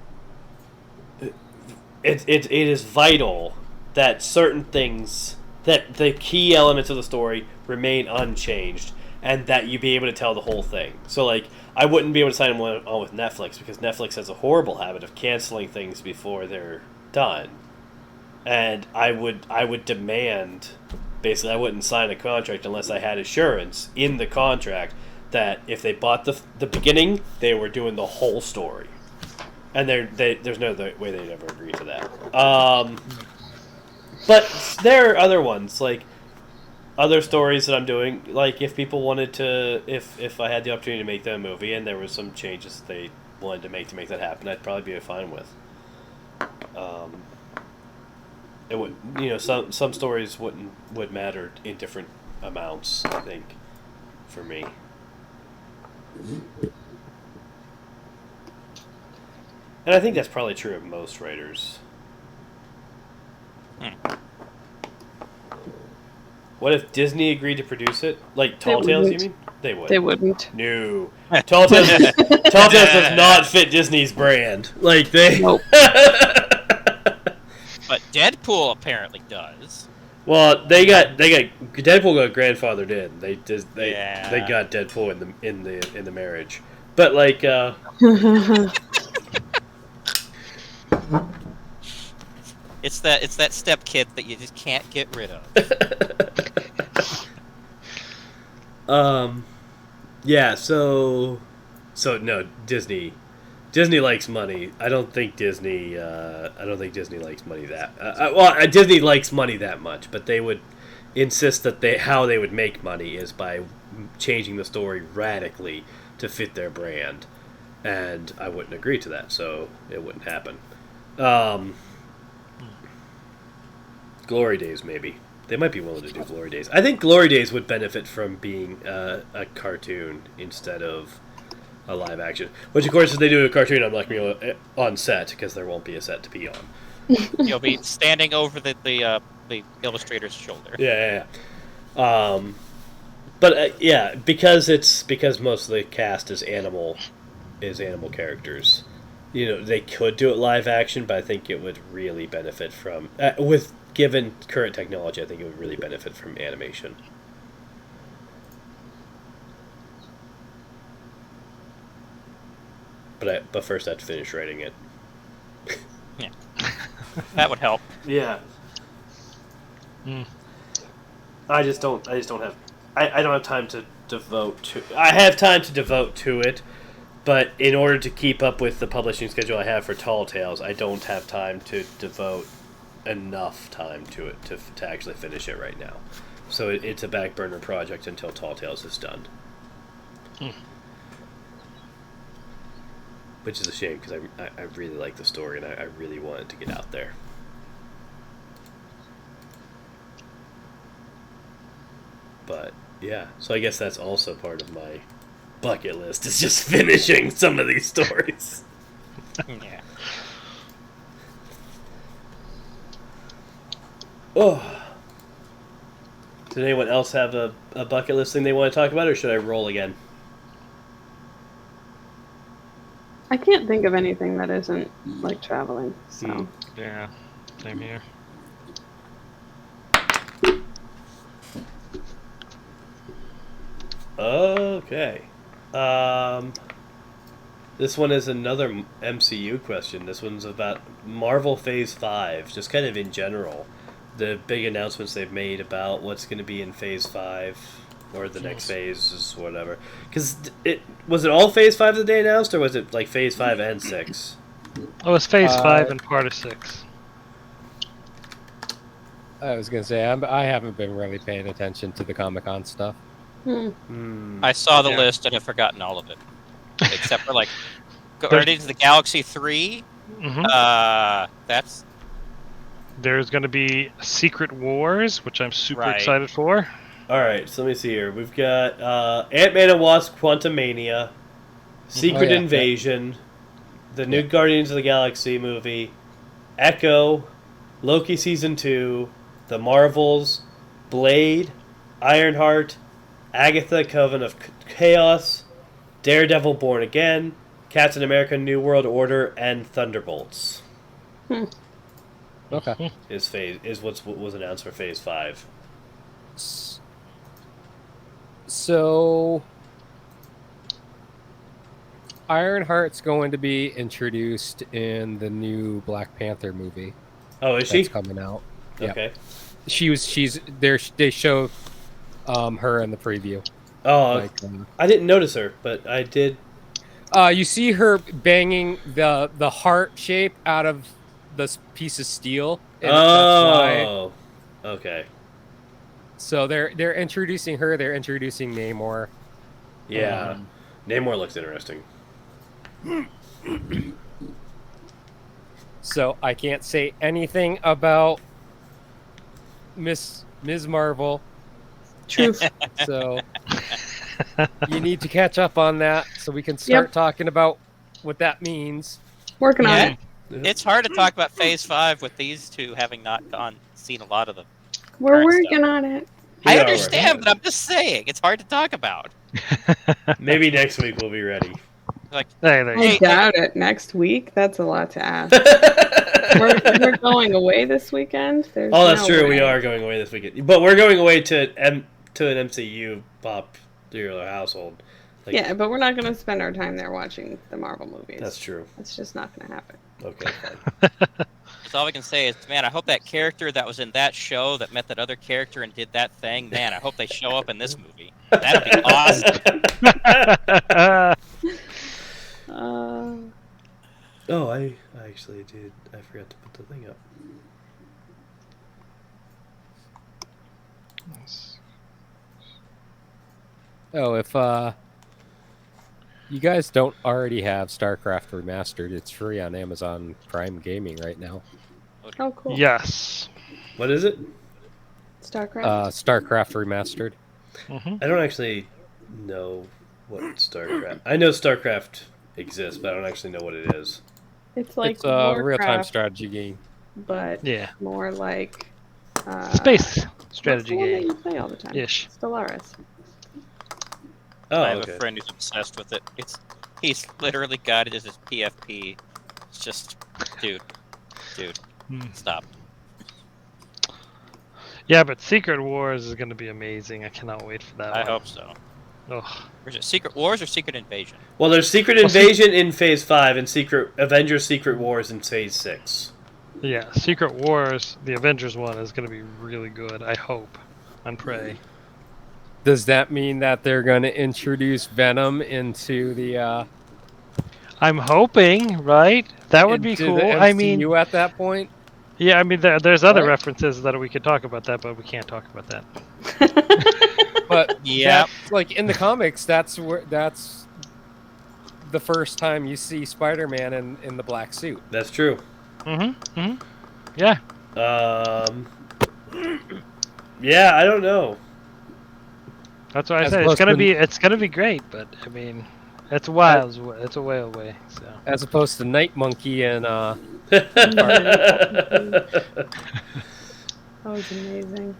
it is vital that certain things, that the key elements of the story remain unchanged, and that you be able to tell the whole thing. So like, I wouldn't be able to sign on with Netflix because Netflix has a horrible habit of canceling things before they're done, and I would demand, basically, I wouldn't sign a contract unless I had assurance in the contract that if they bought the beginning, they were doing the whole story, and there's no other way they'd ever agree to that. But there are other ones, like other stories that I'm doing. Like if people wanted to, if I had the opportunity to make them a movie and there was some changes that they wanted to make that happen, I'd probably be fine with. It would, some stories would matter in different amounts, I think, for me. And I think that's probably true of most writers. What if Disney agreed to produce it? Like Tall Tales, you mean? They would. They wouldn't. No. Tall Tales does not fit Disney's brand. Like they. Nope. But Deadpool apparently does. Well, they got Deadpool got grandfathered in. They Yeah. got Deadpool in the marriage. But like It's that step kid that you just can't get rid of. Yeah, so no, Disney likes money. I don't think Disney likes money that Disney likes money that much, but they would insist that how they would make money is by changing the story radically to fit their brand, and I wouldn't agree to that, so it wouldn't happen. Glory Days, maybe. They might be willing to do Glory Days. I think Glory Days would benefit from being a cartoon instead of a live action. Which, of course, if they do a cartoon, I'm not going to be on set, because there won't be a set to be on. You'll be standing over the illustrator's shoulder. Yeah. But yeah, because most of the cast is animal characters. They could do it live action, but I think it would really benefit from given current technology. I think it would really benefit from animation. But first I have to finish writing it. Yeah, that would help. Yeah. I don't have time to devote to. I have time to devote to it, but in order to keep up with the publishing schedule I have for Tall Tales, I don't have time to devote enough time to it to actually finish it right now. So it's a back burner project until Tall Tales is done. Which is a shame, because I really like the story and I really want it to get out there. But yeah, so I guess that's also part of my bucket list, is just finishing some of these stories. Yeah. Oh. Does anyone else have a bucket list thing they want to talk about, or should I roll again? I can't think of anything that isn't like traveling. So Yeah, same here. Okay. This one is another MCU question. This one's about Marvel Phase 5, just kind of in general. The big announcements they've made about what's going to be in Phase 5, or the next phase, is whatever. Because was it all Phase 5 that they announced, or was it like Phase 5 and 6? Oh, it's Phase 5 and part of 6. I was gonna say I haven't been really paying attention to the Comic-Con stuff. I saw the Yeah. list and have forgotten all of it, except for like Guardians of the Galaxy 3. That's There's going to be Secret Wars, which I'm super Right. excited for. All right, so let me see here. We've got Ant-Man and Wasp: Quantumania, Secret yeah. Invasion, the new Guardians of the Galaxy movie, Echo, Loki Season 2, The Marvels, Blade, Ironheart, Agatha Coven of Chaos, Daredevil Born Again, Captain America New World Order, and Thunderbolts Okay. is what was announced for Phase 5. So Ironheart's going to be introduced in the new Black Panther movie Oh, is she? that's coming out. Yeah. Okay. She's there. They show her in the preview. Oh, Like, I didn't notice her, but I did. you see her banging the heart shape out of this piece of steel. And that's why. Oh, okay. So they're introducing her. They're introducing Namor. Yeah, Namor looks interesting. So I can't say anything about Ms. Marvel. Truth. So you need to catch up on that so we can start talking about what that means. Working on Yeah. it. It's hard to talk about Phase 5 with these two having not seen a lot of them. We're Current working on it. I Yeah, understand, right. but I'm just saying it's hard to talk about. Maybe next week we'll be ready. Like, There you I Hey, doubt it. Next week? That's a lot to ask. we're going away this weekend. There's Oh, that's no true. way. We are going away this weekend, but we're going away to an MCU popular household. Like, Yeah, but we're not going to spend our time there watching the Marvel movies. that's true. That's just not going to happen. Okay, fine. that's all we can say is, man, I hope that character that was in that show that met that other character and did that thing, man, I hope they show up in this movie. That'd be awesome. go. Oh, I actually did. I forgot to put the thing up. Oh, if you guys don't already have StarCraft Remastered, it's free on Amazon Prime Gaming right now. Oh, cool. Yes. What is it? StarCraft. StarCraft Remastered. I don't actually know what StarCraft. I know StarCraft exists, but I don't actually know what it is. it's like It's a real-time Warcraft, strategy game. but Yeah. more like Space what's strategy the one that game. you play all the time? Ish. Stellaris. Oh, I have okay. a friend who's obsessed with it. He's literally got it as his PFP. It's just, dude, stop. Yeah, but Secret Wars is going to be amazing. I cannot wait for that I one. hope so. Ugh. Or is it Secret Wars or Secret Invasion? Well, there's Secret Invasion in Phase 5 and Avengers Secret Wars in Phase 6. Yeah, Secret Wars, the Avengers one, is going to be really good, I hope, and pray. Does that mean that they're going to introduce Venom into the I'm hoping, right? That would be into cool. the I mean, MCU at that point? yeah, I mean, there's other Right. references that we could talk about that, but we can't talk about that. But Yep. that's, like in the comics, that's the first time you see Spider-Man in the black suit. That's true. Yeah. Yeah, I don't know. That's what I As said. opposed to- It's gonna be great, but I mean, it's a while. It's a way away. So. As opposed to Night Monkey and That was amazing.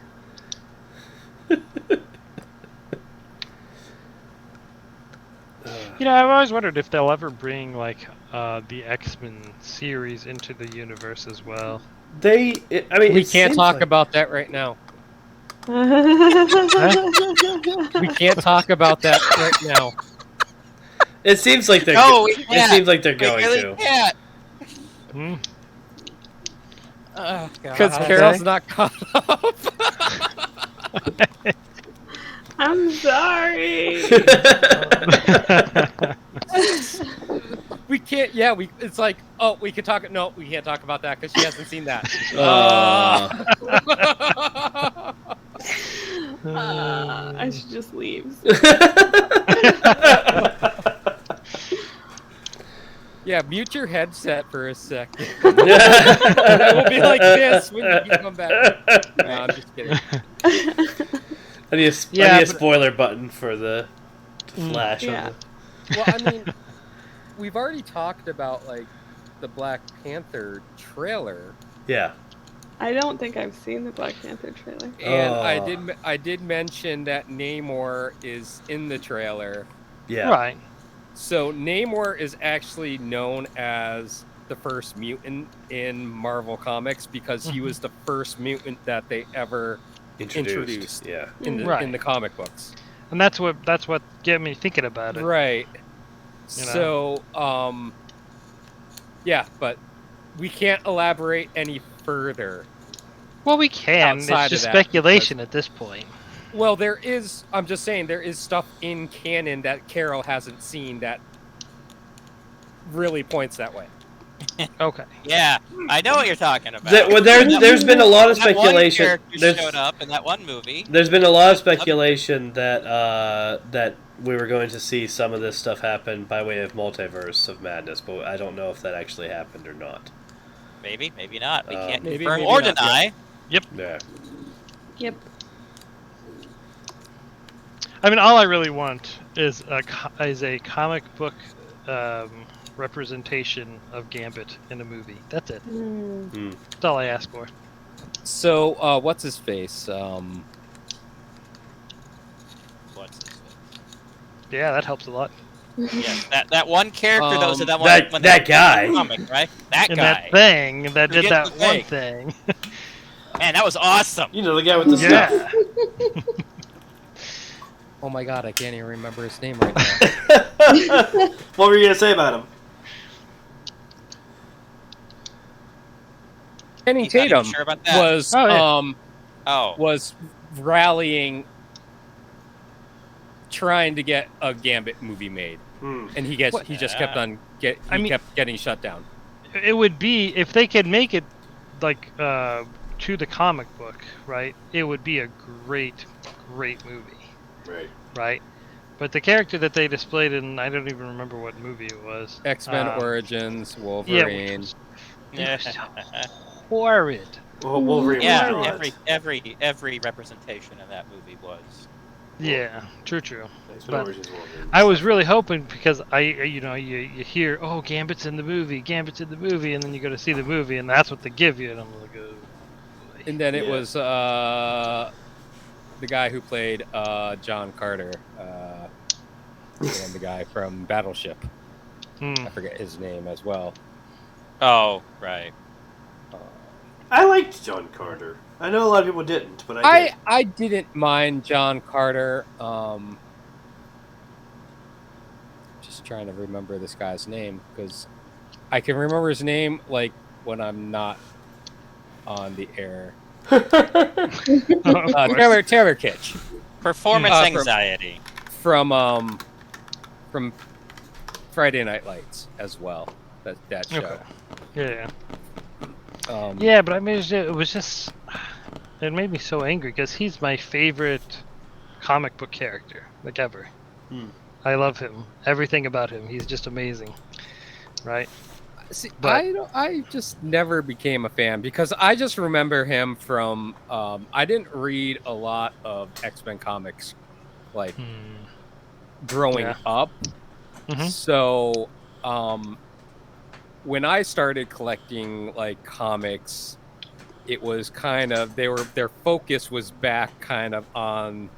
You know, I've always wondered if they'll ever bring like the X-Men series into the universe as well. I mean, we it can't seems talk like- about that right now. We can't talk about that right now. It seems like they're. No, we It can't. seems like they're We going really to. can't. Hmm. Oh, God. Because Carol's not caught up. I'm sorry. We can't. Yeah, it's like, oh, we could talk. No, we can't talk about that because she hasn't seen that. I should just leave. Yeah, mute your headset for a second. It will be like this when you come back. No, I'm just kidding. I need a spoiler button for the flash. Yeah. Well, I mean, we've already talked about like the Black Panther trailer. Yeah. I don't think I've seen the Black Panther trailer. And I did mention that Namor is in the trailer. Yeah. Right. So Namor is actually known as the first mutant in Marvel Comics because he was the first mutant that they ever introduced Yeah. in the comic books. And that's what get me thinking about it. Right. You know? So yeah, but we can't elaborate any further. Well, we can. Outside It's just of that, speculation at this point. Well, I'm just saying there is stuff in canon that Carol hasn't seen that really points that way. Okay. Yeah, I know what you're talking about. There's been a lot of That one speculation. character showed up in that one movie. There's been a lot of speculation that we were going to see some of this stuff happen by way of Multiverse of Madness, but I don't know if that actually happened or not. Maybe, maybe not. We can't maybe, confirm maybe or not, deny. Yeah. Yep. I mean, all I really want is a comic book representation of Gambit in a movie. That's it. That's all I ask for. So, what's his face? What's his name? Yeah, that helps a lot. Yes, that one character that was in that one. that guy. Comic, right? That And guy. that thing that did Forget that the one thing. thing. Man, that was awesome. You know, the guy with the stuff. Yeah. Oh my god, I can't even remember his name right now. What were you going to say about him? Channing He's not even Tatum sure about that. was was rallying, trying to get a Gambit movie made, and he just kept on kept getting shut down. It would be, if they could make it like to the comic book, right? It would be a great movie. Right. But the character that they displayed in, I don't even remember what movie it was. X-Men Origins, Wolverine. Yeah, it was horrid. Well, Wolverine. Yeah, was every representation in that movie was. Yeah, true. X-Men Origins Wolverine. I was really hoping, because you hear, oh, Gambit's in the movie, and then you go to see the movie, and that's what they give you, and I'm like, oh. And then it was the guy who played John Carter, and the guy from Battleship. I forget his name as well. Oh, right. I liked John Carter. I know a lot of people didn't, but I did. I didn't mind John Carter. Just trying to remember this guy's name, because I can remember his name like when I'm not on the air. Taylor Kitsch. Performance anxiety. From Friday Night Lights as well. That show. Okay. Yeah. But I mean, it was just, it made me so angry, because he's my favorite comic book character, like, ever. I love him. Everything about him. He's just amazing. Right? See, I just never became a fan, because I just remember him from I didn't read a lot of X-Men comics like growing up. So when I started collecting like comics, it was kind of their focus was back kind of on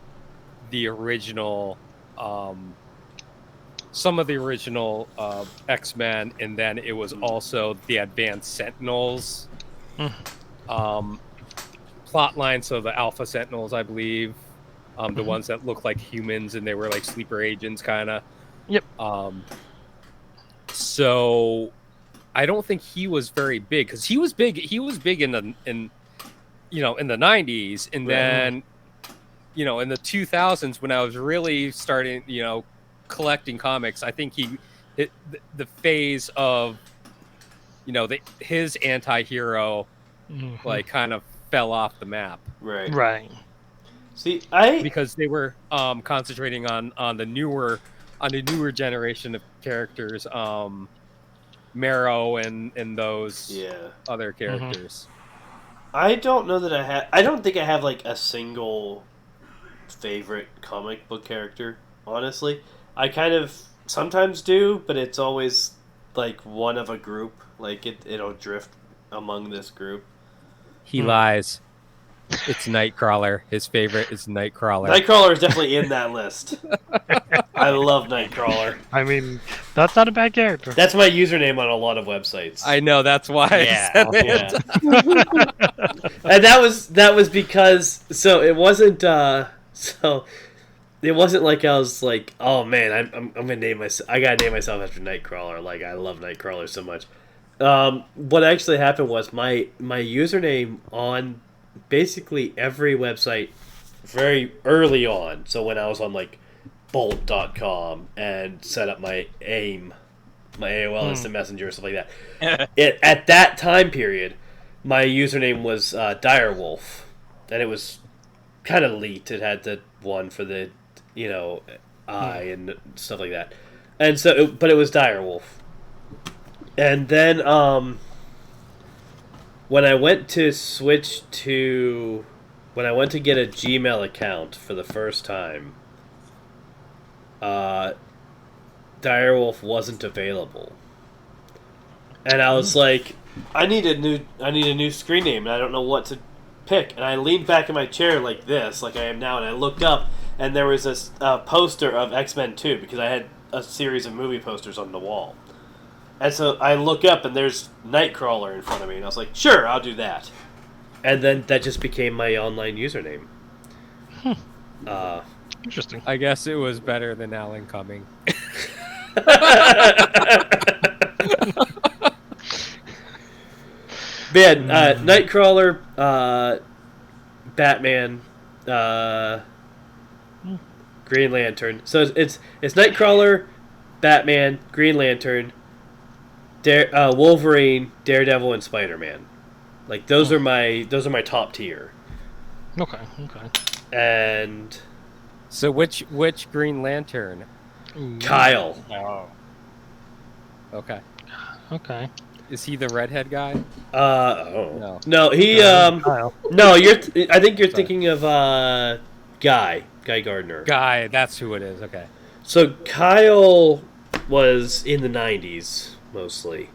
the original some of the original X-Men, and then it was also the Advanced Sentinels plotline. So the Alpha Sentinels, I believe, the ones that looked like humans and they were like sleeper agents, kind of. Yep. So I don't think he was very big, because he was big. He was big in the in the 90s, and then in the 2000s when I was really starting, collecting comics, I think he the phase of, his anti-hero like kind of fell off the map Right. Right. See, because they were concentrating on the newer generation of characters, Marrow and those yeah. other characters. I don't know that I don't think I have like a single favorite comic book character, honestly. I kind of sometimes do, but it's always like one of a group. Like it'll drift among this group. He lies. It's Nightcrawler. His favorite is Nightcrawler. Nightcrawler is definitely in that list. I love Nightcrawler. I mean, that's not a bad character. That's my username on a lot of websites. I know, that's why Yeah, I said it. And that was because it wasn't like I was like, oh man, I'm gonna name myself. I gotta name myself after Nightcrawler. Like I love Nightcrawler so much. What actually happened was my username on basically every website very early on. So when I was on like Bolt.com and set up my AIM, my AOL Instant Messenger, stuff like that. At that time period, my username was Direwolf, and it was kind of leaked. It had the one for the, eye and stuff like that, and so, but it was Direwolf. And then, when I went to get a Gmail account for the first time, Direwolf wasn't available, and I was like, I need a new screen name, and I don't know what to pick. And I leaned back in my chair like this, like I am now, and I looked up, and there was this poster of X-Men 2 because I had a series of movie posters on the wall. And so I look up, and there's Nightcrawler in front of me, and I was like, sure, I'll do that. And then that just became my online username. Interesting. I guess it was better than Alan Cumming. Man, Nightcrawler, Batman, Green Lantern. So it's Nightcrawler, Batman, Green Lantern, Wolverine, Daredevil, and Spider-Man. Like those are my top tier. Okay. And So which Green Lantern? Kyle. Oh. Okay. Okay. Is he the redhead guy? No, he Kyle. no, I think you're thinking of Guy Gardner. Guy, that's who it is. Okay. So Kyle was in the 90s mostly.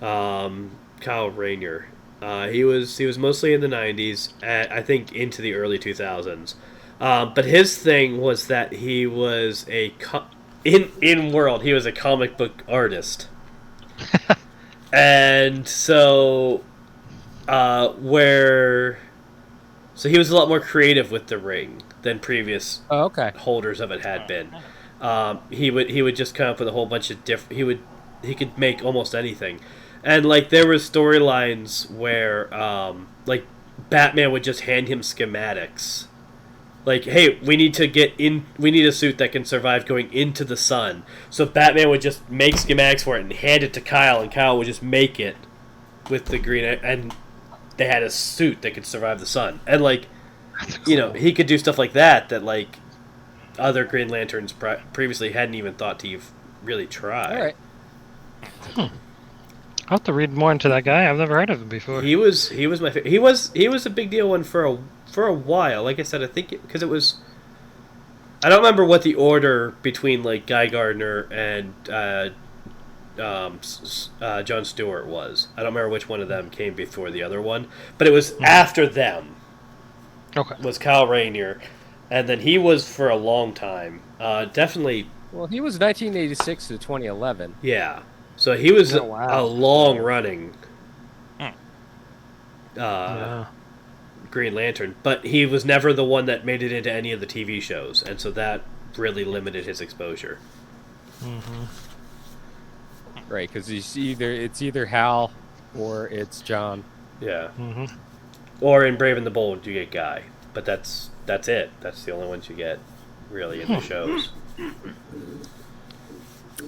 Kyle Rayner. He was mostly in the 90s, I think into the early 2000s. But his thing was that he was in world, he was a comic book artist. And so so he was a lot more creative with the ring than previous holders of it had been. He would just come up with a whole bunch of different. He could make almost anything, and like there were storylines where like Batman would just hand him schematics. Like, hey, we need a suit that can survive going into the sun. So Batman would just make schematics for it and hand it to Kyle, and Kyle would just make it with the green, and they had a suit that could survive the sun. And like, he could do stuff like that like other Green Lanterns previously hadn't even thought to really try. All right. I'll have to read more into that guy. I've never heard of him before. He was my favorite. He was a big deal one for a while. Like I said, I think because it was. I don't remember what the order between like Guy Gardner and John Stewart was. I don't remember which one of them came before the other one, but it was after them. Okay. Was Kyle Rayner, and then he was for a long time. Definitely. Well, he was 1986 to 2011. Yeah. So he was Oh, wow. a long running Yeah. Green Lantern, but he was never the one that made it into any of the TV shows, and so that really limited his exposure. Mm-hmm. Right, because it's either Hal or it's John. Yeah. Mm-hmm. Or in Brave and the Bold, you get Guy, but that's it. That's the only ones you get really in the shows.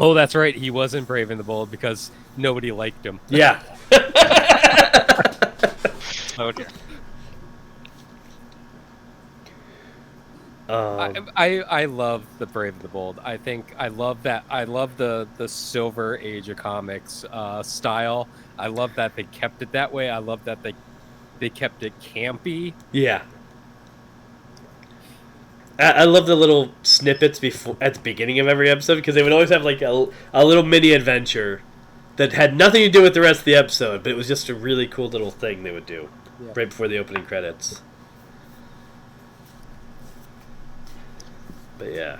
Oh, that's right. He wasn't Brave and the Bold because nobody liked him. Yeah. Oh dear. I love the Brave and the Bold. I think I love that. I love the Silver Age of comics style. I love that they kept it that way. I love that they kept it campy. Yeah. I love the little snippets before at the beginning of every episode because they would always have like a little mini adventure that had nothing to do with the rest of the episode, but it was just a really cool little thing they would do right before the opening credits. But yeah,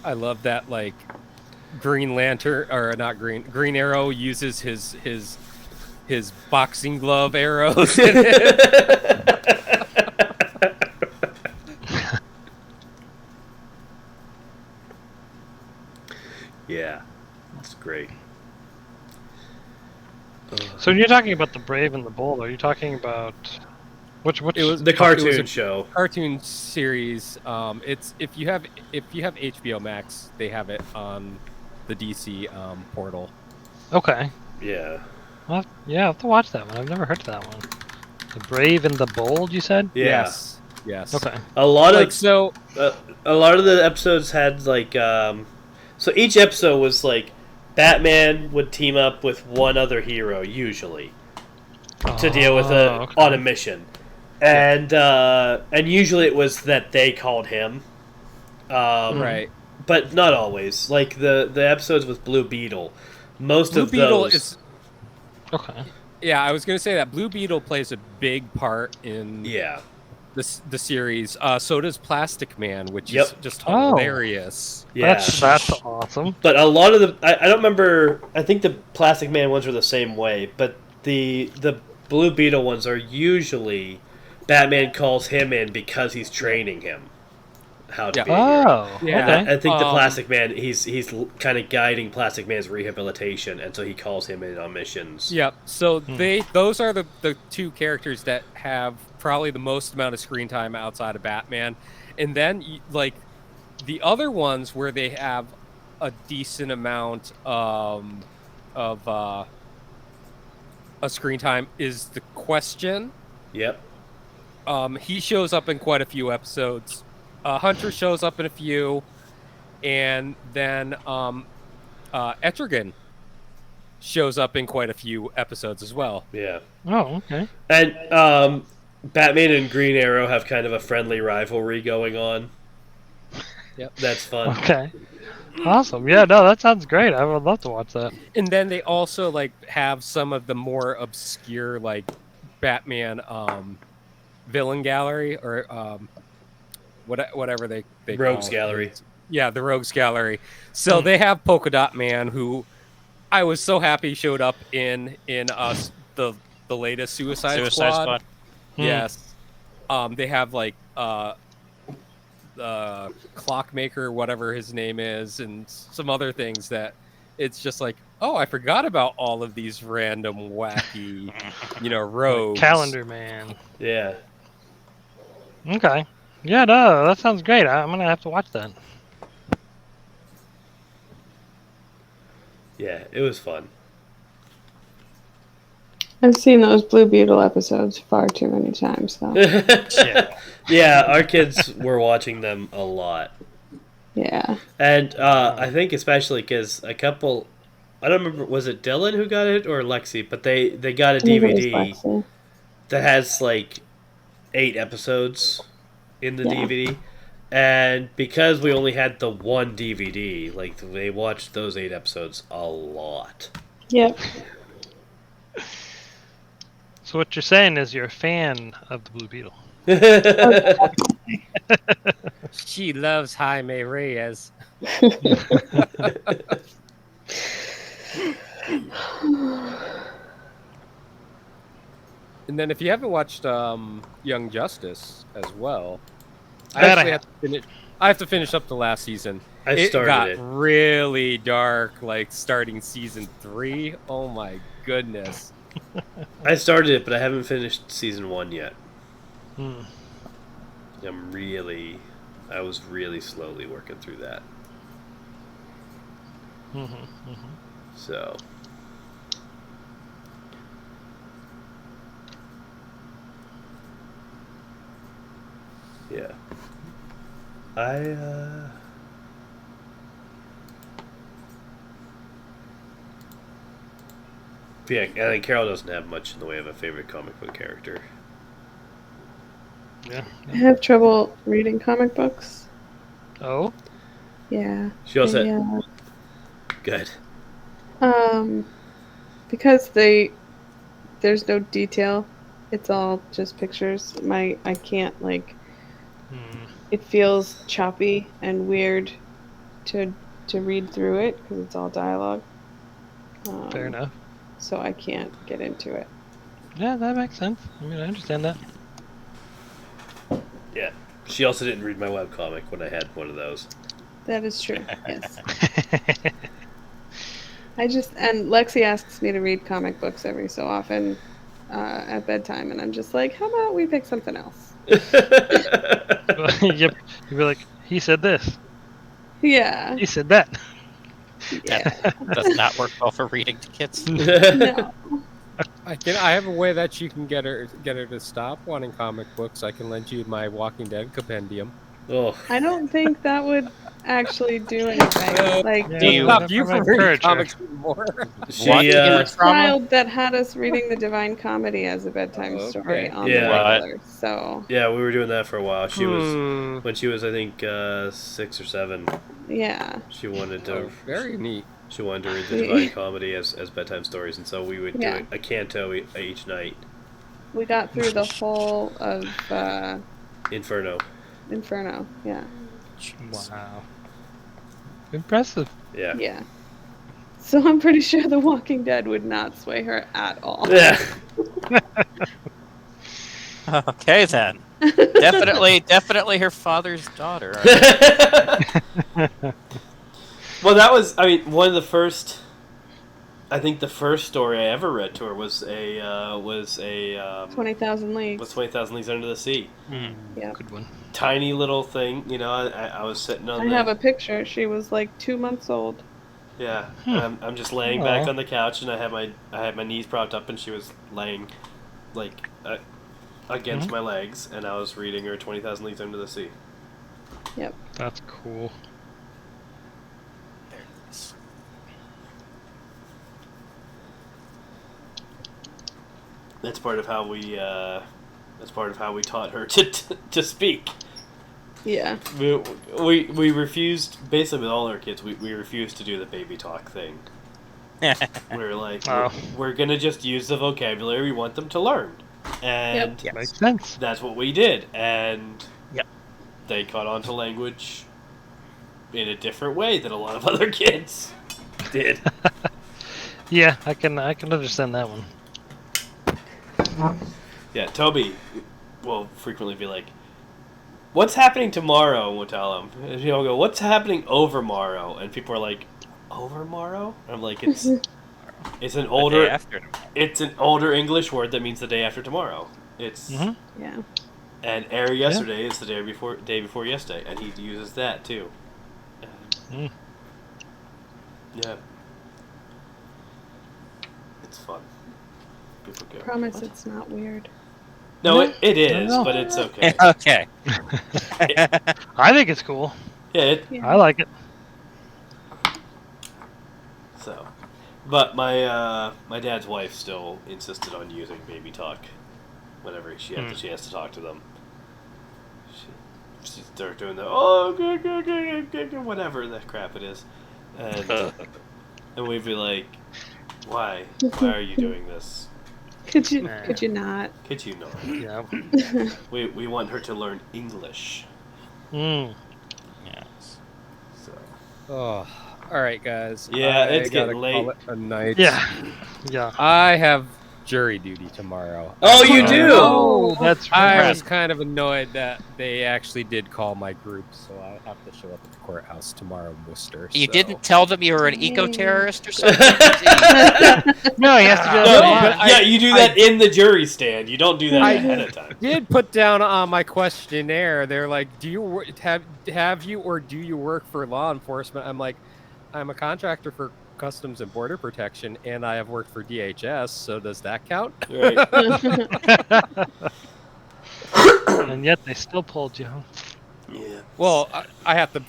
I love that like Green Lantern or not Green Arrow uses his boxing glove arrows. yeah, that's great. So when you're talking about the Brave and the Bold, are you talking about which? It was The cartoon it was a show. cartoon series. It's if you have HBO Max, they have it on the DC portal. Okay. Yeah. Well, yeah, I have to watch that one. I've never heard of that one. The Brave and the Bold, you said? Yeah. Yes. Okay. A lot Like of so. a lot of the episodes had like so each episode was like Batman would team up with one other hero usually to deal with on a mission, and usually it was that they called him, Right. but not always. Like the episodes with Blue Beetle, most Blue of Beetle those. is. Okay. Yeah, I was gonna say that Blue Beetle plays a big part in Yeah. the series. So does Plastic Man, which Yep. is just Oh. hilarious. Yeah. That's awesome. But a lot of the I don't remember. I think the Plastic Man ones were the same way, but the Blue Beetle ones are usually Batman calls him in because he's training him how to Yeah. be a hero. Oh, Yeah. okay. I think the Plastic Man he's kind of guiding Plastic Man's rehabilitation, and so he calls him in on missions. Yep. So those are the two characters that have probably the most amount of screen time outside of Batman, and then like the other ones where they have a decent amount of a screen time is the Question. Yep. He shows up in quite a few episodes. Hunter shows up in a few, and then Etrigan shows up in quite a few episodes as well. Yeah. Oh, okay. And Batman and Green Arrow have kind of a friendly rivalry going on. Yep. That's fun. Okay. Awesome. Yeah, no, that sounds great. I would love to watch that. And then they also like have some of the more obscure like Batman villain gallery or whatever they Rogues call it. Gallery. Yeah, the Rogues Gallery. So they have Polka Dot Man, who I was so happy showed up in the latest Suicide Squad. Yes. They have like the Clockmaker, whatever his name is, and some other things that it's just like, oh, I forgot about all of these random wacky, rogues. Calendar Man. Yeah. Okay. Yeah, no, that sounds great. I'm gonna have to watch that. Yeah, it was fun. I've seen those Blue Beetle episodes far too many times, though. Yeah, our kids were watching them a lot. Yeah. And I think especially because a couple, I don't remember, was it Dylan who got it or Lexi? But they got a I think it was DVD Lexi. that has like 8 episodes in the Yeah. DVD. And because we only had the one DVD, like they watched those 8 episodes a lot. Yep. So what you're saying is you're a fan of the Blue Beetle. She loves Jaime Reyes. And then if you haven't watched Young Justice as well, I have to finish up the last season. I started got it. really dark, like starting season 3. Oh my goodness. I started it, but I haven't finished season 1 yet. Hmm. I was really slowly working through that. So. Yeah. Yeah, I think Carol doesn't have much in the way of a favorite comic book character. Yeah. I have trouble reading comic books. Oh. Yeah. She also they, good. Because there's no detail. It's all just pictures. I can't it feels choppy and weird to read through it because it's all dialogue. Fair enough. So I can't get into it. Yeah, that makes sense. I mean, I understand that. Yeah. She also didn't read my webcomic when I had one of those. That is true. Yes. And Lexi asks me to read comic books every so often at bedtime, and I'm just like, how about we pick something else? Yep. You'd be like, he said this. Yeah. He said that. Yeah. Does not work well for reading to kids. No. I have a way that you can get her to stop wanting comic books. I can lend you my Walking Dead compendium. Oh. I don't think that would actually do anything. Like, Yeah, Do you- Stop you from reading encourage her. comics anymore. She, What? the Trauma? child that had us reading the Divine Comedy as a bedtime Okay. story on Yeah. the regular. So, Yeah, we were doing that for a while. She was Hmm. when she was, I think, 6 or 7. yeah. She wanted to. Oh, very neat. She wanted to read the Divine Comedy as bedtime stories, and so we would Yeah. do a canto each night. We got through the whole of Inferno. Inferno. Yeah. Wow. Impressive. Yeah. Yeah. So I'm pretty sure The Walking Dead would not sway her at all. Yeah. Okay then. Definitely her father's daughter. Well, that was, I mean, one of the first. I think the first story I ever read to her was 20,000 Leagues. was 20,000 Leagues Under the Sea. Yeah. Good one. Tiny little thing, you know. I was sitting on. I have a picture. She was like 2 months old. Yeah, I'm just laying back on the couch, and I had my knees propped up, and she was laying, like, against my legs, and I was reading her 20,000 Leagues Under the Sea. Yep. That's cool. That's part of how we. Taught her to speak. Yeah. We refused, basically with all our kids, we refused to do the baby talk thing. We're like, we're gonna just use the vocabulary we want them to learn, and Yes. Makes sense. that's what we did. And Yep. they caught on to language in a different way than a lot of other kids did. Yeah, I can understand that one. Yeah, Toby will frequently be like, "What's happening tomorrow?" And we'll tell him. And he'll go, "What's happening over morrow?" And people are like, "Over morrow?" I'm like, it's an older it's an older English word that means the day after tomorrow. It's Mhm. Yeah. and air yesterday is the day before yesterday, and he uses that too. Mm. Yeah, it's fun. People go, Promise "What?" it's not weird. No, it is, No. but it's okay. Okay. I think it's cool. Yeah, Yeah. I like it. so. But my dad's wife still insisted on using baby talk whenever she had the chance to talk to them. She started doing the good, whatever the crap it is, and we'd be like, why are you doing this? Could you not? Could you not? Yeah. We want her to learn English. Mm. Yes. So Oh, all right, guys. Yeah, I it's gotta getting late. call it a night. Yeah. Yeah. I have jury duty tomorrow. Oh, you do? Oh, that's I right. was kind of annoyed that they actually did call my group, so I'll have to show up at the courthouse tomorrow in Worcester. You so. didn't tell them you were an eco-terrorist or something? No, he has to be on No, the line. yeah, you do that in the jury stand. You don't do that ahead of time. Did put down on my questionnaire. They're like, "Do you have you or do you work for law enforcement?" I'm like, I'm a contractor for Customs and Border Protection, and I have worked for DHS. So does that count? Right. And yet they still pulled you. Yeah. Well, I have to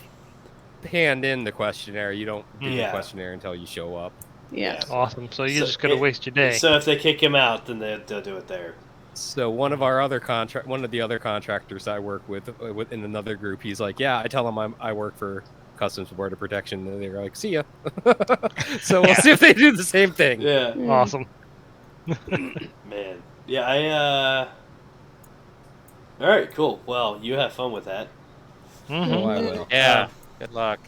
hand in the questionnaire. You don't do the Yeah. questionnaire until you show up. Yeah. Awesome. So you So just got to waste your day. So if they kick him out, then they'll do it there. So one of the other contractors I work with in another group, he's like, yeah, I tell him I work for Customs and Border Protection, and they're like, see ya. So we'll see if they do the same thing. Yeah. Awesome. Man. Yeah, All right, cool. Well, you have fun with that. Mm-hmm. Oh, I will. Yeah. Good luck.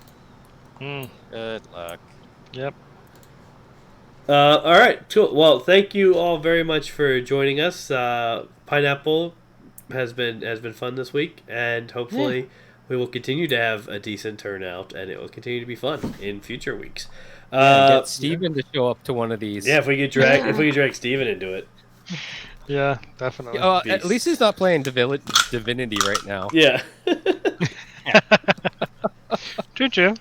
Mm. Good luck. Yep. All right, cool. Well, thank you all very much for joining us. Pineapple has been fun this week, and hopefully we will continue to have a decent turnout, and it will continue to be fun in future weeks. Get Steven to show up to one of these. Yeah, if we could drag Steven into it. Yeah, definitely. At least he's not playing Divinity right now. Yeah. True.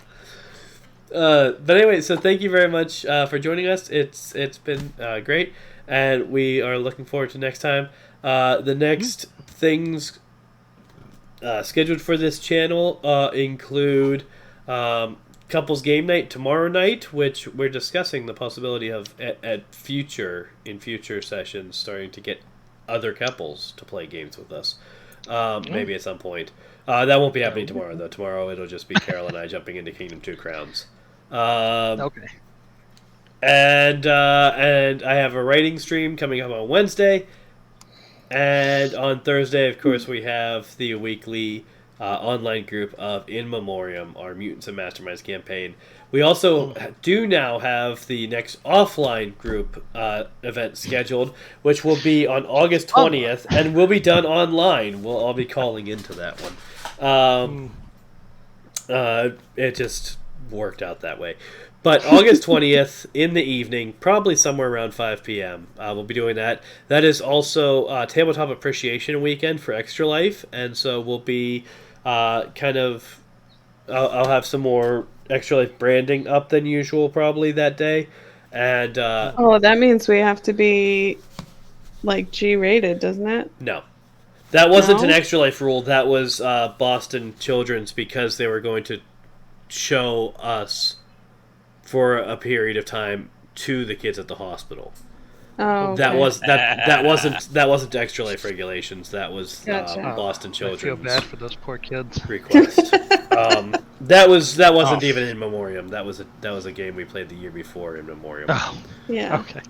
But anyway, so thank you very much for joining us. It's been great, and we are looking forward to next time. The next things scheduled for this channel include couples game night tomorrow night, which we're discussing the possibility of in future sessions starting to get other couples to play games with us. Maybe at some point. That won't be happening tomorrow, though. Tomorrow it'll just be Carol and I jumping into Kingdom 2 Crowns. Okay. And I have a writing stream coming up on Wednesday. And on Thursday, of course, we have the weekly online group of In Memoriam, our Mutants and Masterminds campaign. We also do now have the next offline group event scheduled, which will be on August 20th, and will be done online. We'll all be calling into that one. It just worked out that way. But August 20th in the evening, probably somewhere around 5 p.m., we'll be doing that. That is also Tabletop Appreciation Weekend for Extra Life, and so we'll be I'll have some more Extra Life branding up than usual probably that day. And that means we have to be like G-rated, doesn't it? No. That wasn't No? an Extra Life rule. That was Boston Children's, because they were going to show us for a period of time to the kids at the hospital. Oh, That okay. that wasn't Extra Life regulations. That was Gotcha. Boston I feel Children's bad for those poor kids. request. That wasn't even In Memoriam. That was a game we played the year before In Memoriam. Oh, Yeah. okay.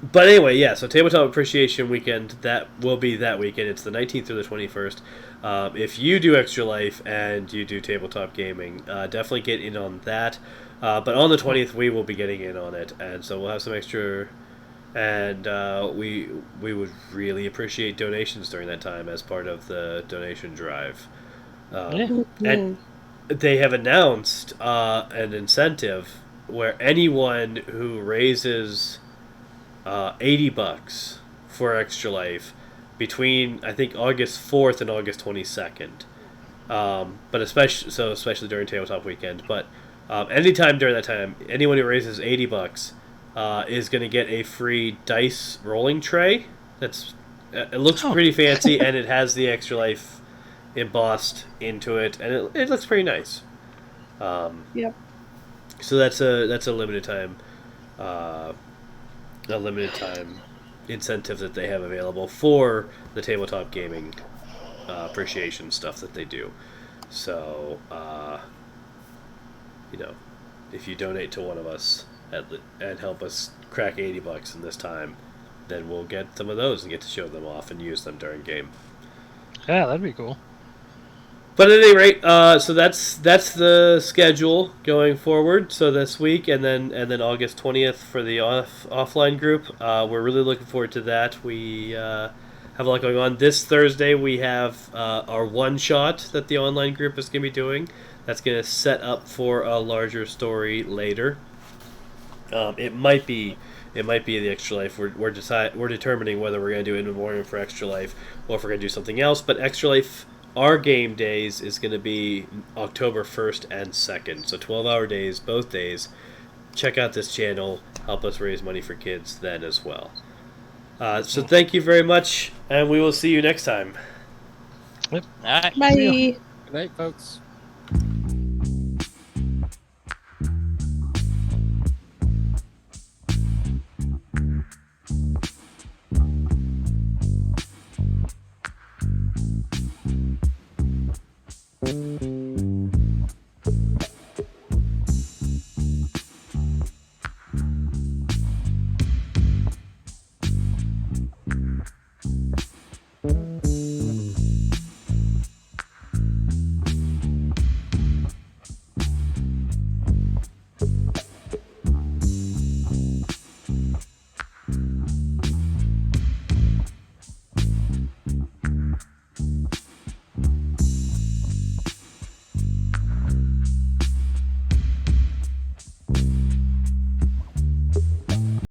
But anyway, yeah, so Tabletop Appreciation Weekend, that will be that weekend. It's the 19th through the 21st. If you do Extra Life and you do tabletop gaming, definitely get in on that. But on the 20th, we will be getting in on it, and so we'll have some extra... And we would really appreciate donations during that time as part of the donation drive. And they have announced an incentive where anyone who raises $80 for Extra Life between, I think, August 4th and August 22nd. But especially during Tabletop Weekend. But anytime during that time, anyone who raises $80 is going to get a free dice rolling tray. It looks pretty fancy, and it has the Extra Life embossed into it, and it looks pretty nice. Yep. So that's a limited time. A limited time incentive that they have available for the tabletop gaming appreciation stuff that they do. So, if you donate to one of us and help us crack $80 in this time, then we'll get some of those and get to show them off and use them during game. Yeah, that'd be cool. But at any rate, so that's the schedule going forward. So this week and then August 20th for the offline group. We're really looking forward to that. We have a lot going on. This Thursday we have our one shot that the online group is going to be doing. That's going to set up for a larger story later. It might be the Extra Life. We're determining whether we're going to do In Memoriam for Extra Life or if we're going to do something else. But Extra Life our game days is going to be October 1st and 2nd. So 12-hour days, both days. Check out this channel. Help us raise money for kids then as well. So thank you very much, and we will see you next time. All right. Bye. See ya. Good night, folks.